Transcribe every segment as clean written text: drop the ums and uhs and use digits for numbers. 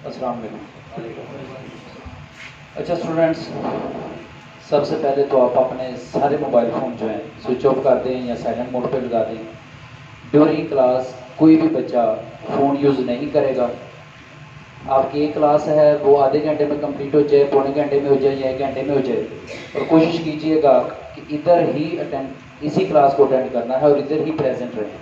अस्सलाम वालेकुम। अच्छा स्टूडेंट्स, सबसे पहले तो आप अपने सारे मोबाइल फ़ोन जो हैं स्विच ऑफ कर दें या साइलेंट मोड पे लगा दें। ड्यूरिंग क्लास कोई भी बच्चा फ़ोन यूज़ नहीं करेगा। आपकी एक क्लास है वो आधे घंटे में कंप्लीट हो जाए, पौने घंटे में हो जाए या 1 घंटे में हो जाए, और कोशिश कीजिएगा कि इधर ही इसी क्लास को अटेंड करना है और इधर ही प्रेजेंट रहें।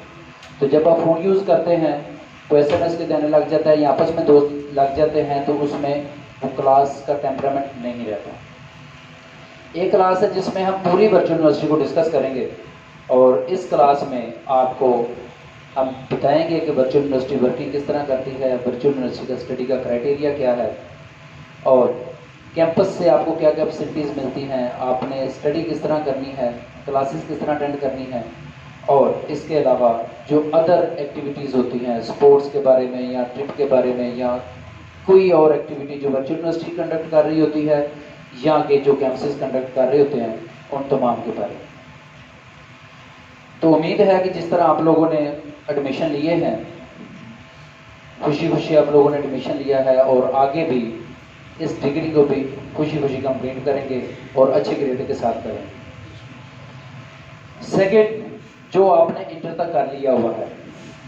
तो जब आप फ़ोन यूज़ करते हैं तो SMS के देने लग जाता है या आपस में दोस्त लग जाते हैं, तो उसमें वो क्लास का टेम्परामेंट नहीं रहता। एक क्लास है जिसमें हम पूरी वर्चुअल यूनिवर्सिटी को डिस्कस करेंगे और इस क्लास में आपको हम बताएंगे कि वर्चुअल यूनिवर्सिटी वर्किंग किस तरह करती है, वर्चुअल यूनिवर्सिटी का स्टडी का क्राइटेरिया क्या है और कैंपस से आपको क्या क्या फैसिलिटीज़ मिलती हैं, आपने स्टडी किस तरह करनी है, क्लासेस किस तरह अटेंड करनी है, और इसके अलावा जो अदर एक्टिविटीज़ होती हैं स्पोर्ट्स के बारे में या ट्रिप के बारे में या कोई और एक्टिविटी जो वर्चुअल यूनिवर्सिटी कंडक्ट कर रही होती है या के जो कैंपसेस कंडक्ट कर रहे होते हैं, उन तमाम के बारे में। तो उम्मीद है कि जिस तरह आप लोगों ने एडमिशन लिए हैं, खुशी खुशी आप लोगों ने एडमिशन लिया है और आगे भी इस डिग्री को भी खुशी खुशी कंप्लीट करेंगे और अच्छे ग्रेड के साथ करेंगे। सेकेंड, जो आपने इंटर तक कर लिया हुआ है,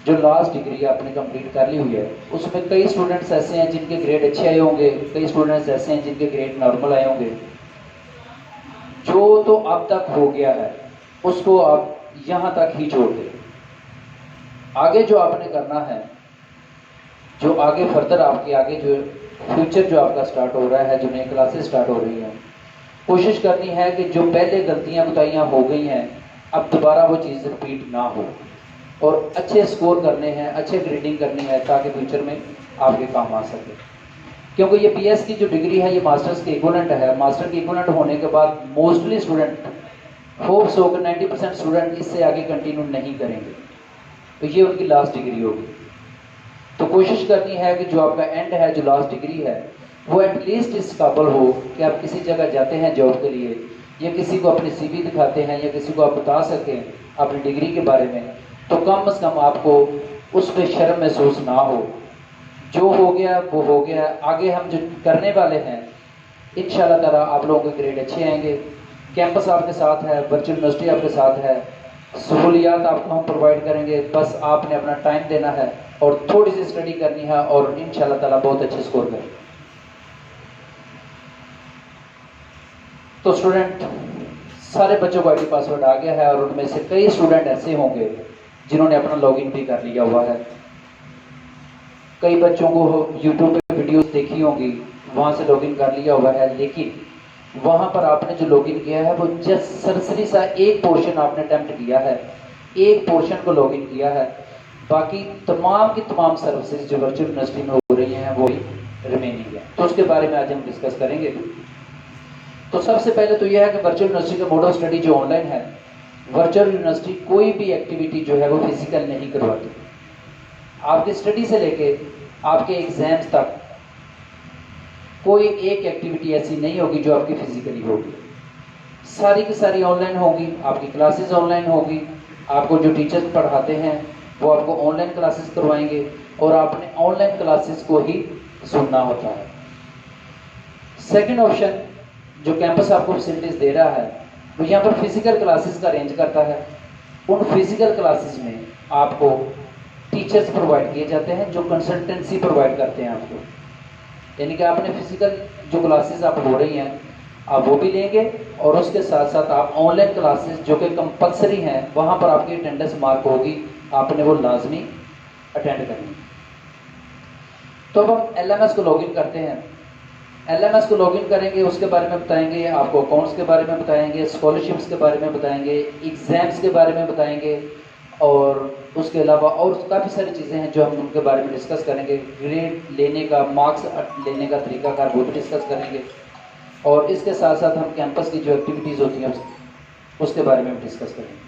जो लास्ट डिग्री आपने कंप्लीट कर ली हुई है, उसमें कई स्टूडेंट्स ऐसे हैं जिनके ग्रेड अच्छे आए होंगे, कई स्टूडेंट्स ऐसे हैं जिनके ग्रेड नॉर्मल आए होंगे। जो तो अब तक हो गया है उसको आप यहाँ तक ही छोड़ दें। आगे जो आपने करना है, जो आगे फर्दर आपके आगे जो फ्यूचर जो आपका स्टार्ट हो रहा है, जो नई क्लासेस स्टार्ट हो रही हैं, कोशिश करनी है कि जो पहले गलतियाँ कोताहियाँ हो गई हैं अब दोबारा वो चीज़ रिपीट ना हो और अच्छे स्कोर करने हैं, अच्छे ग्रेडिंग करनी है ताकि फ्यूचर में आपके काम आ सके। क्योंकि ये PS की जो डिग्री है ये मास्टर्स के इक्विवेलेंट है। मास्टर के इक्विवेलेंट होने के बाद मोस्टली स्टूडेंट होप्स हो कि 90% स्टूडेंट इससे आगे कंटिन्यू नहीं करेंगे, तो ये उनकी लास्ट डिग्री होगी। तो कोशिश करनी है कि जो आपका एंड है, जो लास्ट डिग्री है, वो एटलीस्ट इस काबिल हो कि आप किसी जगह जाते हैं जॉब के लिए या किसी को अपनी CV दिखाते हैं या किसी को आप बता सकें अपनी डिग्री के बारे में, तो कम से कम आपको उस पर शर्म महसूस ना हो। जो हो गया वो हो गया। आगे हम जो करने वाले हैं इंशाल्लाह ताला आप लोगों के ग्रेड अच्छे आएंगे। कैंपस आपके साथ है, वर्चुअल यूनिवर्सिटी आपके साथ है, सहूलियात आपको हम प्रोवाइड करेंगे, बस आपने अपना टाइम देना है और थोड़ी सी स्टडी करनी है और इंशाल्लाह ताला बहुत अच्छे स्कोर करेंगे। तो स्टूडेंट, सारे बच्चों को ID पासवर्ड आ गया है और उनमें से कई स्टूडेंट ऐसे होंगे जिन्होंने अपना लॉगिन भी कर लिया हुआ है। कई बच्चों को YouTube पे वीडियोस देखी होंगी, वहाँ से लॉगिन कर लिया हुआ है, लेकिन वहाँ पर आपने जो लॉगिन किया है वो जस्ट सरसरी सा एक पोर्शन आपने अटेम्प्ट किया है, एक पोर्शन को लॉगिन किया है, बाकी तमाम की तमाम सर्विसेज जो वर्चुअल यूनिवर्सिटी में हो रही हैं वो ही रिमेनिंग है। तो उसके बारे में आज हम डिस्कस करेंगे। तो सबसे पहले तो यह है कि वर्चुअल यूनिवर्सिटी का मोड ऑफ स्टडी जो ऑनलाइन है, वर्चुअल यूनिवर्सिटी कोई भी एक्टिविटी जो है वो फिजिकल नहीं करवाती। आपकी स्टडी से लेके आपके एग्जाम्स तक कोई एक एक्टिविटी ऐसी नहीं होगी जो आपकी फिजिकली होगी। सारी की सारी ऑनलाइन होगी, आपकी क्लासेस ऑनलाइन होगी, आपको जो टीचर्स पढ़ाते हैं वो आपको ऑनलाइन क्लासेस करवाएंगे और आपने ऑनलाइन क्लासेस को ही सुनना होता है। सेकंड ऑप्शन, जो कैंपस आपको फैसिलिटीज दे रहा है वो यहाँ पर फिजिकल क्लासेस का अरेंज करता है। उन फिजिकल क्लासेस में आपको टीचर्स प्रोवाइड किए जाते हैं जो कंसल्टेंसी प्रोवाइड करते हैं आपको, यानी कि आपने फिजिकल जो क्लासेस आप हो रही हैं आप वो भी लेंगे और उसके साथ साथ आप ऑनलाइन क्लासेस जो कि कंपलसरी हैं वहाँ पर आपकी अटेंडेंस मार्क होगी, आपने वो लाजमी अटेंड करनी। तो अब हम LMS को लॉगिन करते हैं। LMS को लॉगिन करेंगे, उसके बारे में बताएंगे, आपको अकाउंट्स के बारे में बताएंगे, स्कॉलरशिप्स के बारे में बताएंगे, एग्जाम्स के बारे में बताएंगे और उसके अलावा और काफ़ी सारी चीज़ें हैं जो हम उनके बारे में डिस्कस करेंगे। ग्रेड लेने का, मार्क्स लेने का तरीकाकार वो भी डिस्कस करेंगे और इसके साथ साथ हम कैंपस की जो एक्टिविटीज़ होती हैं उसके बारे में भी डिस्कस करेंगे।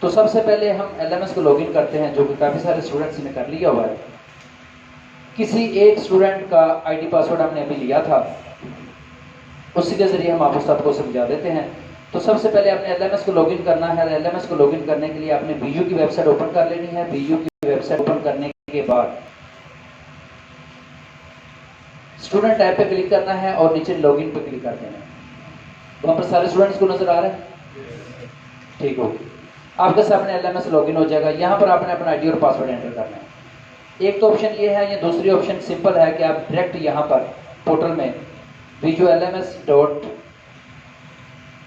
तो सबसे पहले हम LMS को लॉगिन करते हैं, जो कि काफ़ी सारे स्टूडेंट्स ने कर लिया हुआ है। किसी एक स्टूडेंट का ID पासवर्ड हमने अभी लिया था, उसी के ज़रिए हम आपको सबको समझा देते हैं। तो सबसे पहले आपने LMS को लॉगिन करना है। LMS को लॉगिन करने के लिए आपने BU की वेबसाइट ओपन कर लेनी है। BU की वेबसाइट ओपन करने के बाद स्टूडेंट टैब पे क्लिक करना है और नीचे लॉगिन पे क्लिक कर देना है। वहाँ पर सारे स्टूडेंट्स को नजर आ रहे हैं? ठीक हो, आपके सामने LMS लॉगिन हो जाएगा। यहाँ पर आपने अपना आईडी और पासवर्ड एंटर करना है। एक तो ऑप्शन ये है, या दूसरी ऑप्शन सिंपल है कि आप डायरेक्ट यहाँ पर पोर्टल में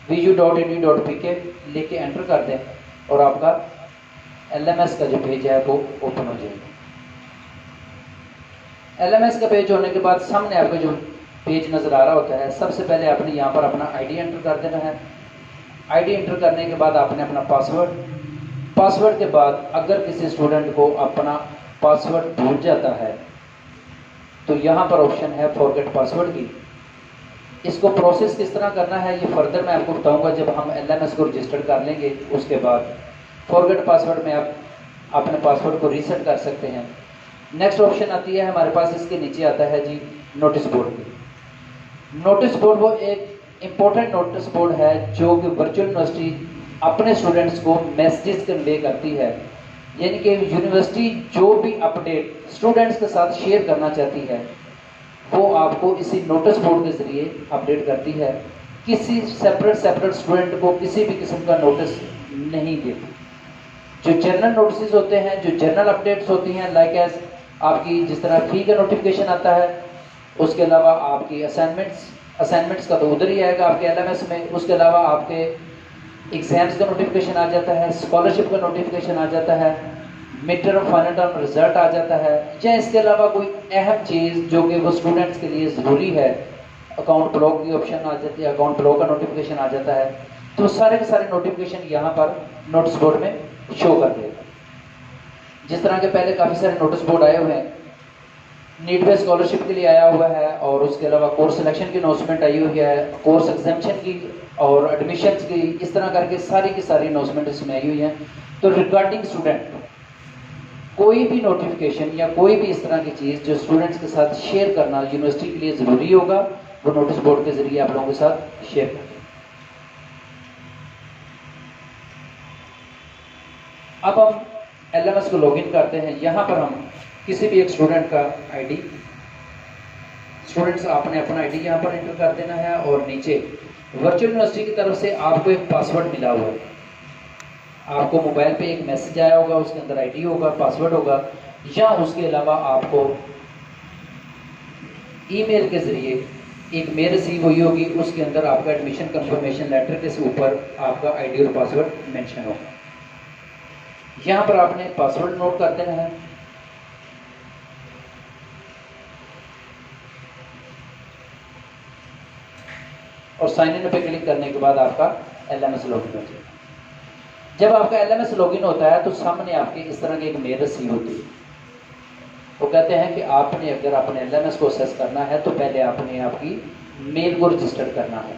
viju.edu.pk लेके एंटर कर दें और आपका LMS का जो पेज है वो ओपन हो जाएगा। LMS का पेज होने के बाद सामने आपका जो पेज नज़र आ रहा होता है, सबसे पहले आपने यहाँ पर अपना आईडी एंटर कर देना है। आईडी एंटर करने के बाद आपने अपना पासवर्ड के बाद अगर किसी स्टूडेंट को अपना पासवर्ड भूल जाता है तो यहाँ पर ऑप्शन है फॉरगेट पासवर्ड की। इसको प्रोसेस किस तरह करना है ये फर्दर मैं आपको बताऊंगा जब हम LMS को रजिस्टर कर लेंगे। उसके बाद फॉरगेट पासवर्ड में आप अपने पासवर्ड को रीसेट कर सकते हैं। नेक्स्ट ऑप्शन आती है हमारे पास, इसके नीचे आता है जी नोटिस बोर्ड की। नोटिस बोर्ड वो एक इम्पोर्टेंट नोटिस बोर्ड है जो कि वर्चुअल यूनिवर्सिटी अपने स्टूडेंट्स को मैसेजेस कन्वे करती है। यानी कि यूनिवर्सिटी जो भी अपडेट स्टूडेंट्स के साथ शेयर करना चाहती है वो आपको इसी नोटिस बोर्ड के ज़रिए अपडेट करती है। किसी सेपरेट स्टूडेंट को किसी भी किस्म का नोटिस नहीं देती। जो जनरल नोटिस होते हैं, जो जनरल अपडेट्स होती हैं, लाइक एज आपकी जिस तरह फी का नोटिफिकेशन आता है, उसके अलावा आपकी असाइनमेंट्स का तो उधर ही आएगा आपके LMS में। उसके अलावा आपके एग्जाम्स का नोटिफिकेशन आ जाता है, स्कॉलरशिप का नोटिफिकेशन आ जाता है, mid term final term result आ जाता है, या इसके अलावा कोई अहम चीज़ जो कि वो स्टूडेंट्स के लिए ज़रूरी है, अकाउंट ब्लॉक की ऑप्शन आ जाती है, अकाउंट ब्लॉक का नोटिफिकेशन आ जाता है। तो सारे के सारे नोटिफिकेशन यहाँ पर नोटिस बोर्ड में शो कर देगा। जिस तरह के पहले काफ़ी सारे नोटिस बोर्ड आए हुए हैं, नीट बेस्ड स्कॉलरशिप के लिए आया हुआ है, और उसके अलावा कोर्स सिलेक्शन की अनाउंसमेंट आई हुई है, कोर्स एग्जामिशन की और एडमिशन्स की, इस तरह करके सारी की सारी अनाउंसमेंट इसमें आई हुई है। तो रिगार्डिंग स्टूडेंट कोई भी नोटिफिकेशन या कोई भी इस तरह की चीज़ जो स्टूडेंट्स के साथ शेयर करना यूनिवर्सिटी के लिए ज़रूरी होगा, वो नोटिस बोर्ड के ज़रिए आप लोगों के साथ शेयर करें। अब हम LMS को लॉगिन करते हैं। यहाँ पर हम किसी भी एक स्टूडेंट का आईडी, स्टूडेंट्स आपने अपना आईडी यहाँ पर एंटर कर देना है, और नीचे वर्चुअल यूनिवर्सिटी की तरफ से आपको एक पासवर्ड मिला हुआ है। आपको मोबाइल पे एक मैसेज आया होगा, उसके अंदर आईडी होगा, पासवर्ड होगा, या उसके अलावा आपको ईमेल के ज़रिए एक मेल रिसीव हुई होगी, उसके अंदर आपका एडमिशन कंफर्मेशन लेटर के ऊपर आपका आईडी और पासवर्ड मेंशन होगा। यहाँ पर आपने पासवर्ड नोट कर देना है। और साइन इन पे क्लिक करने के बाद आपका LMS लॉगिन हो जाएगा। जब आपका LMS लॉगिन होता है तो सामने आपके इस तरह की एक मेल रिसीव होती है। वो कहते हैं कि आपने अगर अपने LMS को एक्सेस करना है तो पहले आपने आपकी मेल को रजिस्टर करना है।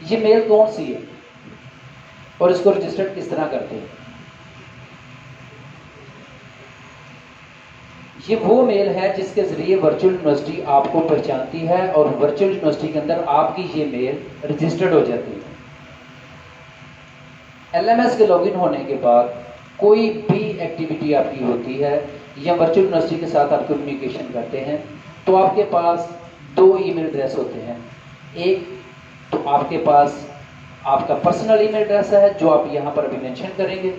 ये मेल कौन सी है और इसको रजिस्टर किस तरह करते हैं? ये वो मेल है जिसके जरिए वर्चुअल यूनिवर्सिटी आपको पहचानती है और वर्चुअल यूनिवर्सिटी के अंदर आपकी ये मेल रजिस्टर्ड हो जाती है। LMS के लॉगिन होने के बाद कोई भी एक्टिविटी आपकी होती है या वर्चुअल यूनिवर्सिटी के साथ आप कम्युनिकेशन करते हैं तो आपके पास दो ईमेल एड्रेस होते हैं। एक तो आपके पास आपका पर्सनल ईमेल एड्रेस है जो आप यहाँ पर अभी मेंशन करेंगे,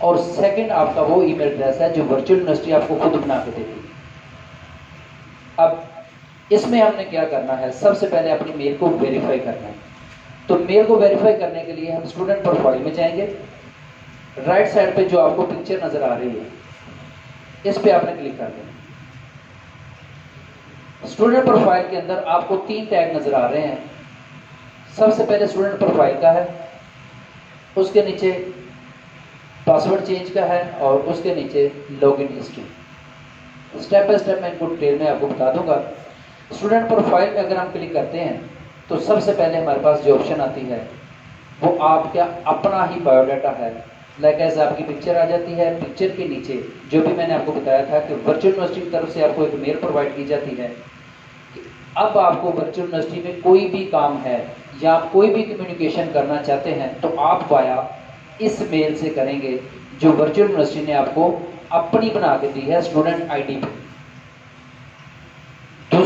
और सेकंड आपका वो ईमेल एड्रेस है जो वर्चुअल यूनिवर्सिटी आपको खुद बना के देती है। अब इसमें हमने क्या करना है, सबसे पहले अपनी मेल को वेरीफाई करना है। तो मेल को वेरीफाई करने के लिए हम स्टूडेंट प्रोफाइल में जाएंगे। राइट साइड पे जो आपको पिक्चर नजर आ रही है इस पे आपने क्लिक कर देना। स्टूडेंट प्रोफाइल के अंदर आपको 3 टैग नजर आ रहे हैं। सबसे पहले स्टूडेंट प्रोफाइल का है, उसके नीचे पासवर्ड चेंज का है, और उसके नीचे login history. Step by step मैं इनको डिटेल में आपको बता दूंगा। स्टूडेंट प्रोफाइल में अगर हम क्लिक करते हैं तो सबसे पहले हमारे पास जो ऑप्शन आती है वो आपका अपना ही बायोडाटा है। लाइक एज आपकी पिक्चर आ जाती है। पिक्चर के नीचे जो भी मैंने आपको बताया था कि वर्चुअल यूनिवर्सिटी की तरफ से आपको एक मेल प्रोवाइड की जाती है कि अब आपको वर्चुअल यूनिवर्सिटी में कोई भी काम है या आप कोई भी कम्युनिकेशन करना चाहते हैं तो आप वाया इस मेल से करेंगे जो वर्चुअल यूनिवर्सिटी ने आपको अपनी बना के दी है स्टूडेंट आईडी पे।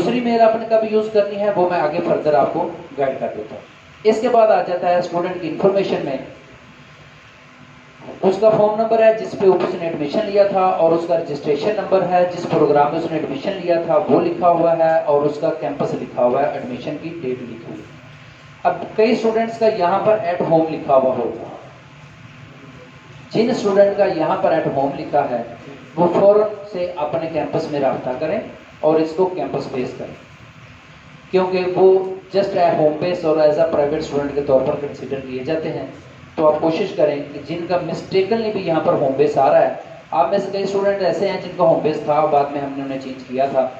दूसरी मेल आपने कब यूज करनी है वो मैं आगे फर्दर आपको गाइड कर देता हूँ। इसके बाद आ जाता है स्टूडेंट की इंफॉर्मेशन में, उसका फॉर्म नंबर है जिस पे उसने एडमिशन लिया था, और उसका रजिस्ट्रेशन नंबर है जिस प्रोग्राम में उसने एडमिशन लिया था वो लिखा हुआ है, और उसका कैंपस लिखा हुआ है, एडमिशन की डेट लिखी हुई है। अब कई स्टूडेंट्स का यहाँ पर एट होम लिखा हुआ होगा, जिन स्टूडेंट का यहाँ पर एट होम लिखा है वो फौरन से अपने कैंपस में रब्ता करें और इसको कैंपस बेस करें, क्योंकि वो जस्ट होम बेस और एज अ प्राइवेट स्टूडेंट के तौर पर कंसिडर किए जाते हैं। तो आप कोशिश करें कि जिनका मिस्टेकनली भी यहाँ पर होम बेस आ रहा है, आप में से कई स्टूडेंट ऐसे हैं जिनका होम बेस था, बाद में हमने उन्हें चेंज किया था,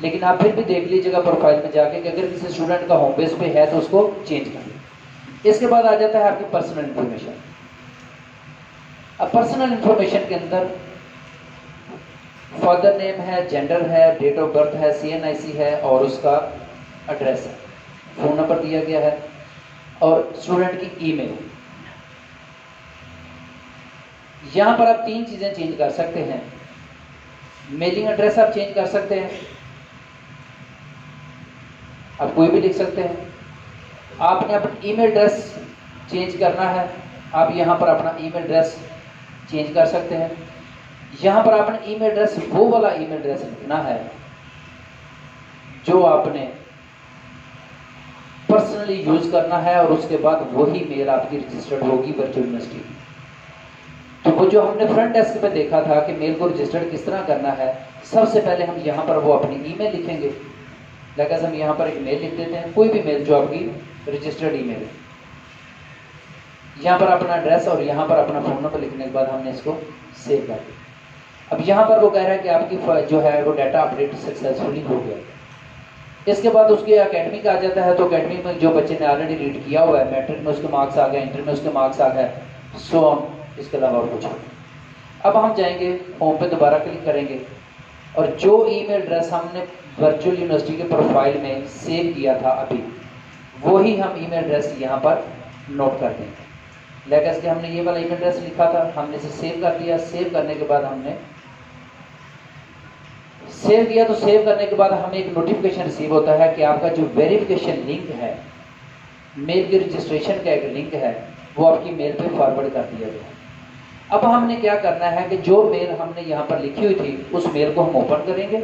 लेकिन आप फिर भी देख लीजिएगा प्रोफाइल में जाके कि अगर किसी स्टूडेंट का होम बेस पे है तो उसको चेंज कर लें। इसके बाद आ जाता है आपकी पर्सनल इंफॉर्मेशन। अब पर्सनल इंफॉर्मेशन के अंदर फादर नेम है, जेंडर है, डेट ऑफ बर्थ है, CNIC है और उसका एड्रेस है, फोन नंबर दिया गया है और स्टूडेंट की ईमेल। यहां पर आप 3 चीजें चेंज कर सकते हैं। मेलिंग एड्रेस आप चेंज कर सकते हैं, आप कोई भी लिख सकते हैं। आपने अपना ईमेल एड्रेस चेंज करना है, आप यहां पर अपना ईमेल एड्रेस चेंज कर सकते हैं। यहां पर आपने ईमेल एड्रेस वो वाला ईमेल एड्रेस लिखना है जो आपने पर्सनली यूज करना है, और उसके बाद वही मेल आपकी रजिस्टर्ड होगी वर्चुअल यूनिवर्सिटी की। तो वो जो हमने फ्रंट डेस्क पे देखा था कि मेल को रजिस्टर्ड किस तरह करना है, सबसे पहले हम यहाँ पर वो अपनी ईमेल लिखेंगे। लाइक हम यहाँ पर एक मेल लिख देते हैं, कोई भी मेल जो आपकी रजिस्टर्ड ईमेल है। यहाँ पर अपना एड्रेस और यहाँ पर अपना फोन नंबर लिखने के बाद हमने इसको सेव कर दिया। अब यहाँ पर वो कह रहा है कि आपकी जो है वो डाटा अपडेट सक्सेसफुली हो गया। इसके बाद उसके एकेडमिक आ जाता है, तो एकेडमिक में जो बच्चे ने ऑलरेडी रीड किया हुआ है, मैट्रिक में उसके मार्क्स आ गए, इंटर में उसके मार्क्स आ गए, सो ऑन, इसके अलावा और कुछ। अब हम जाएंगे होम पे, दोबारा क्लिक करेंगे और जो ईमेल एड्रेस हमने वर्चुअल यूनिवर्सिटी के प्रोफाइल में सेव किया था अभी, वही हम ईमेल एड्रेस यहाँ पर नोट कर देंगे। लाइक हमने ये वाला ईमेल एड्रेस लिखा था, हमने इसे सेव कर दिया। सेव करने के बाद हमने सेव किया, तो सेव करने के बाद हमें एक नोटिफिकेशन रिसीव होता है कि आपका जो वेरिफिकेशन लिंक है, मेल के रजिस्ट्रेशन का एक लिंक है, वो आपकी मेल पे फॉरवर्ड कर दिया गया। अब हमने क्या करना है कि जो मेल हमने यहाँ पर लिखी हुई थी उस मेल को हम ओपन करेंगे।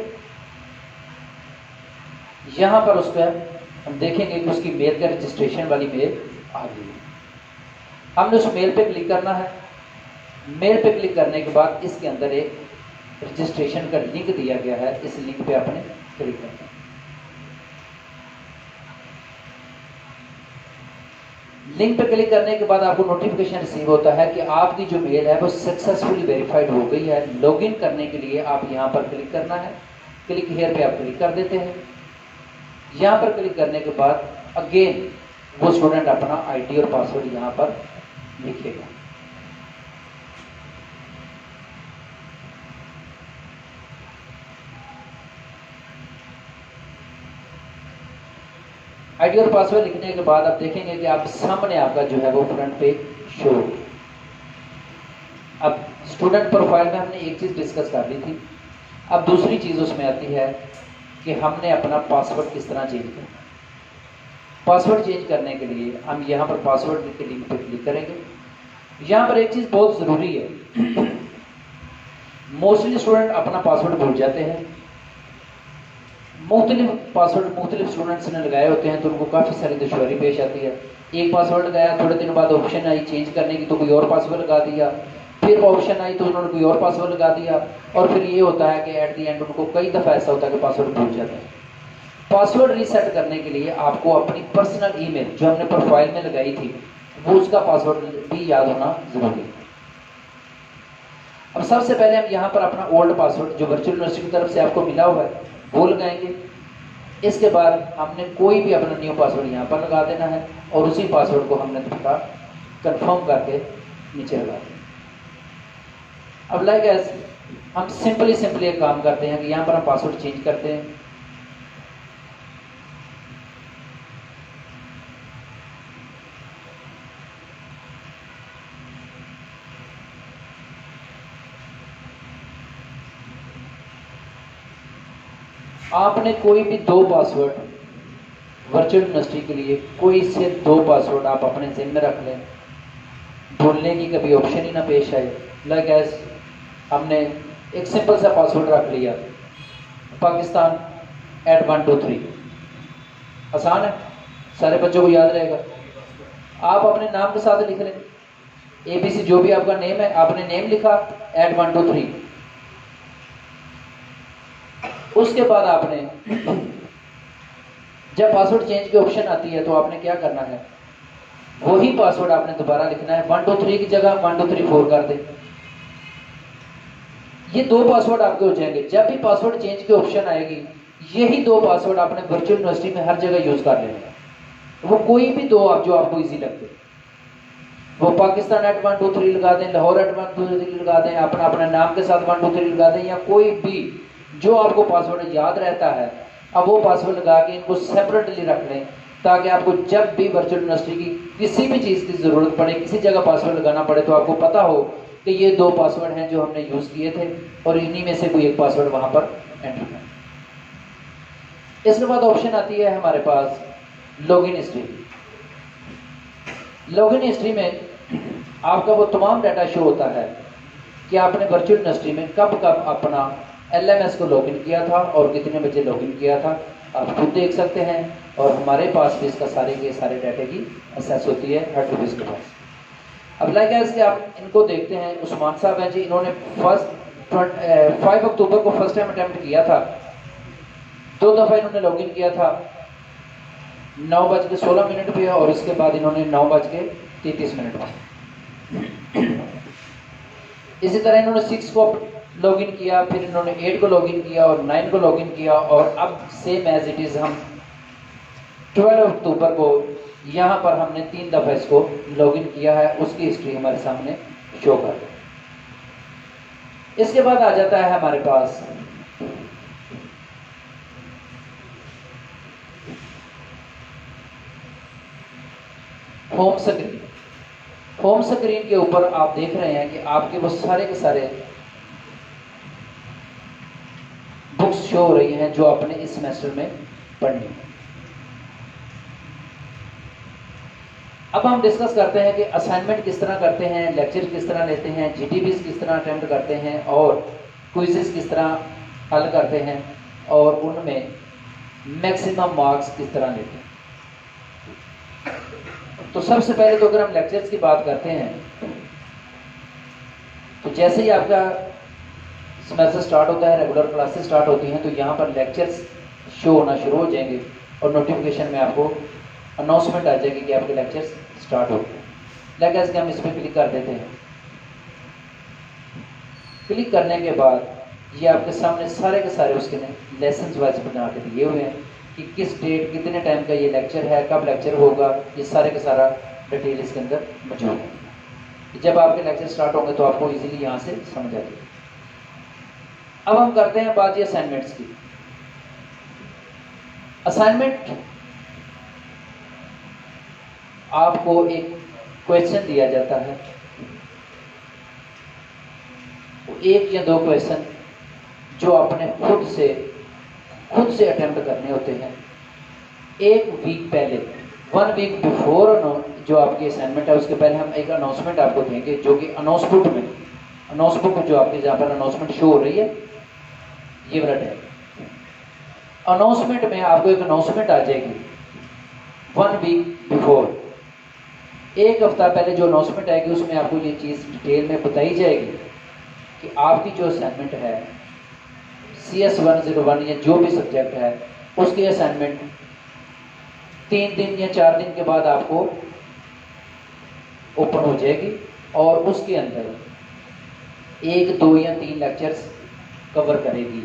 यहाँ पर उस पर हम देखेंगे कि उसकी मेल का रजिस्ट्रेशन वाली मेल आ गई है। हमने उस मेल पे क्लिक करना है। मेल पे क्लिक करने के बाद इसके अंदर एक रजिस्ट्रेशन का लिंक दिया गया है, इस लिंक पे आपने क्लिक करना है। लिंक पे क्लिक करने के बाद आपको नोटिफिकेशन रिसीव होता है कि आपकी जो मेल है वो सक्सेसफुली वेरीफाइड हो गई है। लॉगिन करने के लिए आप यहाँ पर क्लिक करना है, क्लिक हियर पे आप क्लिक कर देते हैं। यहाँ पर क्लिक करने के बाद अगेन वो स्टूडेंट अपना आईडी और पासवर्ड यहाँ पर लिखेगा। आईडी और पासवर्ड लिखने के बाद आप देखेंगे कि आप सामने आपका जो है वो फ्रंट पेज शो होगी। अब स्टूडेंट प्रोफाइल में हमने एक चीज डिस्कस कर ली थी, अब दूसरी चीज उसमें आती है कि हमने अपना पासवर्ड किस तरह चेंज करना है। पासवर्ड चेंज करने के लिए हम यहाँ पर पासवर्ड के लिंक पे क्लिक करेंगे। यहाँ पर एक चीज बहुत जरूरी है, मोस्टली स्टूडेंट अपना पासवर्ड भूल जाते हैं। मुख्तलिफ पासवर्ड मुख्तलिफ स्टूडेंट्स ने लगाए होते हैं, तो उनको काफ़ी सारी दुश्वारी पेश आती है। एक पासवर्ड लगाया, थोड़े दिन बाद ऑप्शन आई चेंज करने की, तो कोई और पासवर्ड लगा दिया, फिर ऑप्शन आई तो उन्होंने कोई और पासवर्ड लगा दिया, और फिर ये होता है कि एट द एंड उनको कई दफ़ा ऐसा होता है कि पासवर्ड भूल जाते हैं। पासवर्ड रीसेट करने के लिए आपको अपनी पर्सनल ईमेल जो हमने प्रोफाइल में लगाई थी वो उसका पासवर्ड भी याद होना जरूरी है। अब सबसे पहले हम यहाँ पर अपना ओल्ड पासवर्ड जो वर्चुअल यूनिवर्सिटी की तरफ से आपको मिला हुआ है वो लगाएंगे। इसके बाद हमने कोई भी अपना न्यू पासवर्ड यहाँ पर लगा देना है और उसी पासवर्ड को हमने थोड़ा कंफर्म करके नीचे लगा देना। अब लाइक एस हम सिंपली एक काम करते हैं कि यहाँ पर हम पासवर्ड चेंज करते हैं। आपने कोई भी दो पासवर्ड वर्चुअल यूनिवर्सिटी के लिए, कोई से दो पासवर्ड आप अपने जिम्मे में रख लें, भूलने की कभी ऑप्शन ही ना पेश आए। लाइक एज हमने एक सिंपल सा पासवर्ड रख लिया, पाकिस्तान @123, आसान है, सारे बच्चों को याद रहेगा। आप अपने नाम के साथ लिख लें, ABC जो भी आपका नेम है, आपने नेम लिखा @123। उसके बाद आपने जब पासवर्ड चेंज की ऑप्शन आती है तो आपने क्या करना है, वही पासवर्ड आपने दोबारा लिखना है। 123 की जगह 1234 कर दें। ये दो पासवर्ड आपके हो जाएंगे। जब भी पासवर्ड चेंज की ऑप्शन आएगी, यही दो पासवर्ड आपने वर्चुअल यूनिवर्सिटी में हर जगह यूज कर लेना है। वो कोई भी दो आप जो आपको इजी लगते, वो पाकिस्तान @123 लगा दें, लाहौर @123 लगा दें, अपना अपने नाम के साथ 123 लगा दें, या कोई भी जो आपको पासवर्ड याद रहता है, अब वो पासवर्ड लगा के इनको सेपरेटली रख लें, ताकि आपको जब भी वर्चुअल यूनिवर्सिटी की किसी भी चीज़ की ज़रूरत पड़े, किसी जगह पासवर्ड लगाना पड़े, तो आपको पता हो कि ये दो पासवर्ड हैं जो हमने यूज़ किए थे और इन्हीं में से कोई एक पासवर्ड वहाँ पर एंटर करें। इसके बाद ऑप्शन आती है हमारे पास लॉगिन हिस्ट्री। लॉगिन हिस्ट्री में आपका वो तमाम डाटा शो होता है कि आपने वर्चुअल यूनिवर्सिटी में कब कब अपना LMS को लॉगिन किया था और कितने बजे लॉगिन किया था, आप खुद देख सकते हैं। और हमारे पास भी इसका सारे के सारे डाटा की एक्सेस होती है हर डिवाइस के पास। अब लाइक ऐसे आप इनको देखते हैं, उस्मान साहब हैं जी, इन्होंने 5 अक्टूबर को फर्स्ट टाइम अटेम्प्ट किया था, 2 दफ़ा इन्होंने लॉगिन किया था, 9:16 पे, और इसके बाद इन्होंने 9:33 पर। इसी तरह इन्होंने 6 को लॉगिन किया, फिर इन्होंने 8 को लॉगिन किया और 9 को लॉगिन किया, और अब सेम एज इट इज़ हम 12 अक्टूबर को यहाँ पर हमने 3 दफ़ा इसको लॉगिन किया है, उसकी हिस्ट्री हमारे सामने शो कर रही है। इसके बाद आ जाता है हमारे पास होम स्क्रीन। होम स्क्रीन के ऊपर आप देख रहे हैं कि आपके वो सारे के सारे बुक्स शो हो रही हैं जो आपने इस सेमेस्टर में पढ़नी है। अब हम डिस्कस करते हैं कि असाइनमेंट किस तरह करते हैं, लेक्चर किस तरह लेते हैं, GTBs किस तरह अटेम्प्ट करते हैं, और क्विज़ेस किस तरह हल करते हैं, और उनमें मैक्सिमम मार्क्स किस तरह लेते हैं। तो सबसे पहले तो अगर हम लेक्चर्स की बात करते हैं, तो जैसे ही आपका सेमेस्टर स्टार्ट होता है, रेगुलर क्लासेस स्टार्ट होती हैं, तो यहाँ पर लेक्चर्स शो होना शुरू हो जाएंगे और नोटिफिकेशन में आपको अनाउंसमेंट आ जाएगी कि आपके लेक्चर्स स्टार्ट हो गए। लाइक ऐसे हम इस पर क्लिक कर देते हैं। क्लिक करने के बाद ये आपके सामने सारे के सारे उसके लेसन वाइज बना के दिए हुए हैं कि किस डेट कितने टाइम का ये लेक्चर है, कब लेक्चर होगा, ये सारे का सारा डिटेल इसके अंदर मौजूद है। जब आपके लेक्चर स्टार्ट होंगे तो आपको इजीली यहाँ से समझ आ जाएगी। अब हम करते हैं बात ये असाइनमेंट्स की। असाइनमेंट आपको एक क्वेश्चन दिया जाता है, एक या दो क्वेश्चन जो आपने खुद से अटेम्प्ट करने होते हैं। एक वीक पहले, 1 वीक बिफोर जो आपकी असाइनमेंट है, उसके पहले हम एक अनाउंसमेंट आपको देंगे, जो कि अनाउंसमेंट जो आपके जहाँ पर अनाउंसमेंट शो हो रही है, ये वाला है। अनाउंसमेंट में आपको एक अनाउंसमेंट आ जाएगी 1 वीक बिफोर, एक हफ्ता पहले जो अनाउंसमेंट आएगी उसमें आपको ये चीज़ डिटेल में बताई जाएगी कि आपकी जो असाइनमेंट है CS 101 या जो भी सब्जेक्ट है, उसकी असाइनमेंट 3 दिन या 4 दिन के बाद आपको ओपन हो जाएगी, और उसके अंदर 1, 2 या 3 लेक्चर्स कवर करेगी।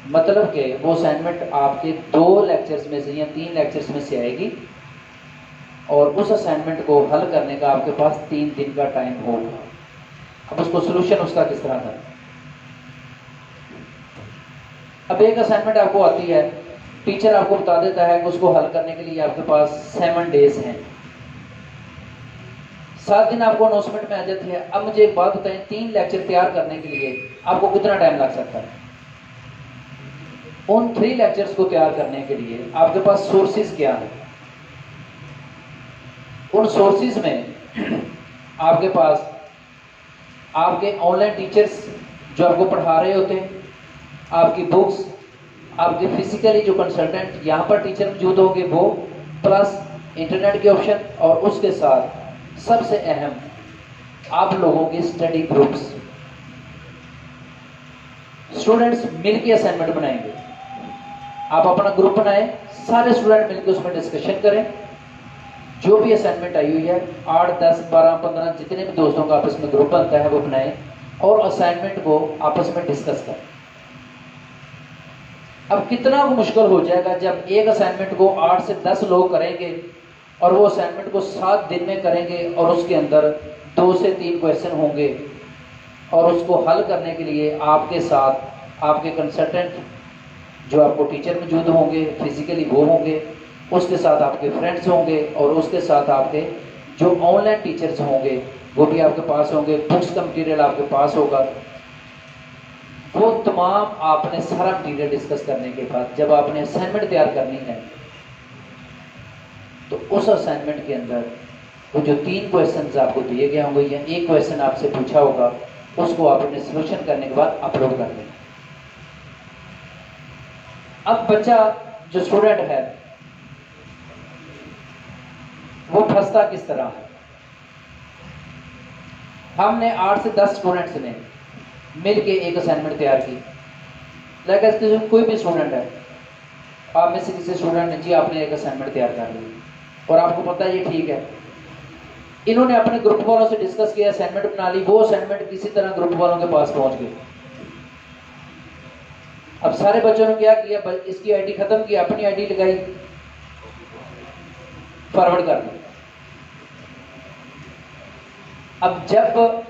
मतलब कि वो असाइनमेंट आपके 2 लेक्चर्स में से या 3 लेक्चर्स में से आएगी, और उस असाइनमेंट को हल करने का आपके पास 3 दिन का टाइम होगा। अब उसको सोल्यूशन उसका किस तरह करें। अब एक असाइनमेंट आपको आती है, टीचर आपको बता देता है कि उसको हल करने के लिए आपके पास 7 डेज हैं, 7 दिन आपको अनाउंसमेंट में आ जाती है। अब मुझे एक बात बताएं, 3 लेक्चर तैयार करने के लिए आपको कितना टाइम लग सकता है? उन 3 लेक्चर्स को तैयार करने के लिए आपके पास सोर्सेज क्या है? उन सोर्सेज में आपके पास आपके ऑनलाइन टीचर्स जो आपको पढ़ा रहे होते हैं, आपकी बुक्स, आपके फिजिकली जो कंसल्टेंट यहाँ पर टीचर मौजूद होंगे वो, प्लस इंटरनेट के ऑप्शन, और उसके साथ सबसे अहम आप लोगों के स्टडी ग्रुप्स। स्टूडेंट्स मिलकर असाइनमेंट बनाएंगे। आप अपना ग्रुप बनाएं, सारे स्टूडेंट मिलकर उसमें डिस्कशन करें। जो भी असाइनमेंट आई हुई है 8, 10, 12, 15 जितने भी दोस्तों का आपस में ग्रुप बनता है वो बनाएं और असाइनमेंट को आपस में डिस्कस करें। अब कितना मुश्किल हो जाएगा जब एक असाइनमेंट को 8 से 10 लोग करेंगे और वो असाइनमेंट को 7 दिन में करेंगे और उसके अंदर 2 से 3 क्वेश्चन होंगे और उसको हल करने के लिए आपके साथ आपके कंसल्टेंट जो आपको टीचर मौजूद होंगे, फिजिकली वो होंगे, उसके साथ आपके फ्रेंड्स होंगे और उसके साथ आपके जो ऑनलाइन टीचर्स होंगे वो भी आपके पास होंगे, बुक्स का मटीरियल आपके पास होगा। वो तमाम आपने सारा मटीरियल डिस्कस करने के बाद जब आपने असाइनमेंट तैयार करनी है तो उस असाइनमेंट के अंदर वो जो 3 क्वेश्चन आपको दिए गए होंगे या एक क्वेश्चन आपसे पूछा होगा उसको आपने सोल्यूशन करने के बाद अपलोड कर देना। अब बच्चा जो स्टूडेंट है वो फंसता किस तरह है? हमने 8 से 10 स्टूडेंट्स ने मिलके एक असाइनमेंट तैयार की। लाइक कोई भी स्टूडेंट है, आप में से किसी स्टूडेंट ने जी आपने एक असाइनमेंट तैयार कर ली और आपको पता है ये ठीक है, इन्होंने अपने ग्रुप वालों से डिस्कस किया, असाइनमेंट बना ली, वो असाइनमेंट किसी तरह ग्रुप वालों के पास पहुंच गई। अब सारे बच्चों ने क्या किया, इसकी आईडी खत्म की, अपनी आईडी लगाई, फॉरवर्ड कर दी। अब जब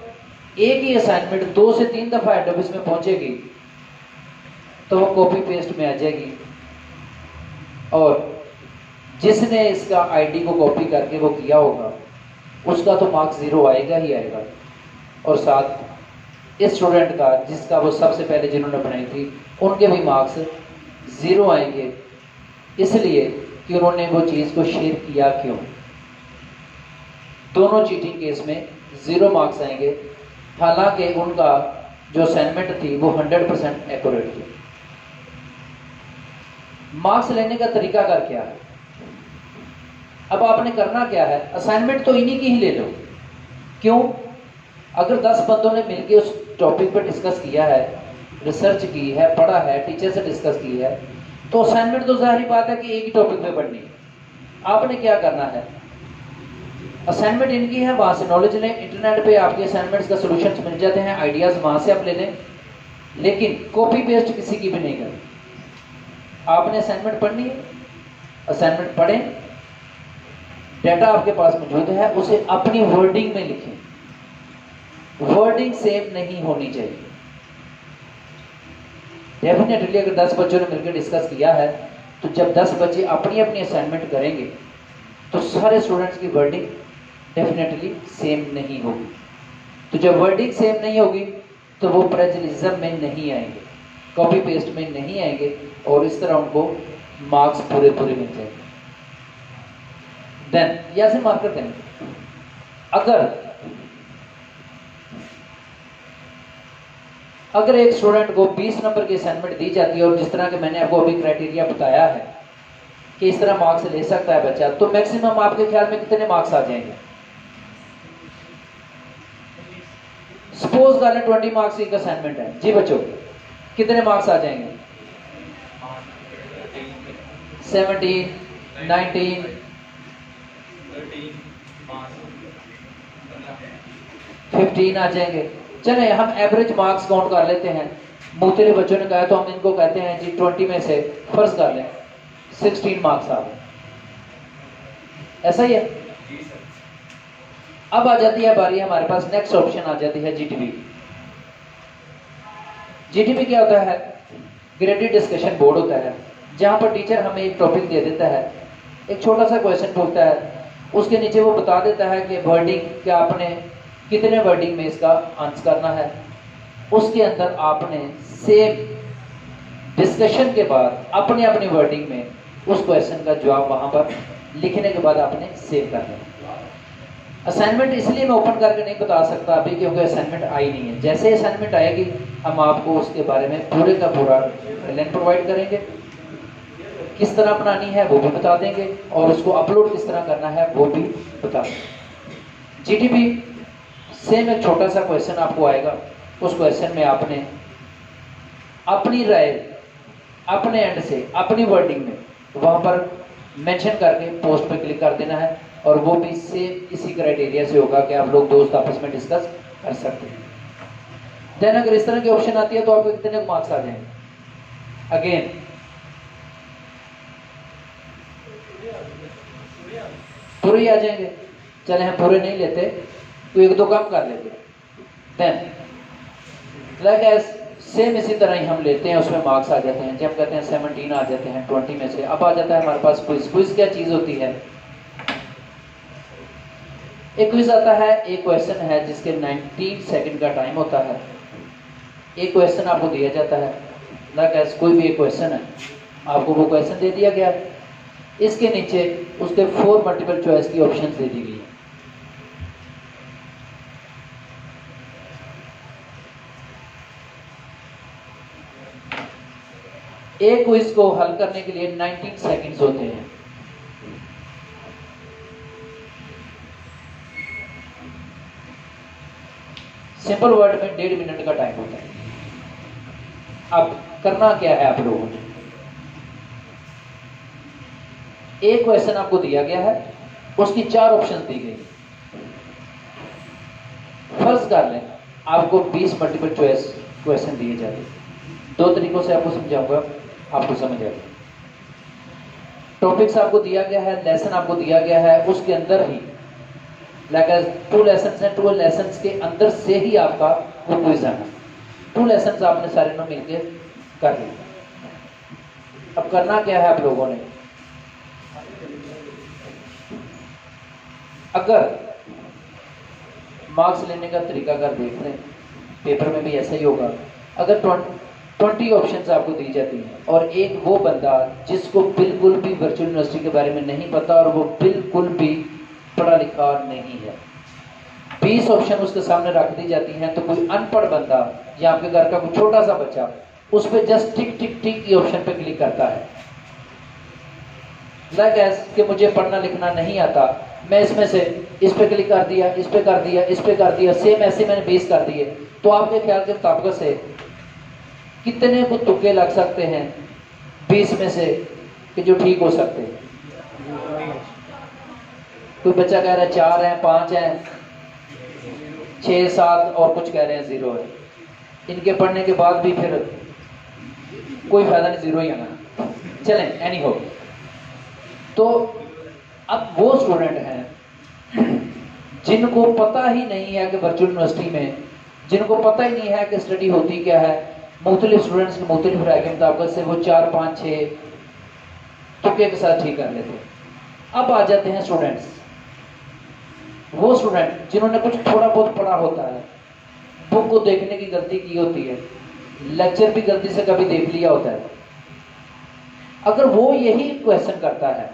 एक ही असाइनमेंट 2 से 3 दफा हेड ऑफिस में पहुंचेगी तो वो कॉपी पेस्ट में आ जाएगी और जिसने इसका आईडी को कॉपी करके वो किया होगा उसका तो मार्क्स 0 आएगा ही आएगा, और साथ इस स्टूडेंट का जिसका वो सबसे पहले जिन्होंने बनाई थी उनके भी मार्क्स 0 आएंगे, इसलिए कि उन्होंने वो चीज़ को शेयर किया क्यों। दोनों चीटिंग केस में 0 मार्क्स आएंगे, हालांकि उनका जो असाइनमेंट थी वो 100% एक्यूरेट थी। मार्क्स लेने का तरीका कर क्या है? अब आपने करना क्या है, असाइनमेंट तो इन्हीं की ही ले लो। क्यों? अगर 10 बंदों ने मिलकर उस टॉपिक पर डिस्कस किया है, रिसर्च की है, पढ़ा है, टीचर से डिस्कस की है, तो असाइनमेंट तो जाहिर बात है कि एक ही टॉपिक पे पढ़नी है। आपने क्या करना है, असाइनमेंट इनकी है, वहां से नॉलेज लें, इंटरनेट पे आपके असाइनमेंट्स का सॉल्यूशंस मिल जाते हैं, आइडियाज वहां से आप ले लें, लेकिन कॉपी पेस्ट किसी की भी नहीं करें। आपने असाइनमेंट पढ़नी है, असाइनमेंट पढ़ें, डाटा आपके पास मौजूद है, उसे अपनी वर्डिंग में लिखें। वर्डिंग सेम नहीं होनी चाहिए। डेफिनेटली अगर 10 बच्चों ने मिलकर डिस्कस किया है तो जब 10 बच्चे अपनी अपनी असाइनमेंट करेंगे तो सारे स्टूडेंट्स की वर्डिंग डेफिनेटली सेम नहीं होगी। तो जब वर्डिंग सेम नहीं होगी तो वो प्लेजरिज्म में नहीं आएंगे, कॉपी पेस्ट में नहीं आएंगे और इस तरह उनको मार्क्स पूरे पूरे मिल जाएंगे। देन यहां से मार्क करते हैं, अगर एक स्टूडेंट को 20 नंबर की असाइनमेंट दी जाती है और जिस तरह के मैंने आपको अभी क्राइटेरिया बताया है कि इस तरह मार्क्स ले सकता है बच्चा, तो मैक्सिमम आपके ख्याल में कितने मार्क्स आ जाएंगे? सपोज कर लें 20 मार्क्स की असाइनमेंट है जी बच्चों, कितने मार्क्स आ जाएंगे? 17, 19, 15 आ जाएंगे। चले हम एवरेज मार्क्स काउंट कर लेते हैं। मुख्तलिफ बच्चों ने कहा तो हम इनको कहते हैं जी 20 में से फर्ज कर लें 16 मार्क्स आ गए, ऐसा ही है। अब आ जाती है बारी, हमारे पास नेक्स्ट ऑप्शन आ जाती है जीटीबी। जीटीबी क्या होता है? ग्रेडेड डिस्कशन बोर्ड होता है, जहां पर टीचर हमें एक टॉपिक दे देता है, एक छोटा सा क्वेश्चन पूछता है, उसके नीचे वो बता देता है कि वर्डिंग क्या आपने कितने वर्डिंग में इसका आंसर करना है। उसके अंदर आपने सेम डिस्कशन के बाद अपने अपनी वर्डिंग में उस क्वेश्चन का जवाब वहां पर लिखने के बाद आपने सेव कर लेना। असाइनमेंट इसलिए मैं ओपन करके नहीं बता सकता अभी क्योंकि असाइनमेंट आई नहीं है। जैसे असाइनमेंट आएगी हम आपको उसके बारे में पूरे का पूरा लिंक प्रोवाइड करेंगे, किस तरह बनानी है वो भी बता देंगे और उसको अपलोड किस तरह करना है वो भी बता देंगे। जीटीपी सेम एक छोटा सा क्वेश्चन आपको आएगा, उस क्वेश्चन में आपने अपनी राय अपने एंड से अपनी वर्डिंग में वहां पर मेंशन करके पोस्ट पे क्लिक कर देना है और वो भी सेम इसी क्राइटेरिया से होगा कि आप लोग दोस्त आपस में डिस्कस कर सकते हैं। देन अगर इस तरह की ऑप्शन आती है तो आपको कितने मार्क्स आ जाएंगे? अगेन पूरे ही आ जाएंगे। चले हम पूरे नहीं लेते तो एक दो कम कर लेते। देन लाइक सेम इसी तरह ही हम लेते हैं, उसमें मार्क्स आ जाते हैं। जब कहते हैं 17 आ जाते हैं 20 में से। अब आ जाता है हमारे पास क्विज। क्विज क्या चीज होती है? एक क्विज आता है, एक क्वेश्चन है जिसके 19 सेकंड का टाइम होता है। एक क्वेश्चन आपको दिया जाता है, लाइक कोई भी एक क्वेश्चन है, आपको वो क्वेश्चन दे दिया गया, इसके नीचे उसके 4 मल्टीपल चॉइस की ऑप्शन दे दी गई है। एक क्विज को हल करने के लिए 19 सेकंड्स होते हैं। सिंपल वर्ड में 1.5 मिनट का टाइम होता है। अब करना क्या है आप लोगों ने? एक क्वेश्चन आपको दिया गया है, उसकी 4 ऑप्शन दी गई। फर्ज कर लें आपको 20 मल्टीपल चॉइस क्वेश्चन दिए जाते हैं। 2 तरीकों से आपको समझाऊंगा, आपको समझ आएगा। टॉपिक्स आपको दिया गया है, लेसन आपको दिया गया है, उसके अंदर ही लाइक 2 लेसन हैं, 2 लेसन के अंदर से ही आपका वो क्विज आना। 2 लेसन आपने सारे ने मिलकर कर लिया। अब करना क्या है आप लोगों ने? अगर मार्क्स लेने का तरीका अगर देख लें, पेपर में भी ऐसा ही होगा। अगर 20 ऑप्शंस आपको दी जाती हैं और एक वो बंदा जिसको बिल्कुल भी वर्चुअल यूनिवर्सिटी के बारे में नहीं पता और वो बिल्कुल भी पढ़ा लिखा नहीं है, 20 ऑप्शन उसके सामने रख दी जाती हैं, तो कोई अनपढ़ बंदा या आपके घर का कोई छोटा सा बच्चा उस पर जस्ट टिक टिक टिक की ऑप्शन पे क्लिक करता है। लाइक एस कि मुझे पढ़ना लिखना नहीं आता, मैं इसमें से इस पे क्लिक कर दिया, इस पे कर दिया, इस पे कर दिया, सेम ऐसे मैंने 20 कर दिए। तो आपके ख्याल के मुताबिक से कितने को तुक्के लग सकते हैं 20 में से कि जो ठीक हो सकते हैं? कोई बच्चा कह रहा है 4 हैं, 5 हैं, 6, 7 और कुछ कह रहे हैं 0 है। इनके पढ़ने के बाद भी फिर कोई फायदा नहीं, 0 ही आना। चलें एनी हो। तो अब वो स्टूडेंट हैं जिनको पता ही नहीं है कि वर्चुअल यूनिवर्सिटी में, जिनको पता ही नहीं है कि स्टडी होती क्या है, मुख्तलिफ स्टूडेंट्स की मुख्तलिफ राय के मुताबिक से वो 4, 5, 6 तुक्के के साथ ठीक कर लेते हैं। अब आ जाते हैं स्टूडेंट्स, वो स्टूडेंट जिन्होंने कुछ थोड़ा बहुत पढ़ा होता है, बुक को देखने की गलती की होती है, लेक्चर भी गलती से कभी देख लिया होता है। अगर वो यही क्वेश्चन करता है,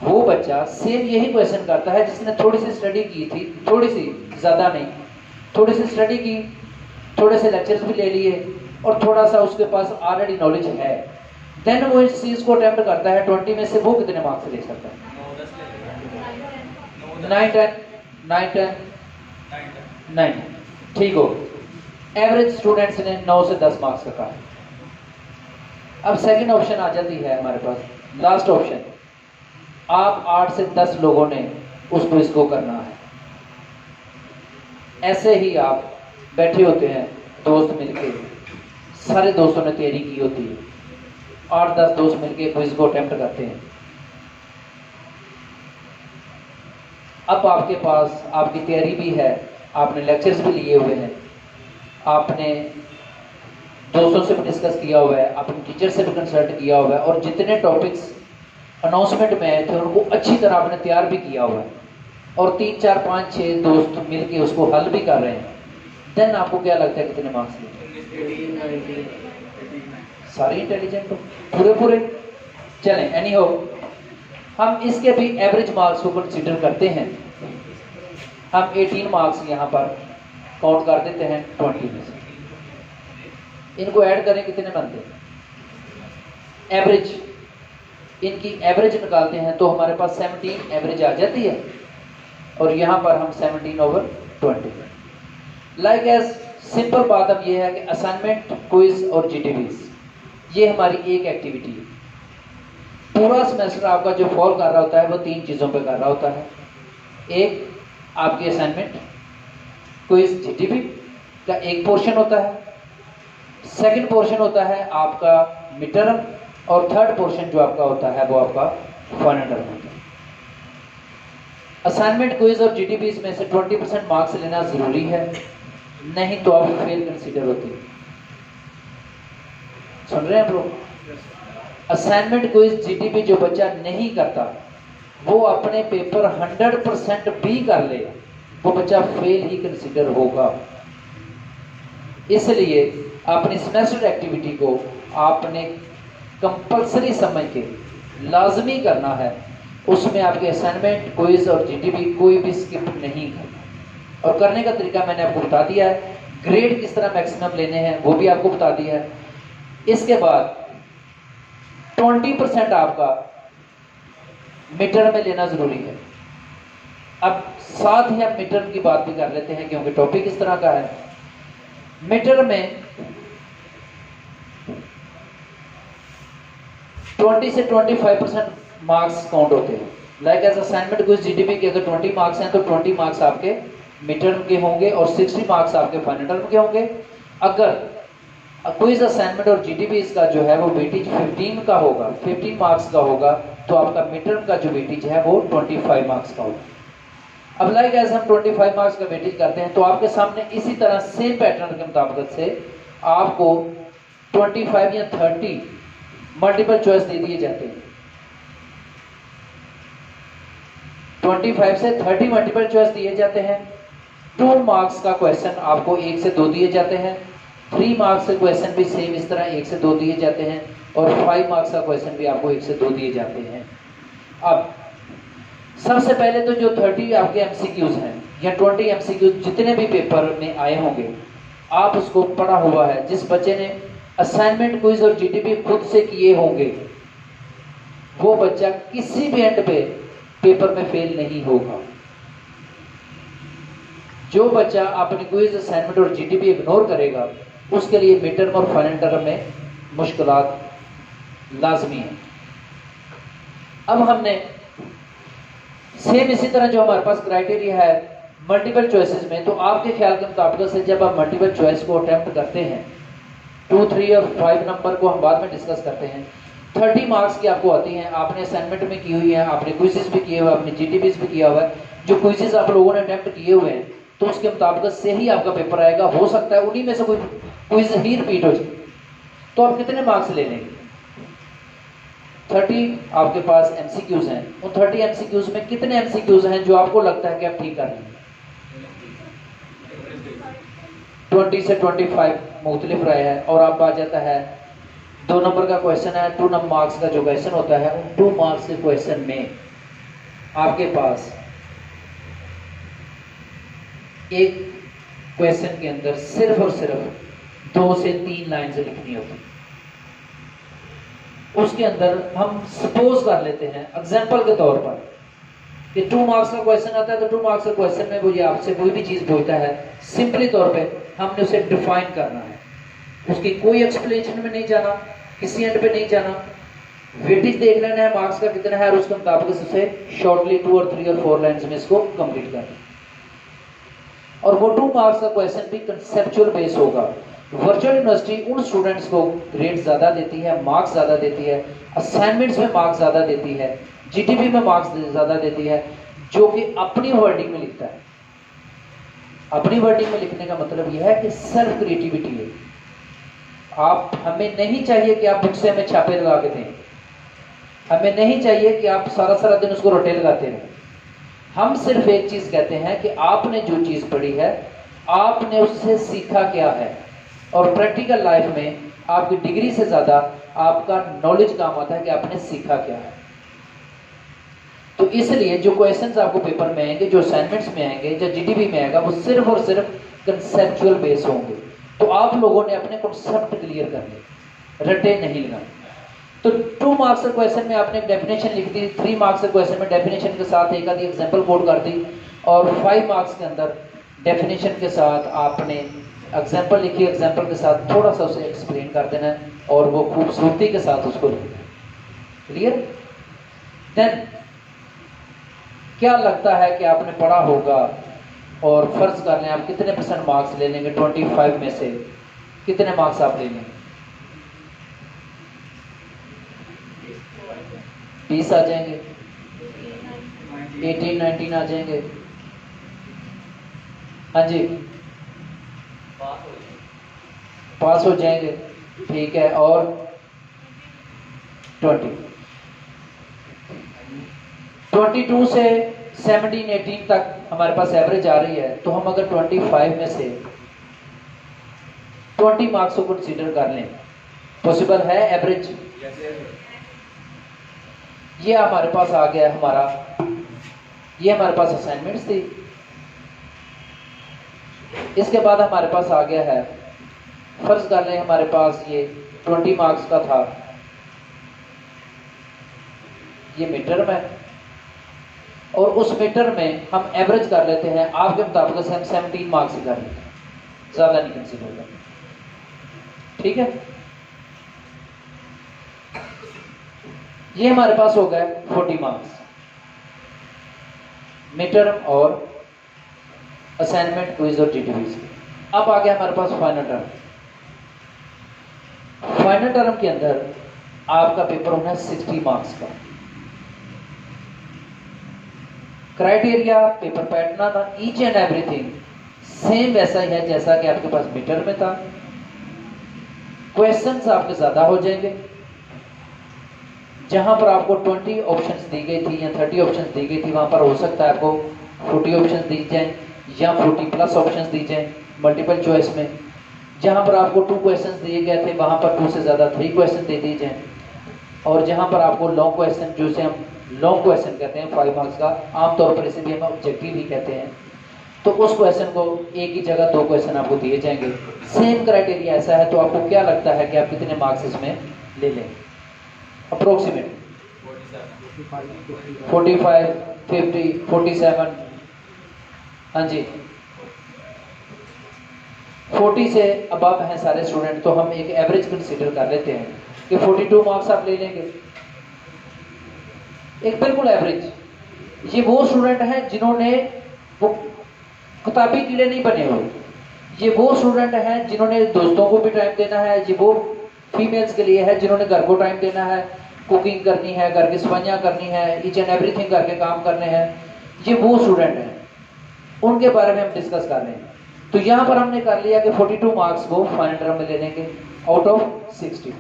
वो बच्चा सेम यही क्वेश्चन करता है जिसने थोड़ी सी स्टडी की थी, थोड़ी सी, ज्यादा नहीं, थोड़ी सी स्टडी की, थोड़े से लेक्चर्स भी ले लिए और थोड़ा सा उसके पास ऑलरेडी नॉलेज है, देन वो इस चीज को अटेम्प्ट करता है, 20 में से वो कितने मार्क्स ले सकता है? 9 ठीक हो। एवरेज स्टूडेंट्स ने 9 से 10 मार्क्स का कहा। अब सेकंड ऑप्शन आ जाती है हमारे पास, लास्ट ऑप्शन। आप 8 से 10 लोगों ने उसको इसको करना है। ऐसे ही आप बैठे होते हैं दोस्त मिलके, सारे दोस्तों ने तैयारी की होती है, 8-10 दोस्त मिलके क्विज को अटेम्प्ट करते हैं। अब आपके पास आपकी तैयारी भी है, आपने लेक्चर्स भी लिए हुए हैं, आपने दोस्तों से भी डिस्कस किया हुआ है, अपने टीचर से भी कंसल्ट किया हुआ है और जितने टॉपिक्स अनाउंसमेंट में आए थे उनको अच्छी तरह आपने तैयार भी किया हुआ है और 3, 4, 5, 6 दोस्त मिलके उसको हल भी कर रहे हैं। देन आपको क्या लगता है कितने मार्क्स लेंगे? सारे इंटेलिजेंट हो पूरे पूरे। चलें, एनी हो, हम इसके भी एवरेज मार्क्स को कंसीडर करते हैं। हम 18 मार्क्स यहाँ पर काउंट कर देते हैं 20 में से। इनको ऐड करें कितने बनते हैं? एवरेज, इनकी एवरेज निकालते हैं तो हमारे पास 17 एवरेज आ जाती है, और यहाँ पर हम 17/20। लाइक एज सिंपल बात अब ये है कि असाइनमेंट, क्विज और जीटीबीज ये हमारी एक एक्टिविटी है। पूरा सेमेस्टर आपका जो फॉल कर रहा होता है वो 3 चीज़ों पे कर रहा होता है। एक आपकी असाइनमेंट, क्विज, जीटीबी का एक पोर्शन होता है। सेकंड पोर्शन होता है आपका मिड टर्म, और थर्ड पोर्शन जो आपका होता है वो आपका फाइनल टर्म होता है। असाइनमेंट, क्विज और जीटीबीज में से 20% मार्क्स लेना जरूरी है, नहीं तो आप फेल कंसीडर होती है। सुन रहे हैं लोग? असाइनमेंट, क्विज, जीटीबी जो बच्चा नहीं करता वो अपने पेपर 100% भी कर ले, वो बच्चा फेल ही कंसीडर होगा। इसलिए अपनी सेमेस्टर एक्टिविटी को आपने कंपल्सरी समझ के लाजमी करना है। उसमें आपके असाइनमेंट, क्विज और जीटीबी कोई भी स्किप नहीं करना। और करने का तरीका मैंने आपको बता दिया है। ग्रेड किस तरह मैक्सिमम लेने हैं वो भी आपको बता दिया है। इसके बाद 20% आपका मिड टर्म में लेना जरूरी है। अब साथ ही हम मिड टर्म की बात भी कर लेते हैं क्योंकि टॉपिक इस तरह का है। मिड टर्म में 20 से 25% मार्क्स काउंट होते हैं। Like as assignment, quiz, GTB के अगर 20 मार्क्स हैं तो 20 मार्क्स आपके मिड टर्म के होंगे और 60 मार्क्स आपके फाइनल टर्म के होंगे। अगर क्विज, असाइनमेंट और जीटीबी इसका जो है वो वेटेज 15 का होगा, 15 मार्क्स का होगा, तो आपका मिड टर्म का जो वेटेज है वो 25 मार्क्स का होगा। अब लाइक एज हम 25 मार्क्स का वेटेज करते हैं तो आपके सामने इसी तरह सेम पैटर्न के मुताबिक से आपको 25 या 30 मल्टीपल चॉइस दे दिए जाते हैं। 25 से 30 मल्टीपल चॉइस दिए जाते हैं। 2 मार्क्स का क्वेश्चन आपको 1 से 2 दिए जाते हैं। 3 मार्क्स के क्वेश्चन भी सेम इस तरह 1 से 2 दिए जाते हैं, और 5 मार्क्स का क्वेश्चन भी आपको 1 से 2 दिए जाते हैं। अब सबसे पहले तो जो 30 आपके एमसीक्यूज हैं या 20 एमसीक्यूज जितने भी पेपर में आए होंगे, आप उसको पढ़ा हुआ है। जिस बच्चे ने असाइनमेंट, क्विज और जीटीबी खुद से किए होंगे वो बच्चा किसी भी एंड पे पेपर में फेल नहीं होगा। जो बच्चा अपनी क्विज, असाइनमेंट और जीटीबी इग्नोर करेगा उसके लिए मिड टर्म और फाइनल टर्म में मुश्किलात लाजमी है। अब हमने सेम इसी तरह जो हमारे पास क्राइटेरिया है मल्टीपल चॉइसेस में, तो आपके ख्याल के मुताबिक से जब आप मल्टीपल चॉइस को अटेम्प्ट करते हैं, 2, 3 और 5 नंबर को हम बाद में डिस्कस करते हैं, 30 मार्क्स की आपको आती हैं। आपने असाइनमेंट में की हुई है, आपने क्विजेस भी किए हुए, आपने जीटीबीज भी किया हुआ है। जो क्विजेस आप लोगों ने अटेम्प्ट किए हुए हैं तो उसके मुताबिक से ही आपका पेपर आएगा। हो सकता है उन्हीं में से कोई क्विज ही रिपीट हो जाए, तो आप कितने मार्क्स ले लेंगे? 30 आपके पास एमसीक्यूज हैं, उन 30 एमसीक्यूज में कितने एमसीक्यूज हैं जो आपको लगता है कि आप ठीक कर लेंगे? 20 से 25 मुख्तलिफ राय है। और आप आ जाता है 2 नंबर का क्वेश्चन है, 2 नंबर मार्क्स का जो क्वेश्चन होता है, उन 2 मार्क्स के क्वेश्चन में आपके पास एक क्वेश्चन के अंदर सिर्फ और सिर्फ 2 से 3 लाइन से लिखनी होती है। उसके अंदर हम सपोज कर लेते हैं एग्जांपल के तौर पर कि 2 मार्क्स का क्वेश्चन आता है, तो 2 मार्क्स के क्वेश्चन में वो ये आपसे कोई भी चीज पूछता है, सिंपली तौर पे हमने उसे डिफाइन करना है। उसकी कोई एक्सप्लेनेशन में नहीं जाना, किसी एंड पे नहीं जाना, वेटेज देख लेना है मार्क्स का कितना है और उसके मुताबिक उसे शॉर्टली 2 और 3 और 4 लाइंस में इसको कंप्लीट करना। और वो 2 मार्क्स का क्वेश्चन भी कंसेप्चुअल बेस होगा। वर्चुअल यूनिवर्सिटी उन स्टूडेंट्स को ग्रेड ज़्यादा देती है, मार्क्स ज़्यादा देती है, असाइनमेंट्स में मार्क्स ज़्यादा देती है, जीटीबी में मार्क्स ज़्यादा देती है, जो कि अपनी वर्डिंग में लिखता है। अपनी वर्डिंग में लिखने का मतलब यह है कि सेल्फ क्रिएटिविटी है। आप हमें नहीं चाहिए कि आप बुक से हमें छापे लगा के दें, हमें नहीं चाहिए कि आप सारा सारा दिन उसको रोटे लगाते रहें। हम सिर्फ एक चीज़ कहते हैं कि आपने जो चीज़ पढ़ी है, आपने उससे सीखा क्या है, और प्रैक्टिकल लाइफ में आपकी डिग्री से ज़्यादा आपका नॉलेज काम आता है कि आपने सीखा क्या है। तो इसलिए जो क्वेश्चंस आपको पेपर में आएंगे, जो असाइनमेंट्स में आएंगे, जो जीडीपी में आएगा, वो सिर्फ और सिर्फ कंसेप्चुअल बेस होंगे। तो आप लोगों ने अपने कॉन्सेप्ट क्लियर करने, रटे नहीं लगाने। तो 2 मार्क्स के क्वेश्चन में आपने डेफिनेशन लिख दी, 3 मार्क्स के क्वेश्चन में डेफिनेशन के साथ एक आधी एग्जाम्पल कोड कर दी, और 5 मार्क्स के अंदर डेफिनेशन के साथ आपने एग्जाम्पल लिखी, एग्जाम्पल के साथ थोड़ा सा उसे एक्सप्लेन कर देना है और वो खूबसूरती के साथ उसको लिखना है। क्लियर? देन क्या लगता है कि आपने पढ़ा होगा, और फर्ज कर लें आप कितने % मार्क्स ले लेंगे 25 में से, कितने मार्क्स आप ले लेंगे? 20 आ जाएंगे, 18-19 आ जाएंगे। हाँ जी, पास हो जाएंगे। ठीक है, और 22 से 17-18 तक हमारे पास एवरेज आ रही है, तो हम अगर 25 में से 20 मार्क्स को कंसीडर कर लें, पॉसिबल है एवरेज? ये हमारे पास आ गया हमारा, ये हमारे पास असाइनमेंट्स थी। इसके बाद हमारे पास आ गया है, फर्ज कर लें हमारे पास ये 20 मार्क्स का था, ये मिड टर्म है, और उस मिड टर्म में हम एवरेज कर लेते हैं आपके मुताबिक से हम 17 मार्क्स ही कर लेते हैं, ज्यादा नहीं कंसीडर करते। ठीक है, ये हमारे पास हो गए 40 मार्क्स मिड टर्म और असाइनमेंट, क्विज और जीटीवी। अब आ गया हमारे पास फाइनल टर्म। फाइनल टर्म के अंदर आपका पेपर होना है 60 मार्क्स का। Criteria, paper pattern, each and everything same वैसा ही है जैसा कि आपके पास मिड टर्म में था। क्वेश्चंस आपके ज्यादा हो जाएंगे, जहां पर आपको 20 ऑप्शंस दी गई थी या 30 ऑप्शंस दी गई थी, वहां पर हो सकता है आपको 40 ऑप्शंस दी जाए या 40+ ऑप्शंस दी जाए मल्टीपल चॉइस में। जहां पर आपको 2 क्वेश्चंस दिए गए थे, वहां पर 2 से ज्यादा 3 क्वेश्चन दे दिए जाए। और जहां पर आपको लॉन्ग क्वेश्चन, जिसे हम लॉन्ग क्वेश्चन कहते हैं 5 मार्क्स का, आमतौर पर इसे भी हम ऑब्जेक्टिव ही कहते हैं, तो उस क्वेश्चन को एक ही जगह 2 क्वेश्चन आपको दिए जाएंगे। सेम क्राइटेरिया ऐसा है, तो आपको क्या लगता है कि आप कितने मार्क्स इसमें ले लें? अप्रोक्सीमेट 45, 50, 47। हाँ जी, 40 से अबव हैं सारे स्टूडेंट, तो हम एक एवरेज कंसीडर कर लेते हैं कि 42 मार्क्स आप ले लेंगे, एक बिल्कुल एवरेज। ये वो स्टूडेंट हैं जिन्होंने वो किताबी कीड़े नहीं बने हुए, ये वो स्टूडेंट हैं जिन्होंने दोस्तों को भी टाइम देना है, ये वो फीमेल्स के लिए है जिन्होंने घर को टाइम देना है, कुकिंग करनी है, घर की सफाइयाँ करनी है, ईच एंड एवरीथिंग घर के काम करने हैं। ये वो स्टूडेंट हैं, उनके बारे में हम डिस्कस कर रहे हैं। तो यहाँ पर हमने कर लिया कि 42 मार्क्स को फाइनल टर्म में ले लेंगे आउट ऑफ 60।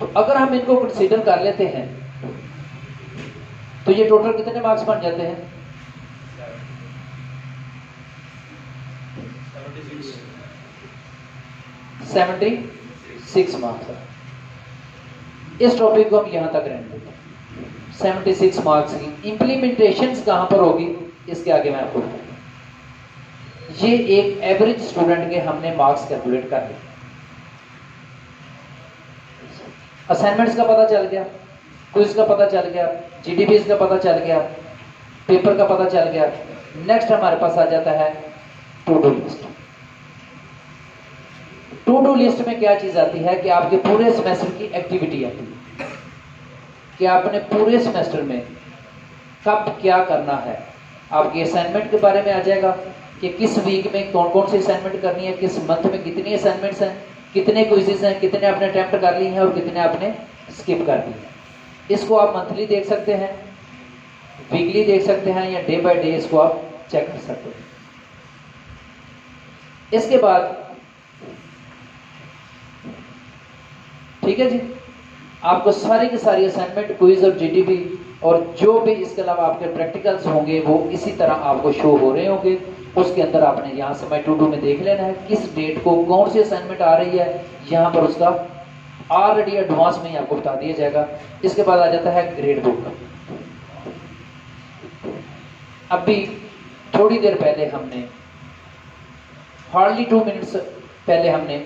तो अगर हम इनको कंसीडर कर लेते हैं तो ये टोटल कितने मार्क्स बन जाते हैं? 76 मार्क्स। इस टॉपिक को हम यहां तक रहने देते हैं। 76 मार्क्स की इंप्लीमेंटेशन कहां पर होगी, इसके आगे मैं आपको बताऊंगा। ये एक एवरेज स्टूडेंट के हमने मार्क्स कैलकुलेट कर लिए। असाइनमेंट्स का पता चल गया, क्विज का पता चल गया, जीडीपीज का पता चल गया, पेपर का पता चल गया। नेक्स्ट हमारे पास आ जाता है to do list. To do list में क्या चीज आती है कि आपके पूरे सेमेस्टर की एक्टिविटी आती है कि आपने पूरे सेमेस्टर में कब क्या करना है। आपकी असाइनमेंट के बारे में आ जाएगा कि किस वीक में कौन कौन सी असाइनमेंट करनी है, किस मंथ में कितनी असाइनमेंट्स हैं, कितने क्विजेस हैं, कितने आपने अटेम्प्ट कर लिए हैं और कितने आपने स्किप कर दिए हैं। इसको आप मंथली देख सकते हैं, वीकली देख सकते हैं, या डे बाय डे इसको आप चेक कर सकते हैं। इसके बाद ठीक है जी, आपको सारी की सारी असाइनमेंट, क्विज और जीडीपी और जो भी इसके अलावा आपके प्रैक्टिकल्स होंगे वो इसी तरह आपको शो हो रहे होंगे। उसके अंदर आपने यहाँ से my to do में देख लेना है किस डेट को कौन सी असाइनमेंट आ रही है, यहाँ पर उसका ऑलरेडी एडवांस में ही आपको बता दिया जाएगा। इसके बाद आ जाता है ग्रेड बुक। अभी थोड़ी देर पहले हमने हार्डली 2 मिनट्स पहले हमने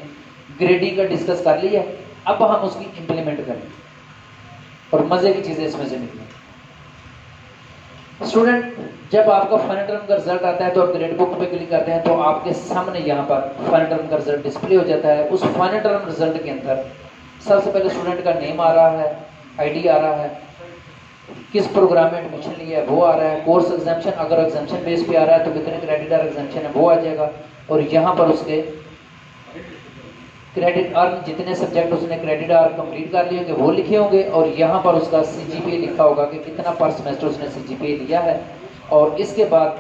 ग्रेडिंग का डिस्कस कर लिया, अब हम उसकी इंप्लीमेंट करें और मजे की चीजें इसमें से निकलें। स्टूडेंट, जब आपका फाइनल टर्म का रिजल्ट आता है तो आप ग्रेड बुक पे क्लिक करते हैं तो आपके सामने यहाँ पर फाइनल टर्म का रिजल्ट डिस्प्ले हो जाता है। उस फाइनल टर्म रिजल्ट के अंदर सबसे पहले स्टूडेंट का नेम आ रहा है, आईडी आ रहा है, किस प्रोग्राम में एडमिशन लिया है वो आ रहा है, कोर्स एग्जाम्पशन अगर एग्जाम्पशन बेस पे आ रहा है तो कितने क्रेडिट आर एग्जाम्पशन है वो आ जाएगा, और यहाँ पर उसके क्रेडिट आर जितने सब्जेक्ट उसने क्रेडिट आर कंप्लीट कर लिए होंगे वो लिखे होंगे, और यहाँ पर उसका CGPA लिखा होगा कि कितना पर सेमेस्टर उसने CGPA लिया है। और इसके बाद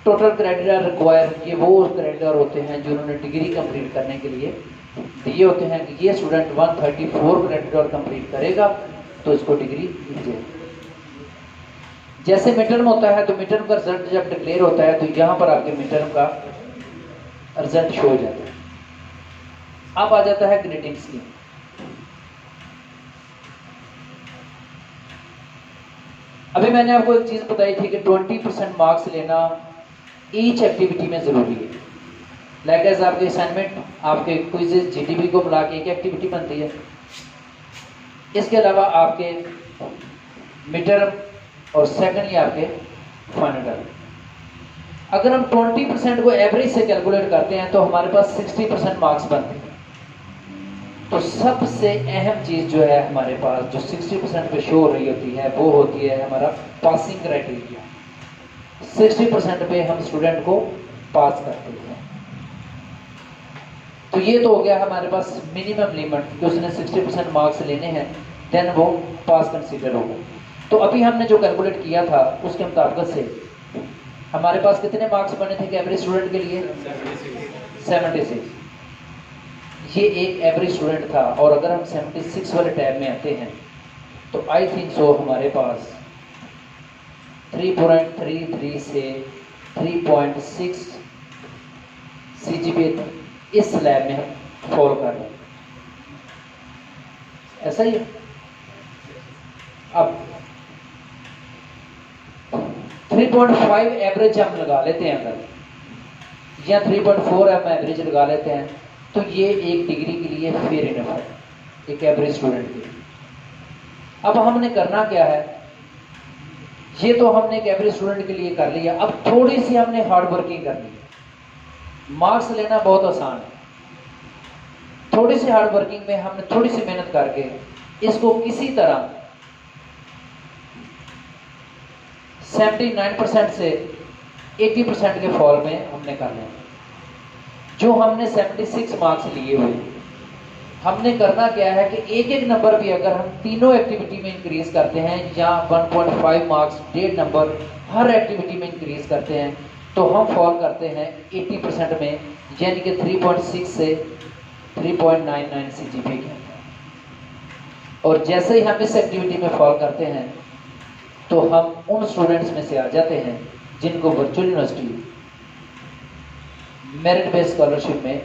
टोटल क्रेडिट आर रिक्वायर, ये वो क्रेडिट आर होते हैं जो उन्होंने डिग्री कंप्लीट करने के लिए दिए होते हैं कि ये स्टूडेंट 134 क्रेडिट आर कंप्लीट करेगा तो इसको डिग्री दी जाएगी। जैसे मिड टर्म होता है तो मिड टर्म का रिजल्ट जब डिक्लेयर होता है तो यहाँ पर आपके मिड टर्म का रिजल्ट शो हो जाता है। अब आ जाता है ग्रेडिंग स्कीम। अभी मैंने आपको एक चीज बताई थी कि 20% मार्क्स लेना ईच एक्टिविटी में जरूरी है। लाइक एज आपके असाइनमेंट, आपके क्विज़ेस, GDP को मिला के एक एक्टिविटी बनती है। इसके अलावा आपके मिड टर्म और सेकेंडली आपके फाइनल टर्म। अगर हम 20% को एवरेज से कैलकुलेट करते हैं तो हमारे पास 60% मार्क्स बनते हैं। तो सबसे अहम चीज जो है हमारे पास जो 60% पे शो हो रही होती है वो होती है हमारा पासिंग क्राइटेरिया। 60% पे हम स्टूडेंट को पास करते हैं। तो ये तो हो गया हमारे पास मिनिमम लिमिट कि उसने 60% मार्क्स लेने हैं, देन वो पास कंसीडर होगा। तो अभी हमने जो कैलकुलेट किया था उसके मुताबिक से हमारे पास कितने मार्क्स बने थे कि एवरेज स्टूडेंट के लिए 76। ये एक एवरेज स्टूडेंट था, और अगर हम 76 वाले टैब में आते हैं तो आई थिंक सो हमारे पास 3.33 से 3.6 CGPA इस स्लैब में हम फॉलो कर रहे हैं। ऐसा ही है। अब 3.5 एवरेज हम लगा लेते हैं अगर, या 3.4 हम एवरेज लगा लेते हैं तो ये एक डिग्री के लिए फेयर इनफ है, एक एवरेज स्टूडेंट के लिए। अब हमने करना क्या है, ये तो हमने एक एवरेज स्टूडेंट के लिए कर लिया। अब थोड़ी सी हमने हार्ड वर्किंग करनी है। मार्क्स लेना बहुत आसान है, थोड़ी सी हार्ड वर्किंग में हमने थोड़ी सी मेहनत करके इसको किसी तरह 79% से 80% के फॉल में हमने करना है। जो हमने 76 मार्क्स लिए हुए, हमने करना क्या है कि एक एक नंबर भी अगर हम तीनों एक्टिविटी में इंक्रीज करते हैं या 1.5 मार्क्स 1.5 नंबर हर एक्टिविटी में इंक्रीज करते हैं तो हम फॉल करते हैं 80% में, यानी कि 3.6 से 3.99 CGPA के। और जैसे ही हम इस एक्टिविटी में फॉल करते हैं तो हम उन स्टूडेंट्स में से आ जाते हैं जिनको virtual university merit based scholarship में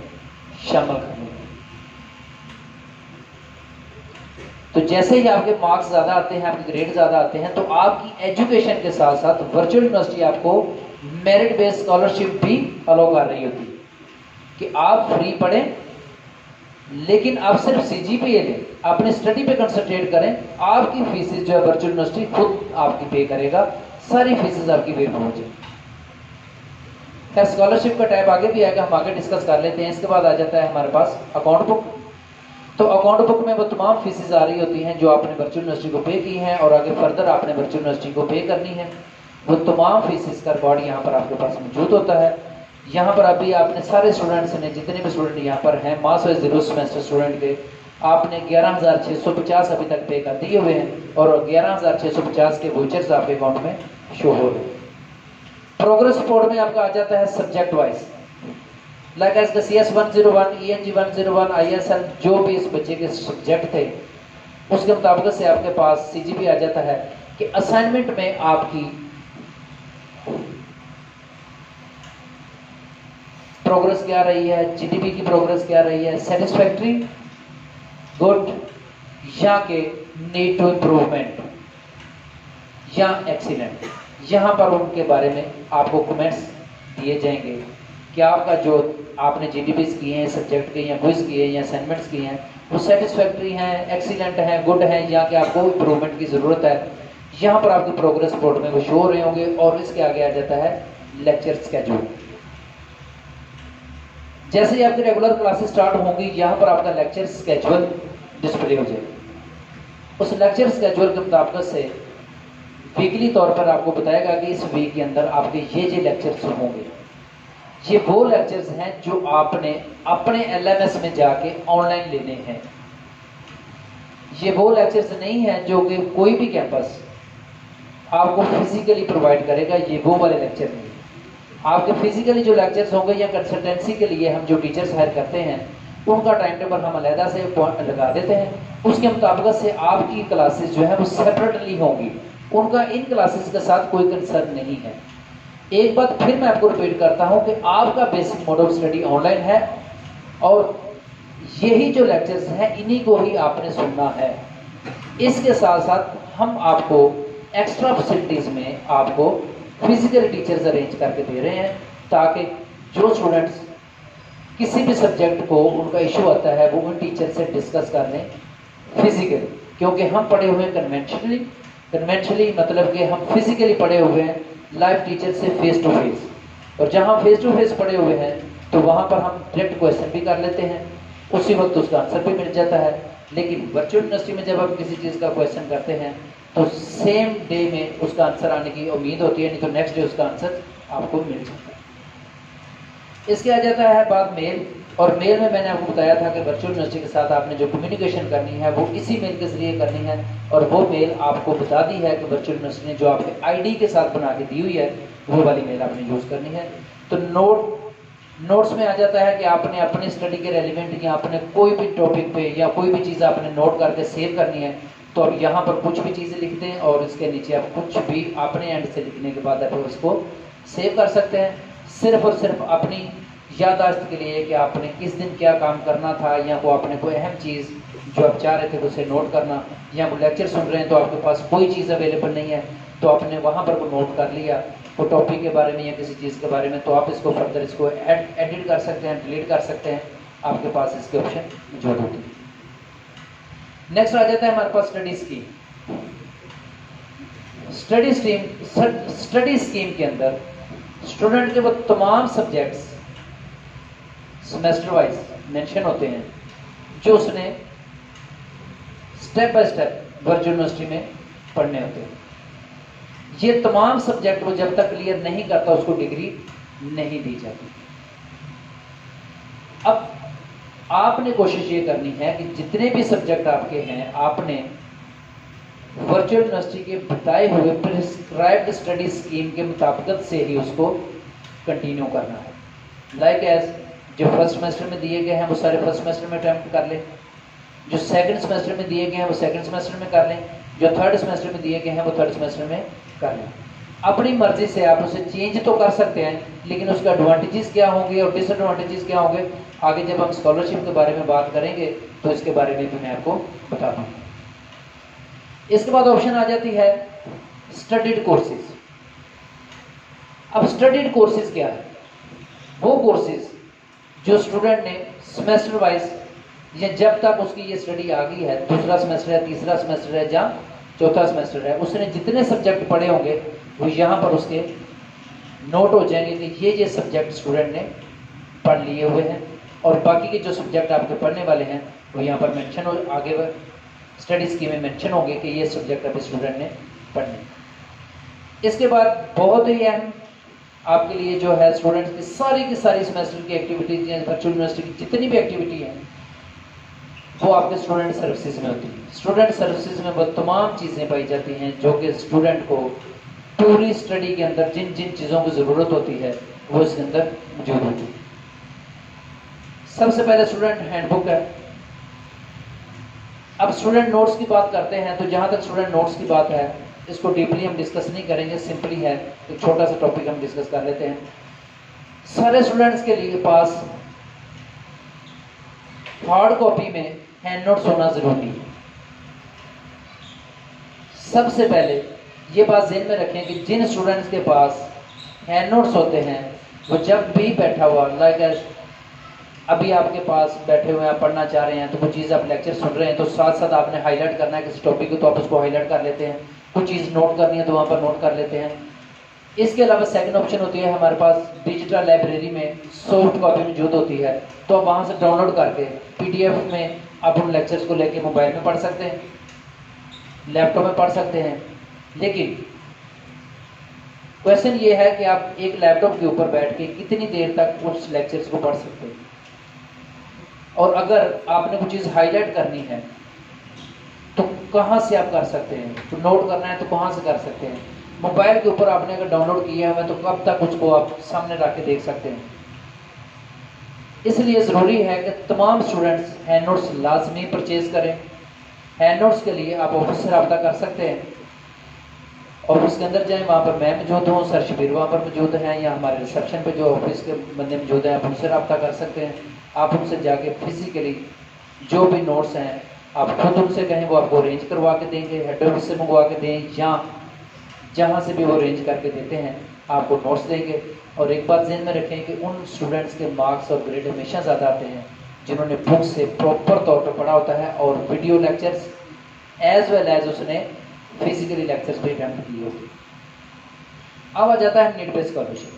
शामिल करनी है। तो जैसे ही आपके मार्क्स ज़्यादा आते हैं, आपके ग्रेड ज़्यादा आते हैं, तो आपकी एजुकेशन के साथ साथ वर्चुअल यूनिवर्सिटी आपको मेरिट बेस्ड स्कॉलरशिप भी अलाउ कर रही होती है कि आप फ्री पढ़ें, लेकिन आप सिर्फ CGPA लें, अपने स्टडी पे कंसंट्रेट करें। आपकी फीसेस जो है वर्चुअल यूनिवर्सिटी खुद आपकी पे करेगा, सारी फीसेस आपकी वेव हो जाएगी। खैर, स्कॉलरशिप का टाइप आगे भी आएगा, हम आगे डिस्कस कर लेते हैं। इसके बाद आ जाता है हमारे पास अकाउंट बुक। तो अकाउंट बुक में वो तमाम फीसेस आ रही होती हैं जो आपने वर्चुअल यूनिवर्सिटी को पे की हैं और आगे फर्दर आपने वर्चुअल यूनिवर्सिटी को पे करनी है। वो तमाम फीसेस का रिकॉर्ड यहाँ पर आपके पास मौजूद होता है। यहाँ पर अभी आपने सारे स्टूडेंट्स ने, जितने भी स्टूडेंट यहाँ पर हैं, मास वाइज 0 सेमेस्टर स्टूडेंट के, आपने 11,650 अभी तक पे कर दिए हुए हैं और 11,650 के वोचर्स आपके अकाउंट में शो हो रहे हैं। प्रोग्रेस रिपोर्ट में आपका आ जाता है subject wise, like as the CS 101, ENG 101, ISL, जो भी इस बच्चे के सब्जेक्ट थे उसके मुताबिक से आपके पास CGPA आ जाता है कि असाइनमेंट में आपकी प्रोग्रेस क्या रही है, जीडीपी की प्रोग्रेस क्या रही है, सेटिस्फैक्ट्री, गुड, या के नीड टू इम्प्रूवमेंट या एक्सीलेंट। यहाँ पर उनके बारे में आपको कमेंट्स दिए जाएंगे कि आपका जो आपने जीडीपीज किए हैं, सब्जेक्ट के या क्विज किए हैं या असाइनमेंट्स किए हैं, वो सेटिस्फैक्ट्री हैं, एक्सीलेंट हैं, गुड हैं, या कि आपको इम्प्रूवमेंट की ज़रूरत है। यहाँ पर आपकी प्रोग्रेस रिपोर्ट में वो शो हो रहे होंगे। और इसके आगे आ जाता है लेक्चर स्केड्यूल। जैसे ही आपकी रेगुलर क्लासेस स्टार्ट होंगी, यहाँ पर आपका लेक्चर स्केड्यूल डिस्प्ले हो जाएगा। उस लेक्चर स्केड्यूल के मुताबिक से वीकली तौर पर आपको बताएगा कि इस वीक के अंदर आपके ये लेक्चर्स होंगे। ये वो लेक्चर्स हैं जो आपने अपने एलएमएस में जाके ऑनलाइन लेने हैं। ये वो लेक्चर्स नहीं हैं जो कि कोई भी कैंपस आपको फिजिकली प्रोवाइड करेगा। ये वो वाले लेक्चर नहीं। आपके फिजिकली जो लेक्चर्स होंगे या कंसल्टेंसी के लिए हम जो टीचर्स हायर करते हैं, उनका टाइम टेबल हम अलहदा से लगा देते हैं। उसके मुताबिक से आपकी क्लासेस जो है वो सेपरेटली होंगी। उनका इन क्लासेस के साथ कोई कंसर्न नहीं है। एक बात फिर मैं आपको रिपीट करता हूं कि आपका basic mode of study online है और यही जो लेक्चर्स हैं इन्हीं को ही आपने सुनना है। इसके साथ साथ हम आपको एक्स्ट्रा फैसिलिटीज में आपको फिजिकल टीचर्स अरेंज करके दे रहे हैं, ताकि जो स्टूडेंट्स किसी भी सब्जेक्ट को उनका इशू आता है वो उन टीचर से डिस्कस कर लें फिजिकली। क्योंकि हम पढ़े हुए हैं कन्वेंशनली मतलब कि हम फिजिकली पढ़े हुए हैं लाइव टीचर से फेस टू फेस। और जहाँ फेस टू फेस पढ़े हुए हैं तो वहाँ पर हम डायरेक्ट क्वेश्चन भी कर लेते हैं, उसी वक्त उसका आंसर भी मिल जाता है। लेकिन वर्चुअल यूनिवर्सिटी में जब आप किसी चीज़ का क्वेश्चन करते हैं तो सेम डे में उसका आंसर आने की उम्मीद होती है, नहीं तो नेक्स्ट डे उसका आंसर आपको मिल जाता है। इसके आ जाता है बात मेल। और मेल में मैंने आपको बताया था कि वर्चुअल यूनिवर्सिटी के साथ आपने जो कम्युनिकेशन करनी है वो इसी मेल के जरिए करनी है। और वो मेल आपको बता दी है कि वर्चुअल यूनिवर्सिटी ने जो आपके आईडी के साथ बना के दी हुई है वो वाली मेल आपने यूज़ करनी है। तो नोट्स में आ जाता है कि आपने अपनी स्टडी के रेलिवेंट या अपने कोई भी टॉपिक पे या कोई भी चीज़ आपने नोट करके सेव करनी है, तो अब यहाँ पर कुछ भी चीज़ें लिखते हैं और इसके नीचे आप कुछ भी अपने एंड से लिखने के बाद आप उसको सेव कर सकते हैं। सिर्फ और सिर्फ अपनी याददाश्त के लिए कि आपने किस दिन क्या काम करना था, या वो आपने कोई अहम चीज़ जो आप चाह रहे थे उसे नोट करना, या वो लेक्चर सुन रहे हैं तो आपके पास कोई चीज़ अवेलेबल नहीं है तो आपने वहाँ पर वो नोट कर लिया वो टॉपिक के बारे में या किसी चीज़ के बारे में, तो आप इसको फर्दर इसको एडिट कर सकते हैं, डिलीट कर सकते हैं। आपके पास इसके ऑप्शन मौजूद होते हैं। नेक्स्ट आ जाता है हमारे पास स्टडी स्कीम। स्टडी स्कीम के अंदर स्टूडेंट के वो तमाम सब्जेक्ट्स सेमेस्टर वाइज मेंशन होते हैं जो उसने step by step virtual university में पढ़ने होते हैं। ये तमाम सब्जेक्ट वो जब तक क्लियर नहीं करता उसको डिग्री नहीं दी जाती। अब आपने कोशिश ये करनी है कि जितने भी सब्जेक्ट आपके हैं आपने वर्चुअल यूनिवर्सिटी के बताए हुए प्रिस्क्राइब्ड स्टडी स्कीम के मुताबिक से ही उसको कंटिन्यू करना है। लाइक एज जो फर्स्ट सेमेस्टर में दिए गए हैं वो सारे फर्स्ट सेमेस्टर में अटेम्प्ट कर लें, जो सेकंड सेमेस्टर में दिए गए हैं वो सेकंड सेमेस्टर में कर लें, जो थर्ड सेमेस्टर में दिए गए हैं वो थर्ड सेमेस्टर में कर लें। अपनी मर्जी से आप उसे चेंज तो कर सकते हैं, लेकिन उसके एडवांटेजेस क्या होंगे और डिसएडवांटेजेस क्या होंगे आगे जब हम स्कॉलरशिप के बारे में बात करेंगे तो इसके बारे में भी मैं आपको बता दूंगा। इसके बाद ऑप्शन आ जाती है स्टडीड कोर्सेज। अब स्टडीड कोर्सेज क्या है? वो कोर्सेज जो स्टूडेंट ने सेमेस्टर वाइज या जब तक उसकी ये स्टडी आ गई है, दूसरा सेमेस्टर है, तीसरा सेमेस्टर है या चौथा सेमेस्टर है, उसने जितने सब्जेक्ट पढ़े होंगे वो यहाँ पर उसके नोट हो जाएंगे कि ये सब्जेक्ट स्टूडेंट ने पढ़ लिए हुए हैं। और बाकी के जो सब्जेक्ट आपके पढ़ने वाले हैं वो यहाँ पर मेंशन हो, आगे स्टडी स्कीम में मेंशन होंगे कि ये सब्जेक्ट अब स्टूडेंट ने पढ़ने। इसके बाद बहुत ही अहम आपके लिए जो है स्टूडेंट्स की सारी सेमेस्टर की एक्टिविटीज या वर्चुअल यूनिवर्सिटी की जितनी भी एक्टिविटी है वो आपके स्टूडेंट सर्विसेज में होती है। स्टूडेंट सर्विसेज में वो तमाम चीज़ें पाई जाती हैं जो कि स्टूडेंट को पूरी स्टडी के अंदर जिन जिन चीज़ों की ज़रूरत होती है वो इसके अंदर मौजूद होती है। सबसे पहले स्टूडेंट हैंडबुक है। अब स्टूडेंट नोट्स की बात करते हैं तो जहाँ तक स्टूडेंट नोट्स की बात है इसको डीपली हम डिस्कस नहीं करेंगे, सिंपली है एक छोटा सा टॉपिक हम डिस्कस कर लेते हैं। सारे स्टूडेंट्स के लिए पास हार्ड कॉपी में हैंड नोट्स होना जरूरी है। सबसे पहले ये बात ध्यान में रखें कि जिन स्टूडेंट्स के पास हैंड नोट्स होते हैं वो जब भी बैठा हुआ लाइक अभी आपके पास बैठे हुए आप पढ़ना चाह रहे हैं तो कुछ चीज़ आप लेक्चर सुन रहे हैं तो साथ साथ आपने हाईलाइट करना है किसी टॉपिक को तो आप उसको हाईलाइट कर लेते हैं, कुछ चीज़ नोट करनी है तो वहाँ पर नोट कर लेते हैं। इसके अलावा सेकंड ऑप्शन होती है हमारे पास डिजिटल लाइब्रेरी में सॉफ्ट कॉपी मौजूद होती है तो आप वहाँ से डाउनलोड करके PDF में आप उन लेक्चर्स को लेके मोबाइल में पढ़ सकते हैं, लैपटॉप में पढ़ सकते हैं। लेकिन क्वेश्चन ये है कि आप एक लैपटॉप के ऊपर बैठ के कितनी देर तक उस लेक्चर्स को पढ़ सकते हैं, और अगर आपने कुछ चीज़ हाईलाइट करनी है तो कहाँ से आप कर सकते हैं, तो नोट करना है तो कहाँ से कर सकते हैं। मोबाइल के ऊपर आपने अगर डाउनलोड किया है तो कब तक उसको आप सामने रख के देख सकते हैं। इसलिए ज़रूरी है कि तमाम स्टूडेंट्स हैंड नोट्स लाजमी परचेज करें। हैंड नोट्स के लिए आप ऑफिस से रब्ता कर सकते हैं, ऑफिस के अंदर जाएं, वहाँ पर मैं मौजूद हूँ, सर शबीर वहाँ पर मौजूद हैं, या हमारे रिसेप्शन पे जो ऑफिस के बंदे मौजूद हैं आप उनसे रब्ता कर सकते हैं। आप उनसे जाके फिजिकली जो भी नोट्स हैं आप खुद उनसे कहें वो आपको अरेंज करवा के देंगे, हेड ऑफिस से मंगवा के दें या जहाँ से भी वो अरेंज करके देते हैं आपको नोट्स देंगे। और एक बात ध्यान में रखें कि उन स्टूडेंट्स के मार्क्स और ग्रेड हमेशा ज़्यादा आते हैं जिन्होंने बुक से प्रॉपर तौर पर पढ़ा होता है और video lectures as well as उसने फिजिकली लेक्चर्स भी अटेम्प्ट किए होते हैं। अब आ जाता है need based scholarship.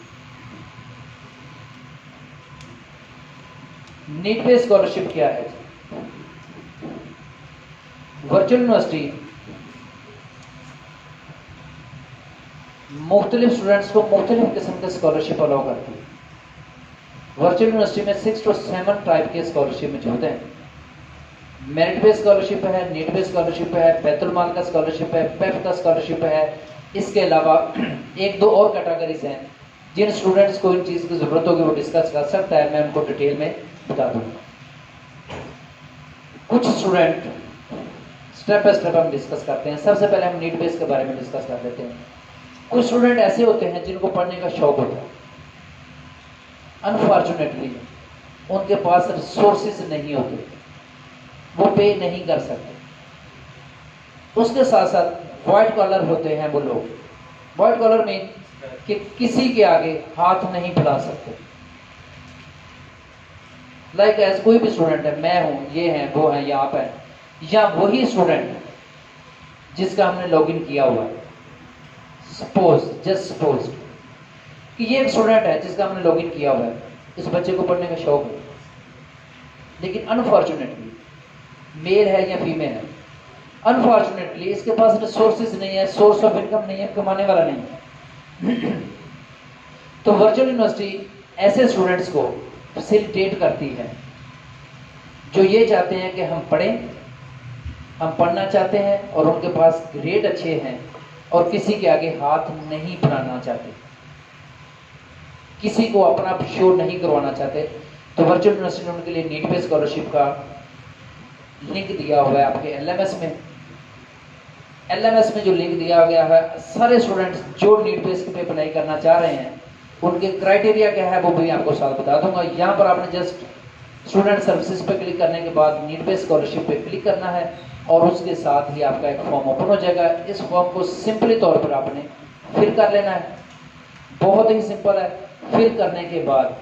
Need based scholarship क्या है? वर्चुअल यूनिवर्सिटी मुख्तलिफ स्टूडेंट्स को मुख्तलिफ किस्म के स्कॉलरशिप अलाउ करती है। वर्चुअल यूनिवर्सिटी में 6 to 7 टाइप के स्कॉलरशिप मौजूद हैं। मेरिट बेस्ड स्कॉलरशिप है, नीड बेस्ड स्कॉलरशिप है, बैतुल माल का स्कॉलरशिप है, पेफ का स्कॉलरशिप है। इसके अलावा 1-2 और कैटेगरीज हैं जिन स्टूडेंट्स को इन चीज़ की ज़रूरत होगी वो डिस्कस कर सकता है, मैं उनको डिटेल में बता दूँगा। कुछ स्टूडेंट स्टेप बाय स्टेप हम डिस्कस करते हैं। सबसे पहले हम नीड बेस्ड के बारे में डिस्कस कर लेते हैं। कुछ स्टूडेंट ऐसे होते हैं जिनको पढ़ने का शौक होता है, अनफॉर्चुनेटली उनके पास रिसोर्सेज नहीं होते, वो पे नहीं कर सकते। उसके साथ साथ वाइट कॉलर होते हैं वो लोग। वाइट कॉलर में कि किसी के आगे हाथ नहीं फैला सकते। लाइक एज कोई भी स्टूडेंट है, मैं हूं, ये हैं, वो हैं, या आप हैं, या वही स्टूडेंट जिसका हमने लॉगिन किया हुआ है। जस्ट सपोज कि ये एक स्टूडेंट है जिसका हमने लॉगिन किया हुआ है, इस बच्चे को पढ़ने का शौक है, लेकिन अनफॉर्चुनेटली मेल है या फीमेल है, अनफॉर्चुनेटली इसके पास रिसोर्सेज नहीं है, सोर्स ऑफ इनकम नहीं है, कमाने वाला नहीं है। तो वर्चुअल यूनिवर्सिटी ऐसे स्टूडेंट्स को फैसिलिटेट करती है जो ये चाहते हैं कि हम पढ़ें, हम पढ़ना चाहते हैं और उनके पास ग्रेड अच्छे हैं और किसी के आगे हाथ नहीं फैलाना चाहते, किसी को अपना शो नहीं करवाना चाहते। तो वर्चुअल यूनिवर्सिटी ने उनके लिए नीड बेस्ड स्कॉलरशिप का लिंक दिया हुआ है आपके LMS में। LMS में जो लिंक दिया गया है, सारे स्टूडेंट्स जो नीड बेस्ड पे अप्लाई करना चाह रहे हैं उनके क्राइटेरिया क्या है वो भी आपको साथ बता दूंगा। यहाँ पर आपने जस्ट स्टूडेंट सर्विसेज पे क्लिक करने के बाद नीड बेस्ड स्कॉलरशिप पे क्लिक करना है और उसके साथ ही आपका एक फॉर्म ओपन हो जाएगा। इस फॉर्म को सिंपली तौर पर आपने फिल कर लेना है, बहुत ही सिंपल है। फिल करने के बाद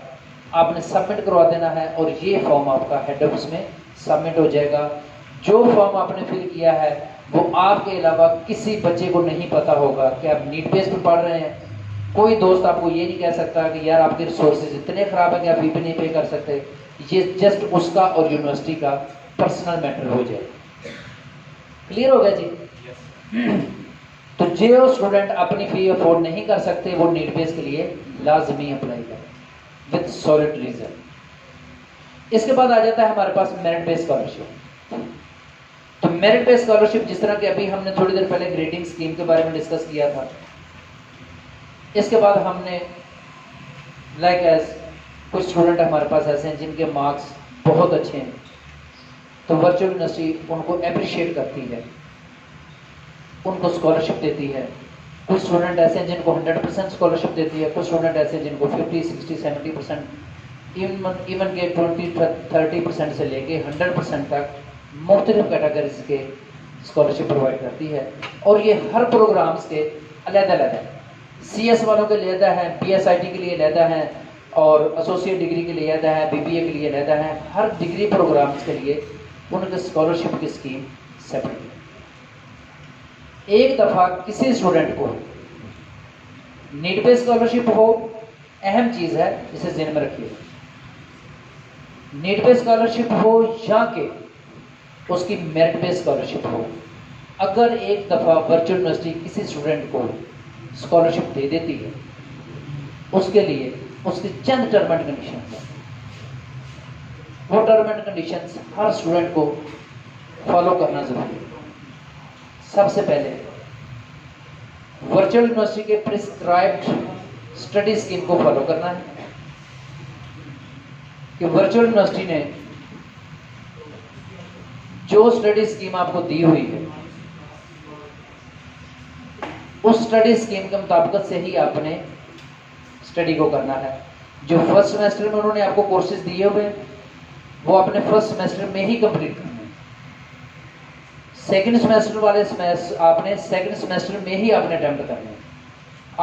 आपने सबमिट करवा देना है और ये फॉर्म आपका हेड ऑफिस में सबमिट हो जाएगा। जो फॉर्म आपने फिल किया है वो आपके अलावा किसी बच्चे को नहीं पता होगा कि आप नीड बेस्ड पे पढ़ रहे हैं। कोई दोस्त आपको ये नहीं कह सकता कि यार आपके रिसोर्सेज इतने खराब है कि आप फी भी नहीं पे कर सकते। ये जस्ट उसका और यूनिवर्सिटी का पर्सनल मैटर हो जाए। क्लियर हो गया जी? तो जो स्टूडेंट अपनी फी अफोर्ड नहीं कर सकते वो नीड बेस्ड के लिए लाजमी अप्लाई करें विद सॉलिड रीजन। इसके बाद आ जाता है हमारे पास मेरिट बेस्ड स्कॉलरशिप। तो मेरिट बेस्ड स्कॉलरशिप जिस तरह के अभी हमने थोड़ी देर पहले ग्रेडिंग स्कीम के बारे में डिस्कस किया था, इसके बाद हमने लाइक एज कुछ स्टूडेंट हमारे पास ऐसे हैं जिनके मार्क्स बहुत अच्छे हैं, तो वर्चुअल यूनिवर्सिटी उनको अप्रिशिएट करती है, उनको स्कॉलरशिप देती है कुछ स्टूडेंट ऐसे हैं जिनको 100% स्कॉलरशिप देती है, कुछ स्टूडेंट ऐसे हैं जिनको 50, 60, 70%, इवन के 20-30% से लेके 100% तक मुख्तलिफ कैटेगरीज के स्कॉलरशिप प्रोवाइड करती है। और ये हर प्रोग्राम्स के अलग-अलग है। CS वालों के लिए अलग है, PSIT के लिए अलग है, और एसोसिएट डिग्री के लिए अलग है, BBA के लिए अलग है। हर डिग्री प्रोग्राम्स के लिए उनके स्कॉलरशिप की स्कीम सेपरेट है। एक दफ़ा किसी स्टूडेंट को नीड बेस्ड स्कॉलरशिप हो, अहम चीज़ है, इसे ध्यान में रखिए। नीड बेस्ड स्कॉलरशिप हो या कि उसकी मेरिट बेस्ड स्कॉलरशिप हो, अगर एक दफ़ा वर्चुअल यूनिवर्सिटी किसी स्टूडेंट को स्कॉलरशिप दे देती है, उसके लिए उसकी चंद टर्म एंड कंडीशन है। वो term and conditions her student को फॉलो करना जरूरी है। सबसे पहले वर्चुअल यूनिवर्सिटी के प्रिस्क्राइब्ड स्टडी स्कीम को फॉलो करना है कि वर्चुअल यूनिवर्सिटी ने जो स्टडी स्कीम आपको दी हुई है, उस स्टडी स्कीम के मुताबिक से ही आपने स्टडी को करना है। जो फर्स्ट सेमेस्टर में उन्होंने आपको कोर्सेज दिए हुए हैं, वो आपने फर्स्ट सेमेस्टर में ही कंप्लीट करना है। सेकंड सेमेस्टर वाले आपने सेकंड सेमेस्टर में ही आपने अटेम्प्ट करना है।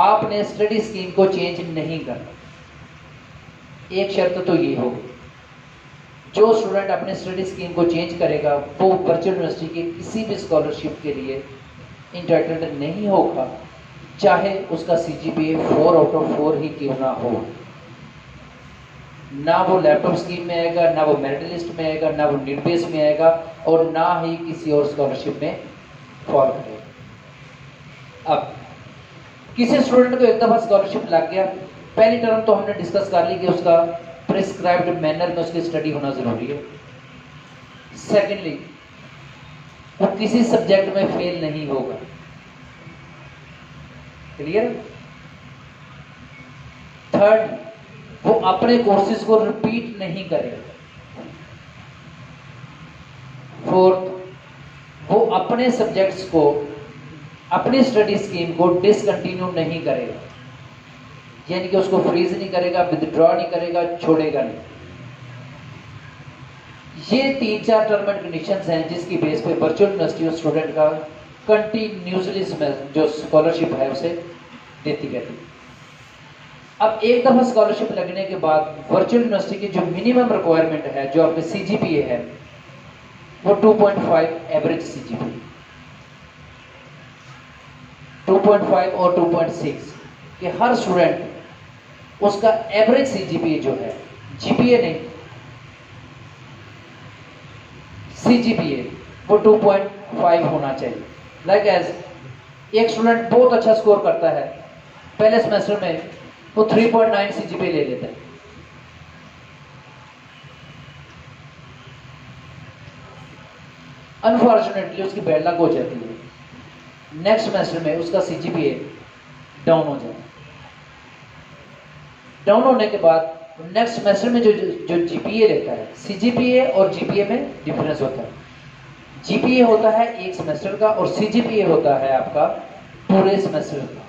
आपने स्टडी स्कीम को चेंज नहीं करना। एक शर्त तो ये होगी, जो स्टूडेंट अपने स्टडी स्कीम को चेंज करेगा वो वर्चुअल यूनिवर्सिटी के किसी भी स्कॉलरशिप के लिए इंटाइटल्ड नहीं होगा, चाहे उसका CGPA 4 आउट ऑफ 4 ही क्यों ना हो। ना वो लैपटॉप स्कीम में आएगा, ना वो मेरिट लिस्ट में आएगा, ना वो नीड बेस में आएगा, और ना ही किसी और स्कॉलरशिप में फॉल करेगा। अब किसी स्टूडेंट को एक दफ़ा स्कॉलरशिप लग गया, पहली टर्म तो हमने डिस्कस कर ली कि उसका प्रिस्क्राइब्ड मैनर में उसकी स्टडी होना जरूरी है। सेकेंडली, वो किसी सब्जेक्ट में फेल नहीं होगा। क्लियर? थर्ड, वो अपने कोर्सेज को रिपीट नहीं करेगा। फोर्थ, वो अपने सब्जेक्ट्स को, अपनी स्टडी स्कीम को डिसकंटिन्यू नहीं करेगा, यानी कि उसको फ्रीज नहीं करेगा, विथड्रॉ नहीं करेगा, छोड़ेगा नहीं। ये 3-4 टर्म एंड कंडीशंस हैं जिसकी बेस पे वर्चुअल यूनिवर्सिटी और स्टूडेंट का कंटिन्यूसली जो स्कॉलरशिप है उसे देती रहती है। अब एक दफ़ा स्कॉलरशिप लगने के बाद वर्चुअल यूनिवर्सिटी की जो मिनिमम रिक्वायरमेंट है, जो आपके CGPA है, वो 2.5 एवरेज CGPA, 2.5 और 2.6 कि हर स्टूडेंट उसका एवरेज CGPA जो है, GPA नहीं, CGPA वो 2.5 होना चाहिए। लाइक एज एक स्टूडेंट बहुत अच्छा स्कोर करता है, पहले सेमेस्टर में वो 3.9 CGPA ले लेता है। अनफॉर्चुनेटली उसकी बैड लक हो जाती है, नेक्स्ट सेमेस्टर में उसका CGPA डाउन हो जाता है। डाउन होने के बाद नेक्स्ट सेमेस्टर में जो GPA लेता है, CGPA और GPA में डिफरेंस होता है। GPA होता है एक सेमेस्टर का और CGPA होता है आपका पूरे सेमेस्टर का।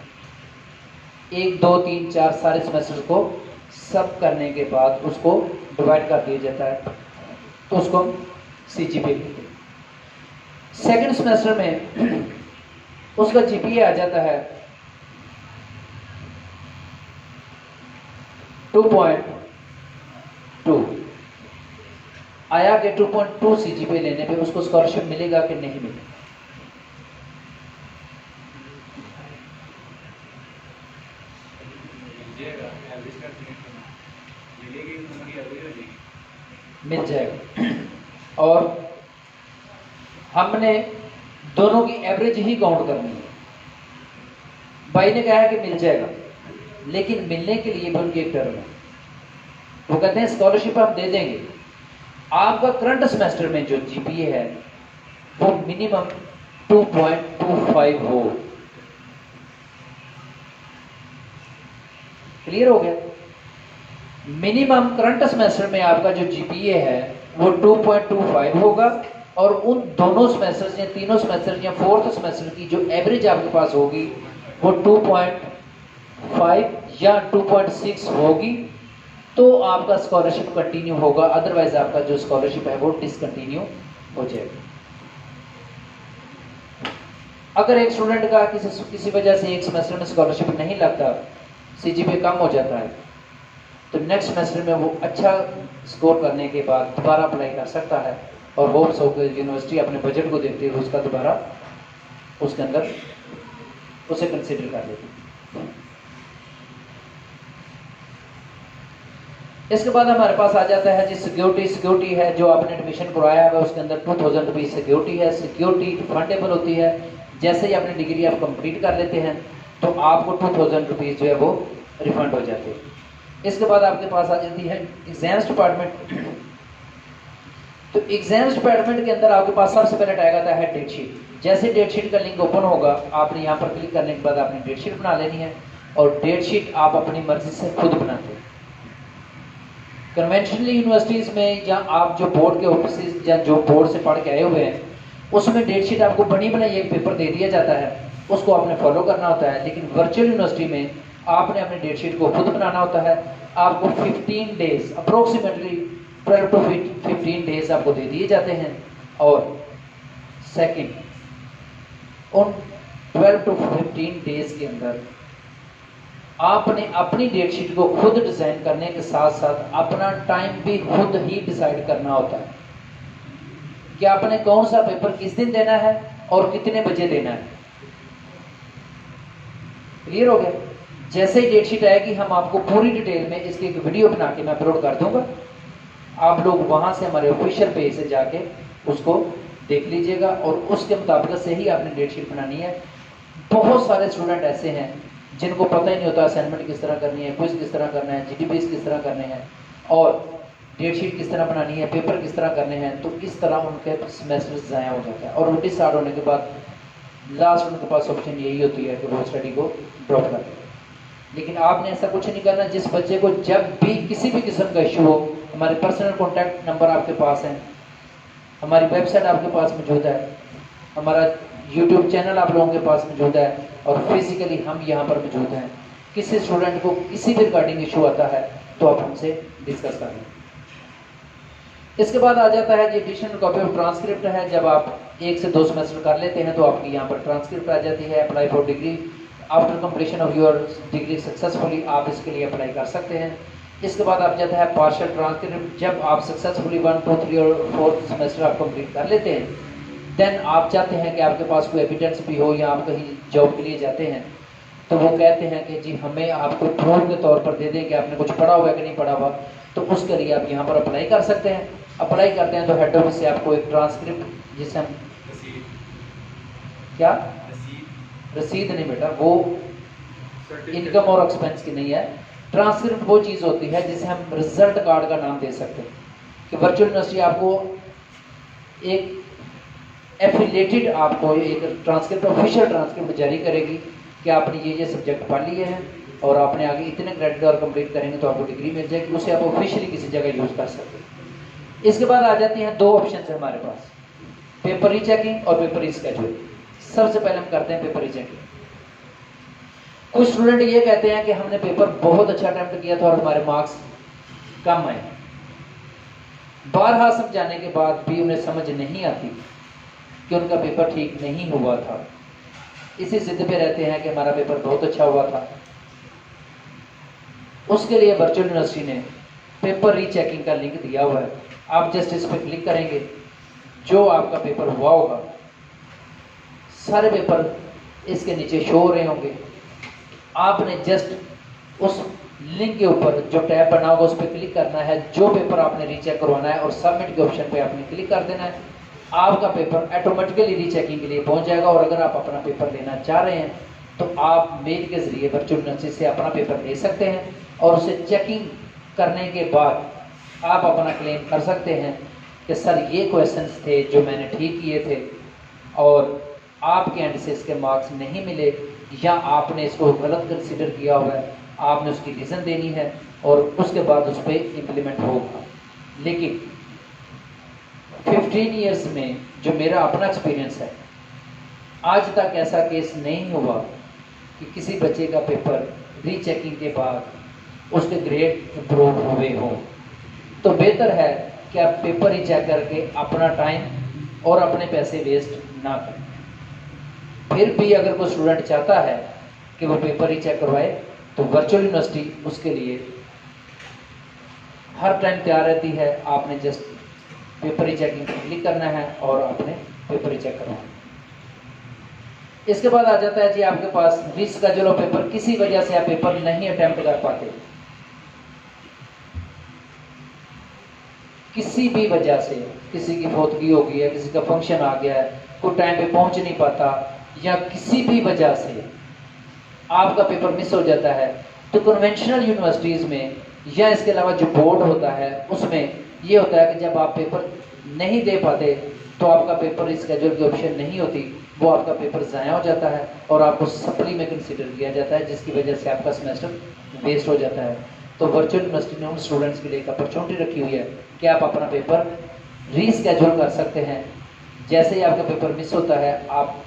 1, 2, 3, 4 सारे सेमेस्टर को सब करने के बाद उसको डिवाइड कर दिया जाता है, तो उसको CGPA कहते हैं। सेकेंड सेमेस्टर में उसका GPA आ जाता है 2.2। आया कि 2.2 CGPA लेने पे उसको स्कॉलरशिप मिलेगा कि नहीं मिलेगा? मिल जाएगा। और हमने दोनों की एवरेज ही काउंट करनी है। भाई ने कहा है कि मिल जाएगा, लेकिन मिलने के लिए भी उनकी एक टर्म है। वो कहते हैं स्कॉलरशिप हम दे देंगे, आपका करंट सेमेस्टर में जो GPA है वो मिनिमम 2.25 हो। क्लियर हो गया? मिनिमम करंट सेमेस्टर में आपका जो GPA है वो 2.25 होगा, और उन दोनों सेमेस्टर या तीनों सेमेस्टर या फोर्थ सेमेस्टर की जो एवरेज आपके पास होगी वो 2.5 या 2.6 होगी तो आपका स्कॉलरशिप कंटिन्यू होगा, अदरवाइज आपका जो स्कॉलरशिप है वो डिसकंटिन्यू हो जाएगा। अगर एक स्टूडेंट का किसी वजह से एक सेमेस्टर में स्कॉलरशिप नहीं लगता, सीजीपीए कम हो जाता है, तो नेक्स्ट सेमेस्टर में वो अच्छा स्कोर करने के बाद दोबारा अप्लाई कर सकता है और होप्स हो कि यूनिवर्सिटी अपने बजट को देखते हुए उसका दोबारा उसके अंदर उसे कंसिडर कर लेती। इसके बाद हमारे पास आ जाता है जी सिक्योरिटी है। जो आपने एडमिशन करवाया है उसके अंदर 2000 रुपीज सिक्योरिटी है। सिक्योरिटी रिफंडेबल होती है। जैसे ही अपनी डिग्री आप कंप्लीट कर लेते हैं तो आपको 2000 रुपीज जो है वो रिफंड हो जाते हैं। इसके बाद आपके पास आ जाती है एग्जाम्स डिपार्टमेंट। तो एग्जाम्स डिपार्टमेंट के अंदर आपके पास सबसे पहले टैग आता है डेट शीट। जैसे डेट शीट का लिंक ओपन होगा, आपने यहाँ पर क्लिक करने के बाद आपने डेट शीट बना लेनी है और डेट शीट आप अपनी मर्जी से खुद बनाते हैं। कन्वेंशनली यूनिवर्सिटीज़ में या आप जो बोर्ड के ऑफिस या जो बोर्ड से पढ़ के आए हुए हैं उसमें डेट शीट आपको बनी बनाई एक पेपर दे दिया जाता है, उसको आपने फॉलो करना होता है। लेकिन वर्चुअल यूनिवर्सिटी में आपने अपनी डेट शीट को खुद बनाना होता है। आपको 15 डेज अप्रोक्सीमेटली 12 to 15 डेज आपको दे दिए जाते हैं और सेकंड उन 12 to 15 डेज के अंदर आपने अपनी डेट शीट को खुद डिजाइन करने के साथ साथ अपना टाइम भी खुद ही डिसाइड करना होता है कि आपने कौन सा पेपर किस दिन देना है और कितने बजे देना है। क्लियर हो गया? जैसे ही डेट शीट आएगी हम आपको पूरी डिटेल में इसकी एक वीडियो बना के मैं अपलोड कर दूंगा। आप लोग वहां से हमारे ऑफिशियल पेज से जाके उसको देख लीजिएगा और उसके मुताबिक से ही आपने डेट शीट बनानी है। बहुत सारे स्टूडेंट ऐसे हैं जिनको पता ही नहीं होता असाइनमेंट किस तरह करनी है, क्विज किस तरह करना है, जीडीपीएस किस तरह करने हैं और डेट शीट किस तरह बनानी है, पेपर किस तरह करने हैं। तो इस तरह उनके सेमेस्टर ज़ाया हो जाता है और रोटी स्टार्ट होने के बाद लास्ट उनके पास ऑप्शन यही होती है कि वो स्टडी को ड्रॉप कर दें। लेकिन आपने ऐसा कुछ नहीं करना। जिस बच्चे को जब भी किसी भी किस्म का इशू हो, हमारे पर्सनल कॉन्टैक्ट नंबर आपके पास हैं, हमारी वेबसाइट आपके पास मौजूद है, हमारा यूट्यूब चैनल आप लोगों के पास मौजूद है और फिजिकली हम यहाँ पर मौजूद हैं। किसी स्टूडेंट को किसी भी रिगार्डिंग इशू आता है तो आप हमसे डिस्कस कर लें। इसके बाद आ जाता है जी एडिशनल कॉपी ऑफ ट्रांसक्रिप्ट है। जब आप 1 से 2 सेमेस्टर कर लेते हैं तो आपकी यहाँ पर ट्रांसक्रिप्ट आ जाती है। Apply for degree after completion of your degree successfully, आप इसके लिए अप्लाई कर सकते हैं। इसके बाद आप जाता है पार्शियल ट्रांसक्रिप्ट। जब आप सक्सेसफुली 1, 2, 3 और 4 सेमेस्टर आप कंप्लीट कर लेते हैं देन आप चाहते हैं कि आपके पास कोई एविडेंस भी हो या आप कहीं जॉब के लिए जाते हैं तो वो कहते हैं कि जी हमें आपको प्रूफ के तौर पर दे दें कि आपने कुछ पढ़ा हुआ है कि नहीं पढ़ा हुआ, तो उसके लिए आप यहाँ पर अप्लाई कर सकते हैं। अप्लाई करते हैं तो हेड ऑफिस से आपको एक ट्रांसक्रिप्ट, जिसे हम क्या रसीद नहीं बेटा, वो इनकम और एक्सपेंस की नहीं है। ट्रांसक्रिप्ट वो चीज़ होती है जिसे हम रिजल्ट कार्ड का नाम दे सकते हैं कि वर्चुअल यूनिवर्सिटी आपको एक एफिलेटेड आपको एक ट्रांसक्रिप्ट, ऑफिशियल ट्रांसक्रिप्ट जारी करेगी कि आपने ये सब्जेक्ट पढ़ लिए हैं और आपने आगे इतने क्रेडिट और कंप्लीट करेंगे तो आपको डिग्री मिल जाएगी। उसे आप ऑफिशियली किसी जगह यूज़ कर सकते हैं। इसके बाद आ जाती हैं 2 ऑप्शन है हमारे पास, पेपर रीचेकिंग और पेपर रीस्केड्यूल। सबसे पहले हम करते हैं पेपर रीचेकिंग। कुछ स्टूडेंट ये कहते हैं कि हमने पेपर बहुत अच्छा अटेम्प्ट किया था और हमारे मार्क्स कम आए। बारहा समझाने के बाद भी उन्हें समझ नहीं आती कि उनका पेपर ठीक नहीं हुआ था। इसी जिद पे रहते हैं कि हमारा पेपर बहुत अच्छा हुआ था। उसके लिए वर्चुअल यूनिवर्सिटी ने पेपर रीचेकिंग का लिंक दिया हुआ है। आप जस्ट इस पर क्लिक करेंगे, जो आपका पेपर हुआ होगा सारे पेपर इसके नीचे शो हो रहे होंगे। आपने जस्ट उस लिंक के ऊपर जो टैब बना होगा उस पर क्लिक करना है, जो पेपर आपने रीचेक करवाना है और सबमिट के ऑप्शन पे आपने क्लिक कर देना है। आपका पेपर ऑटोमेटिकली रीचेकिंग के लिए पहुंच जाएगा और अगर आप अपना पेपर देना चाह रहे हैं तो आप मेल के जरिए वर्चुअल यूनिवर्सिटी से अपना पेपर दे सकते हैं और उसे चेकिंग करने के बाद आप अपना क्लेम कर सकते हैं कि सर ये क्वेश्चंस थे जो मैंने ठीक किए थे और आपके एंड से इसके मार्क्स नहीं मिले या आपने इसको गलत कंसिडर किया हुआ है, आपने उसकी रीज़न देनी है और उसके बाद उस पर इम्प्लीमेंट होगा। लेकिन 15 ईयर्स में जो मेरा अपना एक्सपीरियंस है, आज तक ऐसा केस नहीं हुआ कि किसी बच्चे का पेपर रीचेकिंग के बाद उसके ग्रेड इम्प्रूव हुए हों, तो बेहतर है कि आप पेपर ही चेक करके अपना टाइम और अपने पैसे वेस्ट ना करें। फिर भी अगर कोई स्टूडेंट चाहता है कि वो पेपर ही चेक करवाए, तो वर्चुअल यूनिवर्सिटी उसके लिए हर टाइम तैयार रहती है। आपने जस्ट पेपर ही चेकिंग पर क्लिक करना है और आपने पेपर ही चेक करवाना है। इसके बाद आ जाता है जी आपके पास रीस्केड्यूल ऑफ पेपर। किसी वजह से आप पेपर नहीं अटेम्प्ट कर पाते, किसी भी वजह से, किसी की फौतगी हो गई है, किसी का फंक्शन आ गया है, कोई टाइम पे पहुंच नहीं पाता, या किसी भी वजह से आपका पेपर मिस हो जाता है, तो कन्वेंशनल यूनिवर्सिटीज़ में या इसके अलावा जो बोर्ड होता है उसमें ये होता है कि जब आप पेपर नहीं दे पाते तो आपका पेपर स्केड्यूल की ऑप्शन नहीं होती, वो आपका पेपर ज़ाया हो जाता है और आपको सप्ली में कंसिडर किया जाता है, जिसकी वजह से आपका सेमेस्टर वेस्ट हो जाता है। तो वर्चुअल यूनिवर्सिटी ने उन स्टूडेंट्स के लिए एक अपॉर्चुनिटी रखी हुई है कि आप अपना पेपर रीस्केड्यूल कर सकते हैं। जैसे ही आपका पेपर मिस होता है, आप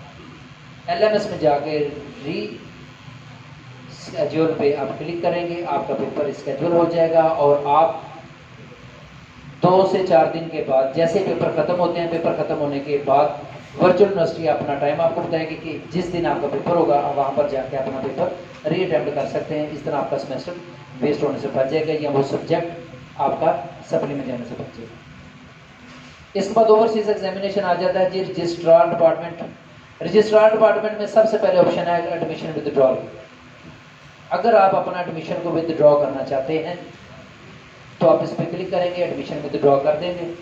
LMS में जाके री स्केड्यूल पे आप क्लिक करेंगे, आपका पेपर स्केड्यूल हो जाएगा और आप 2 से 4 दिन के बाद, जैसे पेपर खत्म होते हैं, पेपर खत्म होने के बाद वर्चुअल यूनिवर्सिटी अपना टाइम आपको बताएगी कि जिस दिन आपका पेपर होगा आप वहाँ पर जाके अपना पेपर री अटेम्प्ट कर सकते हैं। इस तरह आपका सेमेस्टर वेस्ट होने से बच जाएगा या वो सब्जेक्ट आपका सप्ली में जाने से बच जाएगा। इसके बाद ओवरसीज एग्जामिनेशन आ जाता है जी रजिस्ट्रार डिपार्टमेंट। रजिस्ट्रार डिपार्टमेंट में सबसे पहले ऑप्शन है एडमिशन विदड्रॉल। अगर आप अपना एडमिशन को विदड्रॉ करना चाहते हैं तो आप इस पर क्लिक करेंगे, एडमिशन विदड्रॉ कर देंगे।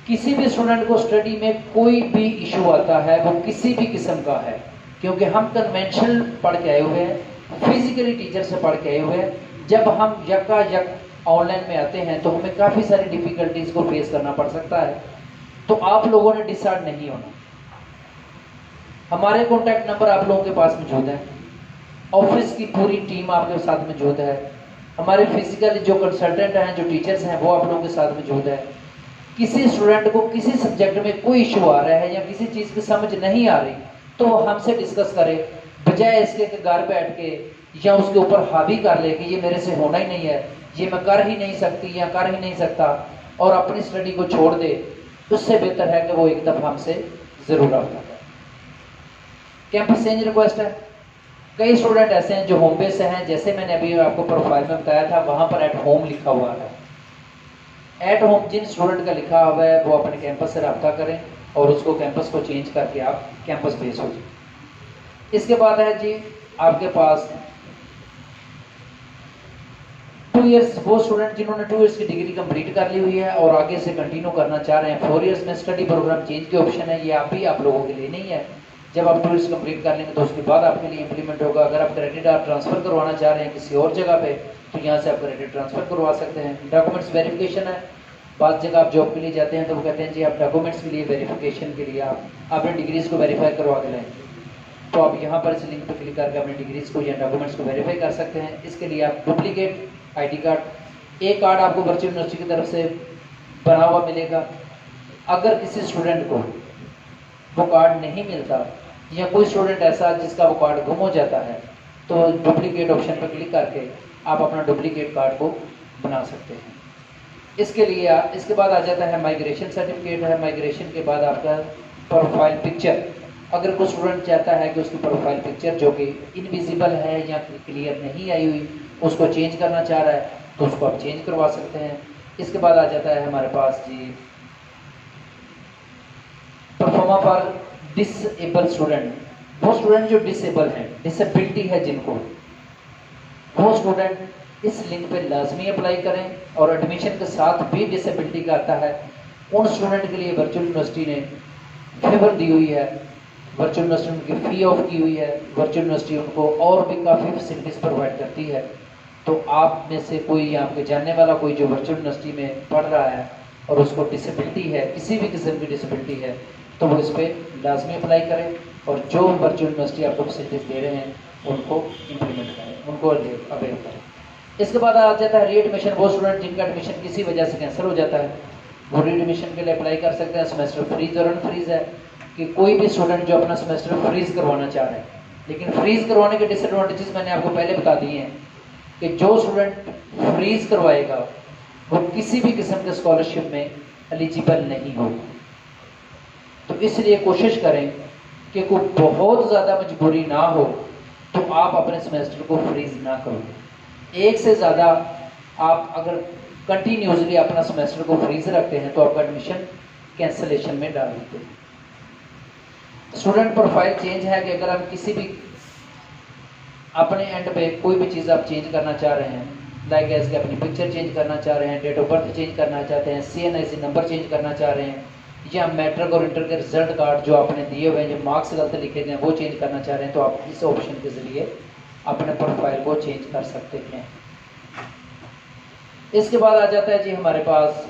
किसी भी स्टूडेंट को स्टडी में कोई भी इशू आता है, वो किसी भी किस्म का है, क्योंकि हम कन्वेंशनल पढ़ के आए हुए हैं, फिजिकली टीचर से पढ़ के आए हुए हैं। जब हम यक ऑनलाइन में आते हैं तो हमें काफ़ी सारी डिफिकल्टीज को फेस करना पड़ सकता है। तो आप लोगों ने डिसाइड नहीं होना। हमारे कॉन्टैक्ट नंबर आप लोगों के पास मौजूद है, ऑफिस की पूरी टीम आपके साथ मौजूद है, हमारे फिजिकली जो कंसल्टेंट हैं, जो टीचर्स हैं, वो आप लोगों के साथ मौजूद है। किसी स्टूडेंट को किसी सब्जेक्ट में कोई इशू आ रहा है या किसी चीज़ की समझ नहीं आ रही, तो वो हमसे डिस्कस करे, बजाय इसके कि घर बैठ के या उसके ऊपर हावी कर ले कि ये मेरे से होना ही नहीं है, ये मैं कर ही नहीं सकती या कर ही नहीं सकता, और अपनी स्टडी को छोड़ दे। उससे बेहतर है कि वो एक दफ़ा हमसे ज़रूर रब्ता करे। कैंपस चेंज रिक्वेस्ट है। कई स्टूडेंट ऐसे हैं जो होम बेस से हैं, जैसे मैंने अभी आपको प्रोफाइल में बताया था, वहाँ पर एट होम लिखा हुआ है। एट होम जिन स्टूडेंट का लिखा हुआ है वो अपने कैंपस से रब्ता करें और उसको कैंपस को चेंज करके आप कैंपस बेस हो जाए। इसके बाद है जी आपके पास 2 इयर्स, वो स्टूडेंट जिन्होंने 2 इयर्स की डिग्री कंप्लीट कर ली हुई है और आगे से कंटिन्यू करना चाह रहे हैं। 4 इयर्स में स्टडी प्रोग्राम चेंज के ऑप्शन है, ये आप लोगों के लिए नहीं है। जब आप 2 इयर्स कंप्लीट कर लेंगे तो उसके बाद आपके लिए इंप्लीमेंट होगा। अगर आप क्रेडिट आप ट्रांसफर करवाना चाह रहे हैं किसी और जगह पे, तो यहाँ से आप क्रेडिट ट्रांसफर करवा सकते हैं। डॉक्यूमेंट्स वेरिफिकेशन है। बाद जगह आप जॉब के लिए जाते हैं तो वो कहते हैं जी आप डॉक्यूमेंट्स के लिए वेरिफिकेशन के लिए आप अपने डिग्रीज को वेरीफाई करवा के लाएँ, तो आप यहाँ पर इस लिंक पर क्लिक करके अपने डिग्रीज को या डॉक्यूमेंट्स को वेरीफाई कर सकते हैं। इसके लिए आप डुप्लीकेट ID कार्ड, एक कार्ड आपको वर्चुअल यूनिवर्सिटी की तरफ से बना हुआ मिलेगा। अगर किसी स्टूडेंट को वो कार्ड नहीं मिलता या कोई स्टूडेंट ऐसा जिसका वो कार्ड गुम हो जाता है, तो डुप्लीकेट ऑप्शन पर क्लिक करके आप अपना डुप्लीकेट कार्ड को बना सकते हैं। इसके लिए इसके बाद आ जाता है माइग्रेशन सर्टिफिकेट है। माइग्रेशन के बाद आपका प्रोफाइल पिक्चर। अगर कोई स्टूडेंट चाहता है कि उसकी प्रोफाइल पिक्चर जो कि इनविजिबल है या क्लियर नहीं आई हुई, उसको चेंज करना चाह रहा है, तो उसको आप चेंज करवा सकते हैं। इसके बाद आ जाता है हमारे पास जी परफॉर्मा फॉर डिसेबल स्टूडेंट। वो स्टूडेंट जो डिसेबल हैं, डिसेबिलिटी है जिनको, वो स्टूडेंट इस लिंक पे लाजमी अप्लाई करें। और एडमिशन के साथ भी डिसेबिलिटी का आता है, उन स्टूडेंट के लिए वर्चुअल यूनिवर्सिटी ने फेवर दी हुई है। वर्चुअल यूनिवर्सिटी उनकी फ़ी ऑफ की हुई है। वर्चुअल यूनिवर्सिटी उनको और भी काफ़ी फैसिलिटीज़ प्रोवाइड करती है। तो आप में से कोई या आपके जानने वाला कोई जो वर्चुअल यूनिवर्सिटी में पढ़ रहा है और उसको डिसेबिलिटी है, किसी भी किस्म की डिसेबिलिटी है, तो वो इस पर लाजमी अप्लाई करें और जो वर्चुअल यूनिवर्सिटी आपको फैसिलिटीज़ दे रहे हैं उनको इम्प्लीमेंट करें, उनको अवेल करें। इसके बाद आ जाता है रीएडमिशन। वो स्टूडेंट जिनका एडमिशन किसी वजह से कैंसिल हो जाता है, वो रीएडमिशन के लिए अप्लाई कर सकते हैं। सेमेस्टर फ्रीज और अनफ्रीज है कि कोई भी स्टूडेंट जो अपना सेमेस्टर फ्रीज करवाना चाह रहे हैं लेकिन फ्रीज करवाने के डिसएडवांटेजेस मैंने आपको पहले बता दिए हैं कि जो स्टूडेंट फ्रीज करवाएगा वो किसी भी किस्म के स्कॉलरशिप में एलिजिबल नहीं होगा। तो इसलिए कोशिश करें कि कोई बहुत ज़्यादा मजबूरी ना हो तो आप अपने सेमेस्टर को फ्रीज ना करो। एक से ज़्यादा आप अगर कंटिन्यूसली अपना सेमेस्टर को फ्रीज रखते हैं तो आपका एडमिशन कैंसलेशन में डाल देते हैं। स्टूडेंट प्रोफाइल चेंज है कि अगर हम किसी भी अपने एंड पे कोई भी चीज़ आप चेंज करना चाह रहे हैं, लाइक एज के अपनी पिक्चर चेंज करना चाह रहे हैं, डेट ऑफ बर्थ चेंज करना चाहते हैं, CNIC नंबर चेंज करना चाह रहे हैं, या मैट्रिक और इंटर के रिजल्ट कार्ड जो आपने दिए हुए हैं, जो मार्क्स गलत लिखे गए हैं वो चेंज करना चाह रहे हैं, तो आप इस ऑप्शन के ज़रिए अपने प्रोफाइल को चेंज कर सकते हैं। इसके बाद आ जाता है जी हमारे पास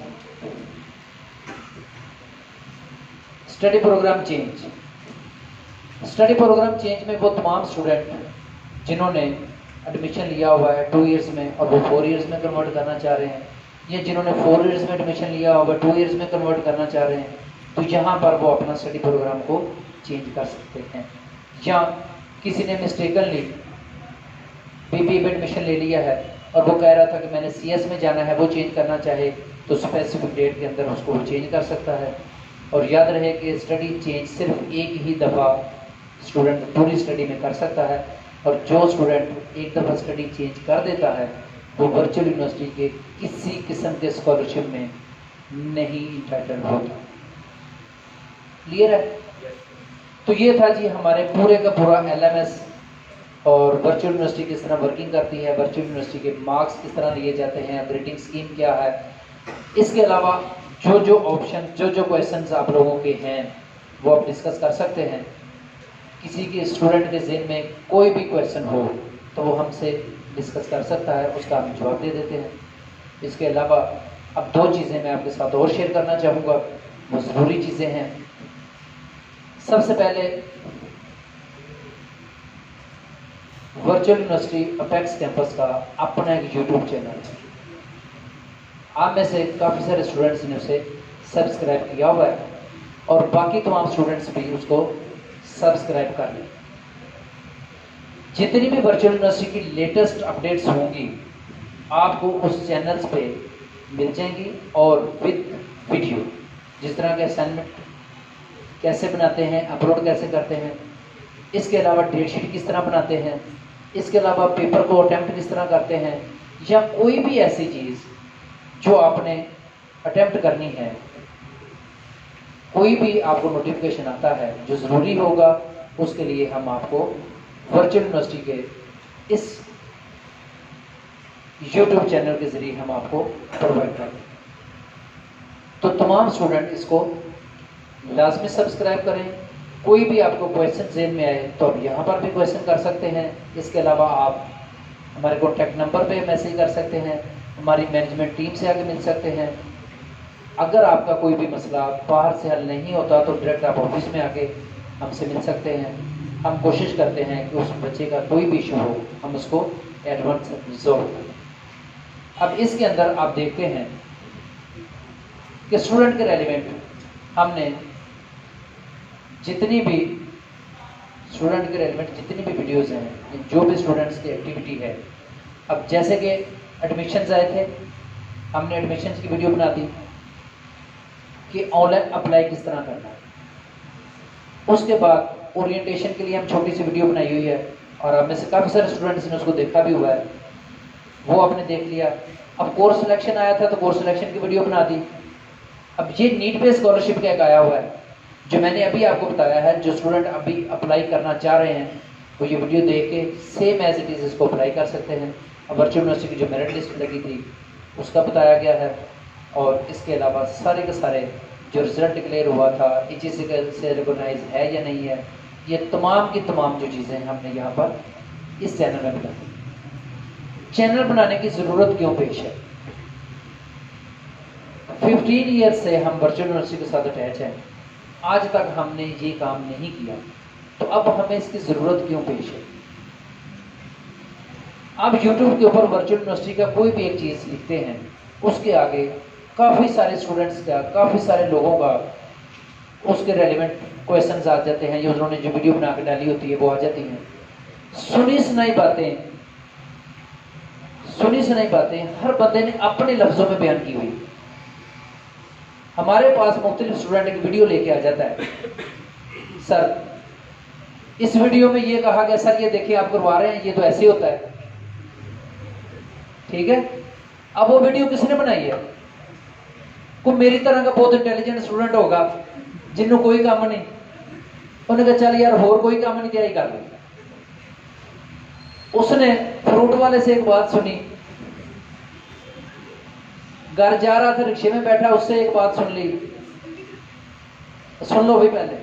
study programme change. Study programme change में वो तमाम स्टूडेंट जिन्होंने एडमिशन लिया हुआ है 2 इयर्स में और वो 4 इयर्स में कन्वर्ट करना चाह रहे हैं, या जिन्होंने 4 इयर्स में एडमिशन लिया हुआ 2 इयर्स में कन्वर्ट करना चाह रहे हैं, तो यहाँ पर वो अपना स्टडी प्रोग्राम को चेंज कर सकते हैं। या किसी ने मिस्टेकनली BBA में एडमिशन ले लिया है और वो कह रहा था कि मैंने CS में जाना है, वो चेंज करना चाहे तो स्पेसिफिक डेट के अंदर उसको चेंज कर सकता है। और याद रहे कि स्टडी चेंज सिर्फ एक ही दफ़ा स्टूडेंट पूरी स्टडी में कर सकता है, और जो स्टूडेंट एक दफ़ा स्टडी चेंज कर देता है वो वर्चुअल यूनिवर्सिटी के किसी किस्म के स्कॉलरशिप में नहीं इंटाइटल्ड होता। क्लियर है? तो ये था जी हमारे पूरे का पूरा LMS और वर्चुअल यूनिवर्सिटी किस तरह वर्किंग करती है, वर्चुअल यूनिवर्सिटी के मार्क्स किस तरह लिए जाते हैं, ग्रेडिंग स्कीम क्या है। इसके अलावा जो ऑप्शन जो क्वेश्चंस आप लोगों के हैं वो आप डिस्कस कर सकते हैं। किसी के स्टूडेंट के ज़हन में कोई भी क्वेश्चन हो तो वो हमसे डिस्कस कर सकता है, उसका हम जवाब दे देते हैं। इसके अलावा अब 2 चीज़ें मैं आपके साथ और शेयर करना चाहूँगा, वो ज़रूरी चीज़ें हैं। सबसे पहले वर्चुअल यूनिवर्सिटी अपेक्स कैंपस का अपना एक YouTube चैनल है। आप में से काफ़ी सारे स्टूडेंट्स ने उसे सब्सक्राइब किया हुआ है और बाकी तमाम स्टूडेंट्स भी उसको सब्सक्राइब कर लें। जितनी भी वर्चुअल यूनिवर्सिटी की लेटेस्ट अपडेट्स होंगी आपको उस चैनल्स पे मिल जाएंगी, और विद वीडियो, जिस तरह के असाइनमेंट कैसे बनाते हैं, अपलोड कैसे करते हैं, इसके अलावा डेट शीट किस तरह बनाते हैं, इसके अलावा पेपर को अटैम्प्ट किस तरह करते हैं, या कोई भी ऐसी चीज़ जो आपने अटैम्प्ट करनी है, कोई भी आपको नोटिफिकेशन आता है जो ज़रूरी होगा, उसके लिए हम आपको वर्चुअल यूनिवर्सिटी के इस YouTube चैनल के ज़रिए हम आपको प्रोवाइड करें। तो तमाम स्टूडेंट इसको लाजमी सब्सक्राइब करें। कोई भी आपको क्वेश्चन ज़हन में आए तो आप यहाँ पर भी क्वेश्चन कर सकते हैं। इसके अलावा आप हमारे कॉन्टैक्ट नंबर पे मैसेज कर सकते हैं, हमारी मैनेजमेंट टीम से आगे मिल सकते हैं। अगर आपका कोई भी मसला बाहर से हल नहीं होता तो डायरेक्ट आप ऑफिस में आके हमसे मिल सकते हैं। हम कोशिश करते हैं कि उस बच्चे का कोई भी इशू हो हम उसको एडवांस रिजॉल्व करें। अब इसके अंदर आप देखते हैं कि स्टूडेंट के रेलिवेंट हमने जितनी भी वीडियोज़ हैं, जो भी स्टूडेंट्स की एक्टिविटी है, अब जैसे कि एडमिशन्स आए थे, हमने एडमिशन्स की वीडियो बना दी कि ऑनलाइन अप्लाई किस तरह करना है। उसके बाद ओरिएंटेशन के लिए हम छोटी सी वीडियो बनाई हुई है और आप में से काफ़ी सारे स्टूडेंट्स ने उसको देखा भी हुआ है, वो आपने देख लिया। अब कोर्स सिलेक्शन आया था तो कोर्स सिलेक्शन की वीडियो बना दी। अब ये नीट पे स्कॉलरशिप का एक आया हुआ है जो मैंने अभी आपको बताया है। जो स्टूडेंट अभी अप्लाई करना चाह रहे हैं वो ये वीडियो देख के सेम एज इट इज़ इसको अप्लाई कर सकते हैं। अब वर्चुअल यूनिवर्सिटी की जो मेरिट लिस्ट लगी थी उसका बताया गया है, और इसके अलावा सारे के सारे जो रिजल्ट डिक्लेयर हुआ था HEC से रिकॉग्नाइज है या नहीं है, ये तमाम की तमाम जो चीज़ें हमने यहाँ पर इस चैनल में बताई। चैनल बनाने की ज़रूरत क्यों पेश है? 15 ईयर्स से हम वर्चुअल यूनिवर्सिटी के साथ अटैच हैं, आज तक हमने ये काम नहीं किया, तो अब हमें इसकी ज़रूरत क्यों पेश है? आप YouTube के ऊपर वर्चुअल यूनिवर्सिटी का कोई भी एक चीज़ लिखते हैं, उसके आगे काफ़ी सारे स्टूडेंट्स का, काफ़ी सारे लोगों का उसके रेलिवेंट क्वेश्चंस आ जाते हैं, या उन्होंने जो वीडियो बना के डाली होती है वो आ जाती हैं। सुनी सुनाई बातें हर बंदे ने अपने लफ्जों में बयान की हुई। हमारे पास मुख्तलिफ स्टूडेंट एक वीडियो लेके आ जाता है, सर इस वीडियो में ये कहा गया, सर ये देखिए आप करवा रहे हैं, ये तो ऐसे होता है। ठीक है, अब वो वीडियो किसने बनाई है? कोई मेरी तरह का बहुत इंटेलिजेंट स्टूडेंट होगा जिन्होंने कोई काम नहीं, उन्हें कहा चल यार होर कोई काम नहीं, क्या ही कर लो। उसने फ्रूट वाले से एक बात सुनी, घर जा रहा था रिक्शे में बैठा, उससे एक बात सुन ली। सुन लो भी पहले,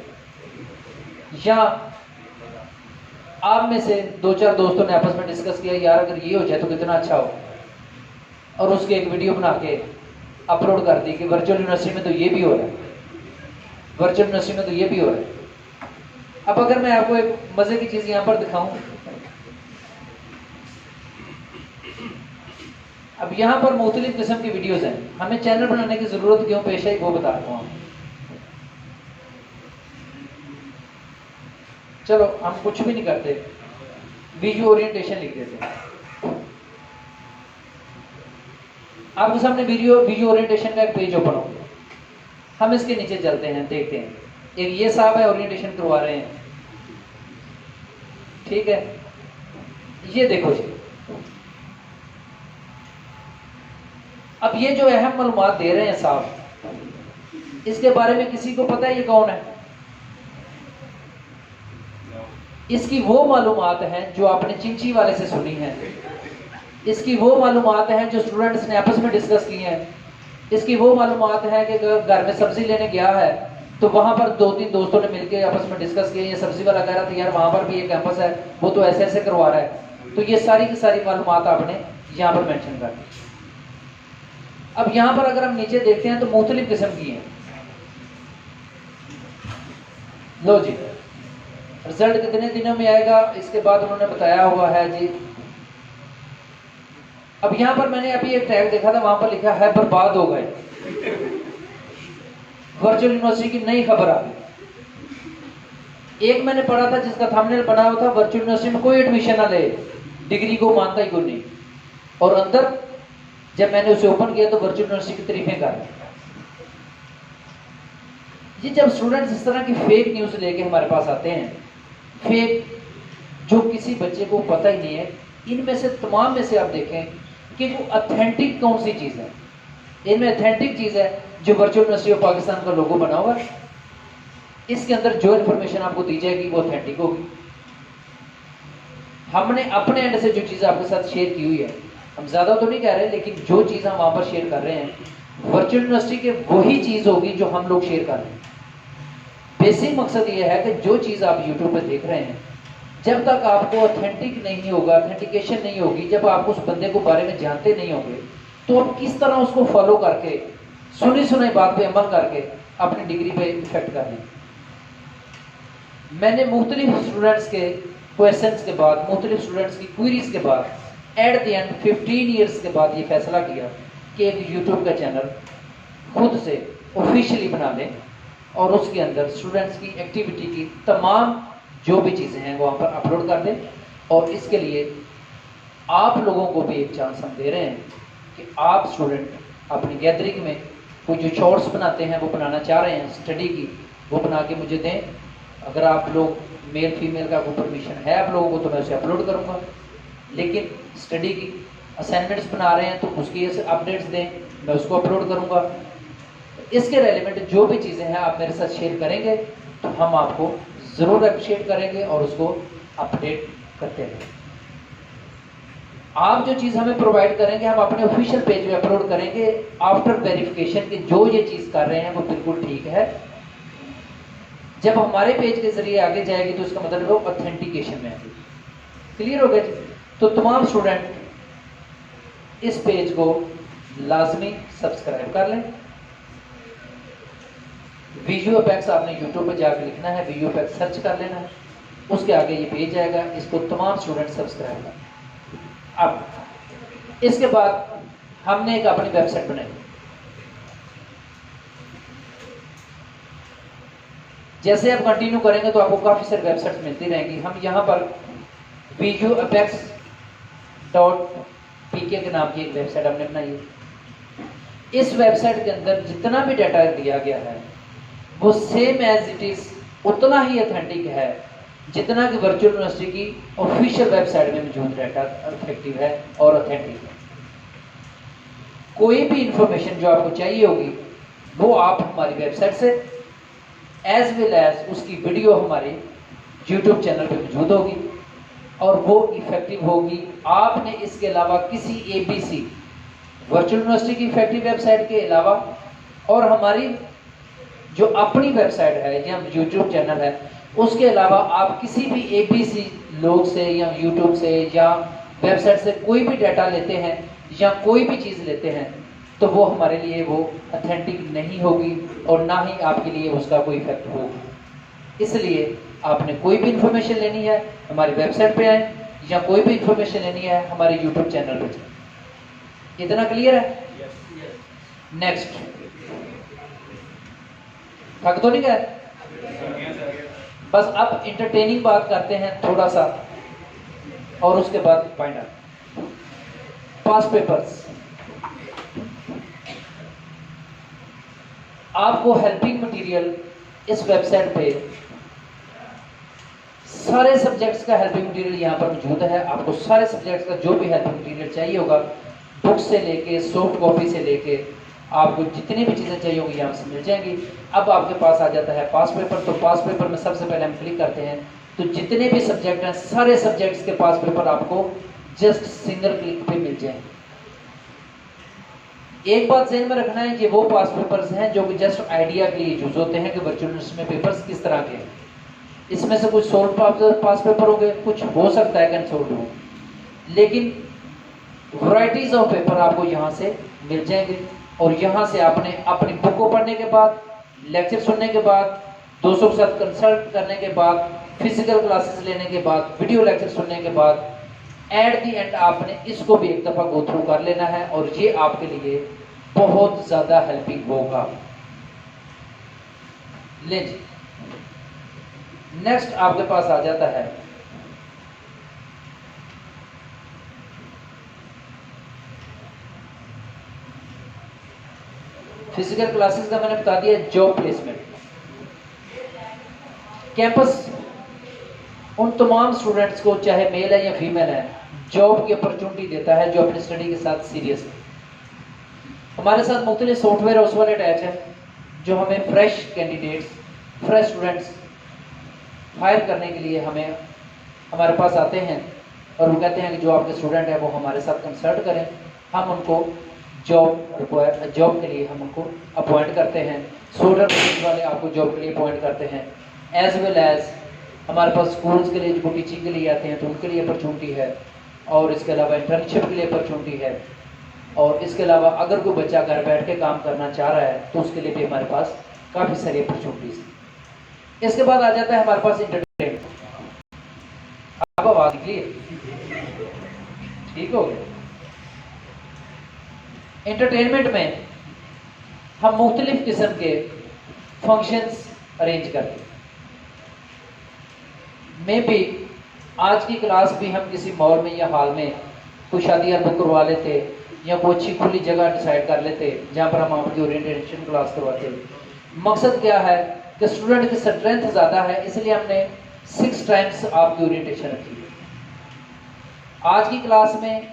या आप में से 2-4 दोस्तों ने आपस में डिस्कस किया यार अगर ये हो जाए तो कितना अच्छा हो, और उसकी एक वीडियो बना के अपलोड कर दी कि वर्चुअल यूनिवर्सिटी में तो ये भी हो रहा है, वर्चुअल यूनिवर्सिटी में तो ये भी हो रहा है। अब अगर मैं आपको एक मजे की चीज यहां पर दिखाऊं, अब यहां पर मुख्तलिफ किस्म की वीडियोस हैं, हमें चैनल बनाने की जरूरत क्यों पेश आई वो बता रहा हूं। चलो हम कुछ भी नहीं करते, वीडियो ओरिएंटेशन लिख देते हैं। आपके सामने वीडियो ओरिएंटेशन का एक पेज ओपन हो, हम इसके नीचे चलते हैं, देखते हैं। एक ये साहब है ओरिएंटेशन करवा रहे हैं, ठीक है, ये देखो जी। अब ये जो अहम मालूमात दे रहे हैं साहब, इसके बारे में किसी को पता है ये कौन है? इसकी वो मालूमात हैं जो आपने चिंची वाले से सुनी है, इसकी वो मालूमात हैं जो स्टूडेंट्स ने आपस में डिस्कस की हैं, इसकी वो मालूमात है कि घर में सब्जी लेने गया है तो वहां पर 2-3 दोस्तों ने मिलकर आपस में डिस्कस किया, ये सब्जी वाला कह रहा था यार वहां पर भी ये कैंपस है, वो तो ऐसे ऐसे करवा रहा है। तो ये सारी की सारी मालूमात आपने यहाँ पर मेंशन कर दी। अब यहाँ पर अगर हम नीचे देखते हैं तो मुख्तलिफ किस्म की हैं। लो जी, रिजल्ट कितने दिनों में आएगा इसके बाद उन्होंने बताया हुआ है जी। अब यहां पर मैंने अभी एक टैग देखा था, वहां पर लिखा है बर्बाद हो गए, वर्चुअल यूनिवर्सिटी की नई खबर आ गई। एक मैंने पढ़ा था जिसका थंबनेल बना हुआ था वर्चुअल यूनिवर्सिटी में कोई एडमिशन ना ले, डिग्री को मानता ही कोई नहीं, और अंदर जब मैंने उसे ओपन किया तो वर्चुअल यूनिवर्सिटी की तारीफें कर रही। ये जब स्टूडेंट्स इस तरह की फेक न्यूज लेके हमारे पास आते हैं, फेक जो किसी बच्चे को पता ही नहीं है, इनमें से तमाम में से आप देखें कि वो ऑथेंटिक कौन सी चीज है। इनमें ऑथेंटिक चीज है जो वर्चुअल यूनिवर्सिटी ऑफ पाकिस्तान का लोगो बना हुआ है, इसके अंदर जो इन्फॉर्मेशन आपको दी जाएगी वो ऑथेंटिक होगी। हमने अपने एंड से जो चीज आपके साथ शेयर की हुई है, हम ज्यादा तो नहीं कह रहे, लेकिन जो चीज हम वहां पर शेयर कर रहे हैं वर्चुअल यूनिवर्सिटी के वही चीज होगी जो हम लोग शेयर कर रहे हैं। बेसिक मकसद ये है कि जो चीज आप यूट्यूब पे देख रहे हैं, जब तक आपको ऑथेंटिक नहीं होगा, ऑथेंटिकेशन नहीं होगी, जब आप उस बंदे को बारे में जानते नहीं होंगे, तो आप किस तरह उसको फॉलो करके सुनी सुनाई बात पे अमल करके अपनी डिग्री पे इफेक्ट कर लें। मैंने मुख्तलिफ स्टूडेंट्स के क्वेश्चंस के बाद, मुख्तलिफ स्टूडेंट्स की क्वेरीज के बाद, एट द एंड 15 ईयर्स के बाद ये फैसला किया कि एक यूट्यूब का चैनल खुद से ऑफिशियली बना लें और उसके अंदर स्टूडेंट्स की एक्टिविटी की तमाम जो भी चीज़ें हैं वहाँ पर अपलोड कर दें। और इसके लिए आप लोगों को भी एक चांस हम दे रहे हैं कि आप स्टूडेंट अपनी गैदरिंग में कोई जो शॉर्ट्स बनाते हैं वो बनाना चाह रहे हैं स्टडी की, वो बना के मुझे दें। अगर आप लोग मेल फीमेल का कोई परमिशन है आप लोगों को तो मैं उसे अपलोड करूँगा, लेकिन स्टडी की असाइनमेंट्स बना रहे हैं तो उसकी अपडेट्स दें, मैं उसको अपलोड करूँगा। इसके रेलिवेंट जो भी चीज़ें हैं आप मेरे साथ शेयर करेंगे तो हम आपको ज़रूर अप्रिशिएट करेंगे और उसको अपडेट करते रहेंगे। आप जो चीज़ हमें प्रोवाइड करेंगे हम अपने ऑफिशियल पेज में अपलोड करेंगे आफ्टर वेरिफिकेशन कि जो ये चीज़ कर रहे हैं वो बिल्कुल ठीक है। जब हमारे पेज के जरिए आगे जाएगी तो इसका मतलब वो ऑथेंटिकेशन में आएगी। क्लियर हो गया? तो तमाम स्टूडेंट इस पेज को लाजमी सब्सक्राइब कर लें। वीडियो पैक्स आपने यूट्यूब पर जाकर लिखना है, वीडियो पैक्स सर्च कर लेना है, उसके आगे ये पेज आएगा, इसको तमाम स्टूडेंट सब्सक्राइब करें। अब इसके बाद हमने एक अपनी वेबसाइट बनाई। जैसे आप कंटिन्यू करेंगे तो आपको काफ़ी सारी वेबसाइट्स मिलती रहेंगी। हम यहाँ पर VUapex.pk के नाम की एक वेबसाइट हमने बनाई है। इस वेबसाइट के अंदर जितना भी डाटा दिया गया है वो सेम एज इट इज उतना ही ऑथेंटिक है जितना कि वर्चुअल यूनिवर्सिटी की ऑफिशियल वेबसाइट में मौजूद डाटा इफेक्टिव है और ऑथेंटिक है। कोई भी इंफॉर्मेशन जो आपको चाहिए होगी वो आप हमारी वेबसाइट से एज वेल एज उसकी वीडियो हमारे यूट्यूब चैनल पे मौजूद होगी और वो इफेक्टिव होगी। आपने इसके अलावा किसी ABC वर्चुअल यूनिवर्सिटी की इफेक्टिव वेबसाइट के अलावा और हमारी जो अपनी वेबसाइट है या यूट्यूब चैनल है उसके अलावा आप किसी भी ABC लोग से या यूट्यूब से या वेबसाइट से कोई भी डाटा लेते हैं या कोई भी चीज़ लेते हैं तो वो हमारे लिए वो ऑथेंटिक नहीं होगी और ना ही आपके लिए उसका कोई इफेक्ट होगा। इसलिए आपने कोई भी इंफॉर्मेशन लेनी है हमारी वेबसाइट पे आए या कोई भी इंफॉर्मेशन लेनी है हमारे यूट्यूब चैनल पे। इतना क्लियर है? नेक्स्ट, थक तो नहीं गए? बस अब इंटरटेनिंग बात करते हैं थोड़ा सा और उसके बाद फाइनल। पास्ट पेपर्स, आपको हेल्पिंग मटेरियल इस वेबसाइट पे सारे सब्जेक्ट्स का हेल्पिंग मटेरियल यहाँ पर मौजूद है। आपको सारे सब्जेक्ट्स का जो भी हेल्पिंग मटेरियल चाहिए होगा बुक से लेके सॉफ्ट कॉपी से लेके आपको जितनी भी चीज़ें चाहिए होंगी यहाँ से मिल जाएंगी। अब आपके पास आ जाता है पास पेपर। तो पास पेपर में सबसे पहले हम क्लिक करते हैं तो जितने भी सब्जेक्ट हैं सारे सब्जेक्ट्स के पास पेपर आपको जस्ट सिंगल क्लिक पे मिल जाएंगे। एक बात ध्यान में रखना है कि वो पास पेपर्स हैं जो कि जस्ट आइडिया के लिए यूज होते हैं कि वर्चुअल यूनिवर्सिटी में पेपर्स किस तरह के हैं। इसमें से कुछ सोल्व पास पेपर होंगे, कुछ हो सकता है अनसोल्व हो, लेकिन वैरायटीज ऑफ पेपर आपको यहाँ से मिल जाएंगे। और यहाँ से आपने अपनी बुक को पढ़ने के बाद, लेक्चर सुनने के बाद, दोस्तों के साथ कंसल्ट करने के बाद, फिजिकल क्लासेस लेने के बाद, वीडियो लेक्चर सुनने के बाद एट दी एंड आपने इसको भी एक दफ़ा गो थ्रू कर लेना है और ये आपके लिए बहुत ज़्यादा हेल्पिंग होगा। ले जी, नेक्स्ट आपके पास आ जाता है फिजिकल क्लासेस का। मैंने बता दिया जॉब प्लेसमेंट। कैंपस उन तमाम स्टूडेंट्स को, चाहे मेल है या फीमेल है, जॉब की अपॉर्चुनिटी देता है जो अपनी स्टडी के साथ सीरियस है। हमारे साथ मुख्तलिफ सॉफ्टवेयर हाउस वाले अटैच है जो हमें fresh candidates, fresh students hire करने के लिए हमारे पास आते हैं और वो कहते हैं कि जो आपके स्टूडेंट है वो हमारे साथ कंसल्ट करें। हम उनको जॉब के लिए हम उनको अपॉइंट करते हैं। सॉफ्टवेयर वाले आपको जॉब के लिए अपॉइंट करते हैं। एज वेल एज हमारे पास स्कूल्स के लिए जो टीचिंग के लिए आते हैं तो उनके लिए अपॉर्चुनिटी है और इसके अलावा इंटर्नशिप के लिए अपॉर्चुनिटी है। और इसके अलावा अगर कोई बच्चा घर बैठ के काम करना चाह रहा है तो उसके लिए भी हमारे पास काफ़ी सारी अपॉर्चुनिटीज हैं। इसके बाद आ जाता है हमारे पास इंटरटेनमेंट। अब आवाज क्लियर? ठीक हो गया। एंटरटेनमेंट में हम मुख्तलिफ किस्म के फंक्शंस अरेंज करते हैं। मे बी आज की क्लास भी हम किसी मॉल में या हॉल में कोई शादी बुक करवा लेते या कोई अच्छी खुली जगह डिसाइड कर लेते जहाँ पर हम आपकी ओरिएंटेशन क्लास करवाते। मकसद क्या है कि स्टूडेंट की स्ट्रेंथ ज़्यादा है, इसलिए हमने 6 टाइम्स आपकी ओरिएंटेशन रखी है। आज की क्लास में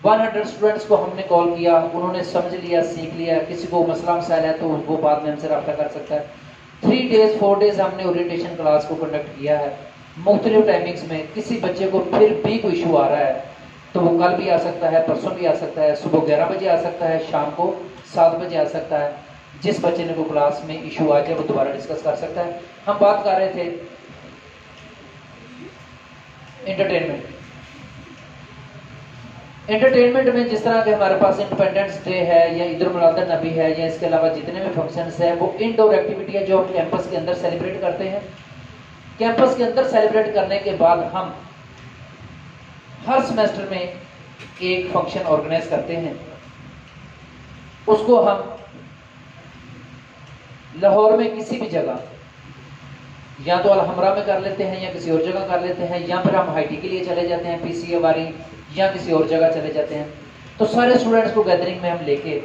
100 स्टूडेंट्स को हमने कॉल किया, उन्होंने समझ लिया, सीख लिया। किसी को मसला मसाइल है तो वो बाद में हमसे रब्ता कर सकता है। 3 डेज 4 डेज हमने ओरिएंटेशन क्लास को कंडक्ट किया है मुख्तलिफ टाइमिंग्स में। किसी बच्चे को फिर भी कोई इशू आ रहा है तो वो कल भी आ सकता है, परसों भी आ सकता है, सुबह 11 बजे आ सकता है, शाम को 7 बजे आ सकता है। जिस बच्चे ने को क्लास में इशू आ जाए वो दोबारा डिस्कस कर सकता है। हम बात कर रहे थे एंटरटेनमेंट में जिस तरह के हमारे पास इंडिपेंडेंस डे है या ईद उल मिलाद नबी है या इसके अलावा जितने भी फंक्शंस है वो इनडोर एक्टिविटी है जो हम कैंपस के अंदर सेलिब्रेट करते हैं। कैंपस के अंदर सेलिब्रेट करने के बाद हम हर सेमेस्टर में एक फंक्शन ऑर्गेनाइज करते हैं। उसको हम लाहौर में किसी भी जगह या तो अलहमरा में कर लेते हैं या किसी और जगह कर लेते हैं, या फिर हम हाईटी के लिए चले जाते हैं PCA वाली, या किसी और जगह चले जाते हैं। तो सारे स्टूडेंट्स को गैदरिंग में हम लेके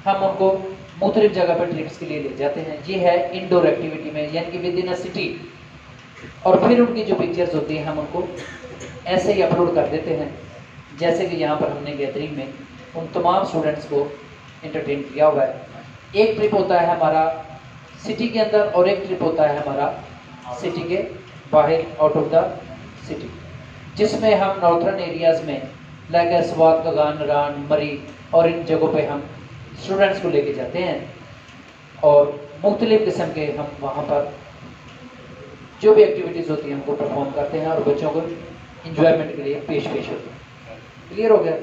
हम उनको मुख्तलिफ जगह पर ट्रिप्स के लिए ले जाते हैं। ये है इंडोर एक्टिविटी में, यानी कि विद इन अ सिटी। और फिर उनकी जो पिक्चर्स होती हैं हम उनको ऐसे ही अपलोड कर देते हैं, जैसे कि यहाँ पर हमने गैदरिंग में उन तमाम स्टूडेंट्स को एंटरटेन किया हुआ है। एक ट्रिप होता है हमारा सिटी के अंदर और एक ट्रिप होता है हमारा सिटी के बाहर, आउट ऑफ द सिटी, जिसमें हम नॉर्थर्न एरियाज़ में लाइक स्वात, कगान, रान, मरी और इन जगहों पे हम स्टूडेंट्स को लेके जाते हैं और मुख्तलिफ किस्म के हम वहाँ पर जो भी एक्टिविटीज़ होती हैं उनको परफॉर्म करते हैं और बच्चों को इंजॉयमेंट के लिए पेश होते हैं। क्लियर हो गया?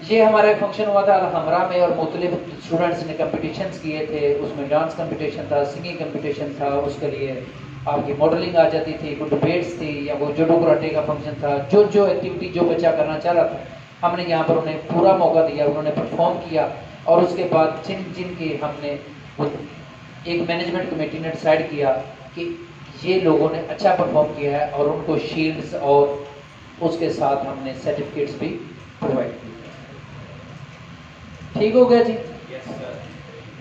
ये हमारा एक फंक्शन हुआ था अलहमरा में और मुख्तलिफ स्टूडेंट्स ने कंपटीशंस किए थे। उसमें डांस कंपटीशन था, सिंगिंग कंपटीशन था, उसके लिए आपकी मॉडलिंग आ जाती थी, कुछ डिबेट्स थी, या वो जूडो कराटे का फंक्शन था। जो एक्टिविटी जो बच्चा करना चाह रहा था हमने यहाँ पर उन्हें पूरा मौका दिया, उन्होंने परफॉर्म किया। और उसके बाद जिन की हमने एक मैनेजमेंट कमेटी ने डिसाइड किया कि ये लोगों ने अच्छा परफॉर्म किया है और उनको शील्ड्स और उसके साथ हमने सर्टिफिकेट्स भी प्रोवाइड किए। ठीक हो गया जी?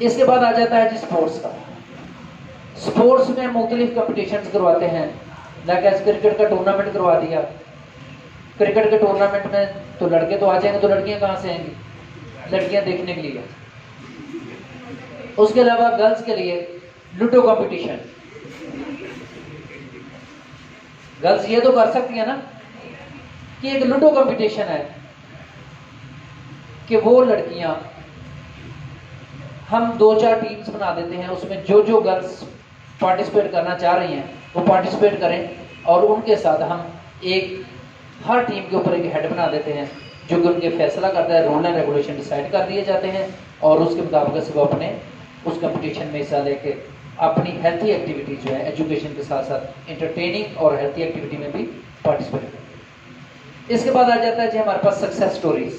इसके बाद आ जाता है जी स्पोर्ट्स का। स्पोर्ट्स में मुख्तलिफ कंपटीशंस करवाते हैं, लाइक क्रिकेट का टूर्नामेंट करवा दिया। क्रिकेट के टूर्नामेंट में तो लड़के तो आ जाएंगे, तो लड़कियां कहाँ से आएंगी? लड़कियां देखने के लिए। उसके अलावा गर्ल्स के लिए लूडो कंपटीशन। गर्ल्स ये तो कर सकती है ना कि एक लूडो कंपटीशन है कि वो लड़कियां, हम 2-4 टीम्स बना देते हैं, उसमें जो गर्ल्स पार्टिसिपेट करना चाह रही हैं वो पार्टिसिपेट करें और उनके साथ हम हर टीम के ऊपर एक हेड बना देते हैं जो कि उनके फैसला करता है। रूल एंड रेगुलेशन डिसाइड कर दिए जाते हैं और उसके मुताबिक से वो अपने उस कंपटीशन में हिस्सा लेके अपनी हेल्थी एक्टिविटी जो है एजुकेशन के साथ साथ एंटरटेनिंग और हेल्थी एक्टिविटी में भी पार्टिसिपेट करते हैं। इसके बाद आ जाता है जी हमारे पास सक्सेस स्टोरीज।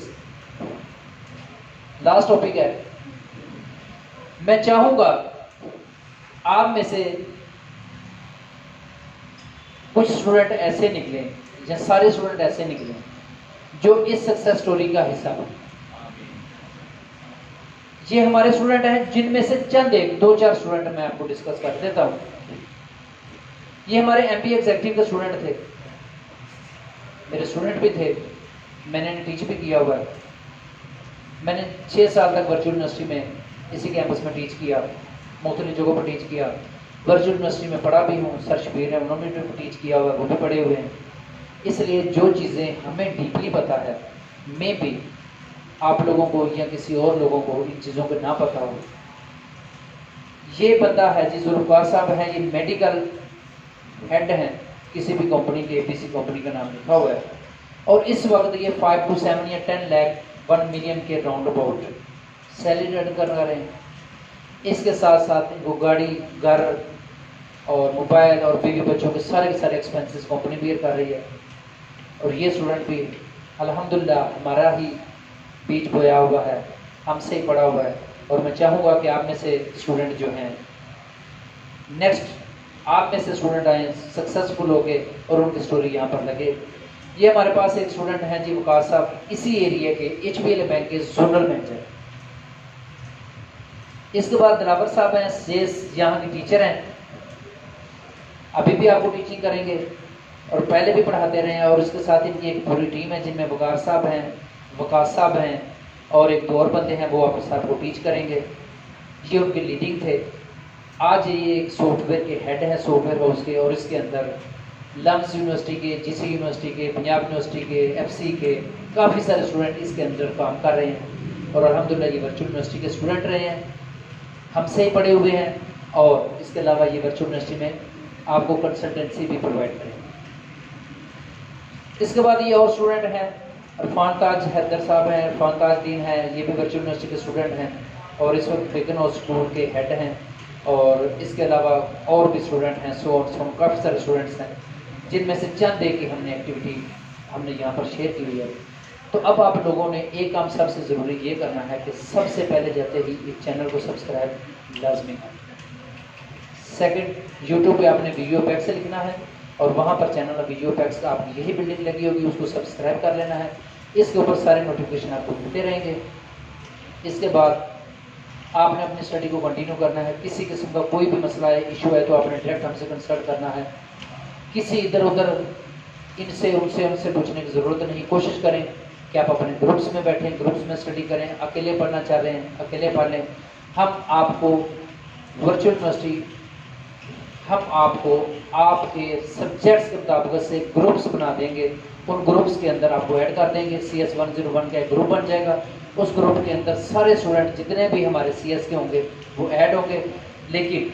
लास्ट टॉपिक है। मैं चाहूंगा आप में से कुछ स्टूडेंट ऐसे निकले या सारे स्टूडेंट ऐसे निकले जो इस सक्सेस स्टोरी का हिस्सा बने। ये हमारे स्टूडेंट हैं जिनमें से चंद 2-4 स्टूडेंट मैं आपको डिस्कस कर देता हूं। ये हमारे MBA एग्जीक्यूटिव के स्टूडेंट थे, मेरे स्टूडेंट भी थे, मैंने टीच भी किया हुआ है। मैंने 6 साल तक वर्चुअल यूनिवर्सिटी में इसी कैंपस में टीच किया, मुख्तलिफ जगहों पर टीच किया। वर्चुअल यूनिवर्सिटी में पढ़ा भी हूँ, सर शबीर है उन्होंने भी टीच किया हुआ, वो भी पढ़े हुए हैं। इसलिए जो चीज़ें हमें डीपली पता है, मे भी आप लोगों को या किसी और लोगों को इन चीज़ों को ना पता हो। ये बंदा है जी जुल्फ़ार साहब हैं, ये मेडिकल हेड हैं किसी भी कंपनी के, ABC कंपनी का नाम लिखा हुआ है और इस वक्त ये 5 to 7 या 10 लाख 1 मिलियन के राउंड अबाउट सैलरी अर्न कर रहे हैं। इसके साथ साथ इनको गाड़ी, घर और मोबाइल और बीवी बच्चों के सारे एक्सपेंसेस कंपनी बेयर कर रही है। और ये स्टूडेंट भी अल्हम्दुलिल्लाह हमारा ही बीज बोया हुआ है, हमसे ही पढ़ा हुआ है। और मैं चाहूँगा कि आप में से स्टूडेंट जो हैं नेक्स्ट आप में से स्टूडेंट आए सक्सेसफुल हो गए और उनकी स्टोरी यहाँ पर लगे। ये हमारे पास एक स्टूडेंट हैं जी वकार साहब, इसी एरिया के HBL बैंक के जोनल मैनेजर। इसके बाद दिलावर साहब हैं, सेल्स यहाँ के टीचर हैं, अभी भी आपको टीचिंग करेंगे और पहले भी पढ़ाते रहे हैं। और इसके साथ इनकी एक पूरी टीम है जिनमें वकार साहब हैं, वकास साहब हैं और 1-2 और बंदे हैं, वो आपके साथ को टीच करेंगे। ये उनके लीडिंग थे। आज ये एक सॉफ्टवेयर के हेड हैं सॉफ्टवेयर हाउस के, और इसके अंदर लम्स यूनिवर्सिटी के, GC यूनिवर्सिटी के, पंजाब यूनिवर्सिटी के, FC के काफ़ी सारे स्टूडेंट इसके अंदर काम कर रहे हैं। और अल्हम्दुलिल्लाह ये वर्चुअल यूनिवर्सिटी के स्टूडेंट रहे हैं, हमसे ही पढ़े हुए हैं। और इसके अलावा ये वर्चुअल यूनिवर्सिटी में आपको कंसल्टेंसी भी प्रोवाइड करें। इसके बाद ये और स्टूडेंट हैं, इरफान ताज हैदर साहब हैं, इरफान ताज दीन है, ये भी वर्चुअल यूनिवर्सिटी के स्टूडेंट हैं और इस वक्त बिकन हाउस स्कूल के हेड हैं। और इसके अलावा और भी स्टूडेंट हैं, सो काफ़ी सारे स्टूडेंट्स हैं जिनमें से चंद एक की हमने एक्टिविटी हमने यहाँ पर शेयर की हुई है। तो अब आप लोगों ने एक काम सबसे ज़रूरी ये करना है कि सबसे पहले जाते ही इस चैनल को सब्सक्राइब लाजमी करें। सेकंड, यूट्यूब पे आपने वीडियो पैक से लिखना है और वहाँ पर चैनल वीडियो पैक्स का आपकी यही बिल्डिंग लगी होगी, उसको सब्सक्राइब कर लेना है। इसके ऊपर सारे नोटिफिकेशन आपको मिलते रहेंगे। इसके बाद आपने अपनी स्टडी को कंटिन्यू करना है। किसी किस्म का कोई भी मसला है, इशू है, तो आपने डायरेक्ट हमसे कंसल्ट करना है। किसी इधर उधर इनसे उनसे पूछने की ज़रूरत नहीं। कोशिश करें कि आप अपने ग्रुप्स में बैठें, ग्रुप्स में स्टडी करें। अकेले पढ़ना चाह रहे हैं, अकेले पढ़ लें। हम आपको वर्चुअल यूनिवर्सिटी, हम आपको आपके सब्जेक्ट्स के मुताबिक से ग्रुप्स बना देंगे। उन ग्रुप्स के अंदर आपको ऐड कर देंगे। CS 101 का एक ग्रुप बन जाएगा। उस ग्रुप के अंदर सारे स्टूडेंट जितने भी हमारे CS के होंगे वो ऐड होंगे। लेकिन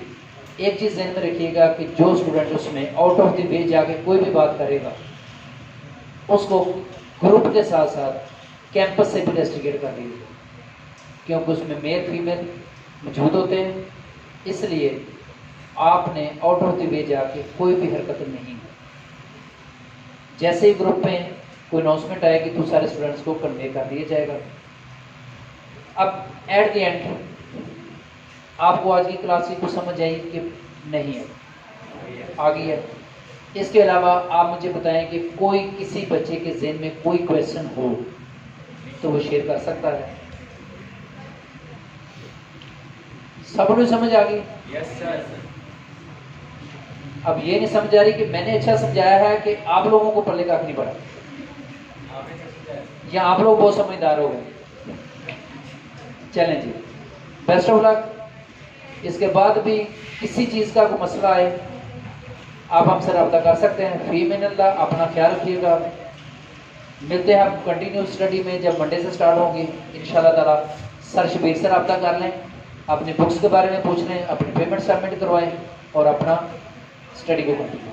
एक चीज़ ध्यान में रखिएगा कि जो स्टूडेंट उसमें आउट ऑफ द वे जाके कोई भी बात करेगा, उसको ग्रुप के साथ साथ कैंपस से भी रेस्ट्रिकेट कर दीजिए, क्योंकि उसमें मेल फीमेल मौजूद होते हैं। इसलिए आपने आउट ऑफ द वे जाके कोई भी हरकत नहीं। जैसे ही ग्रुप में कोई अनाउंसमेंट आएगी तो सारे स्टूडेंट्स को कन्वे कर दिया जाएगा। अब एट द एंड आपको आज की क्लास की कुछ समझ आई कि नहीं है? आ गई है। इसके अलावा आप मुझे बताएं कि कोई किसी बच्चे के ज़हन में कोई क्वेश्चन हो तो वो शेयर कर सकता है। सबको समझ आ गई? Yes sir. अब ये नहीं समझ आ रही कि मैंने अच्छा समझाया है कि आप लोगों को पल्ले का नहीं पड़ा, या आप लोग बहुत समझदार हो गए। चलें जी, बेस्ट ऑफ लक। इसके बाद भी किसी चीज़ का कोई मसला आए आप हमसे रब्ता कर सकते हैं। फी मिनल्लाह, अपना ख्याल रखिएगा। मिलते हैं हम कंटिन्यू स्टडी में जब मंडे से स्टार्ट होंगी इंशाल्लाह ताला। सर शबीर से रब्ता कर लें, अपनी बुक्स के बारे में पूछ लें, अपनी पेमेंट सबमिट करवाएं और अपना स्टडी को कंटिन्यू।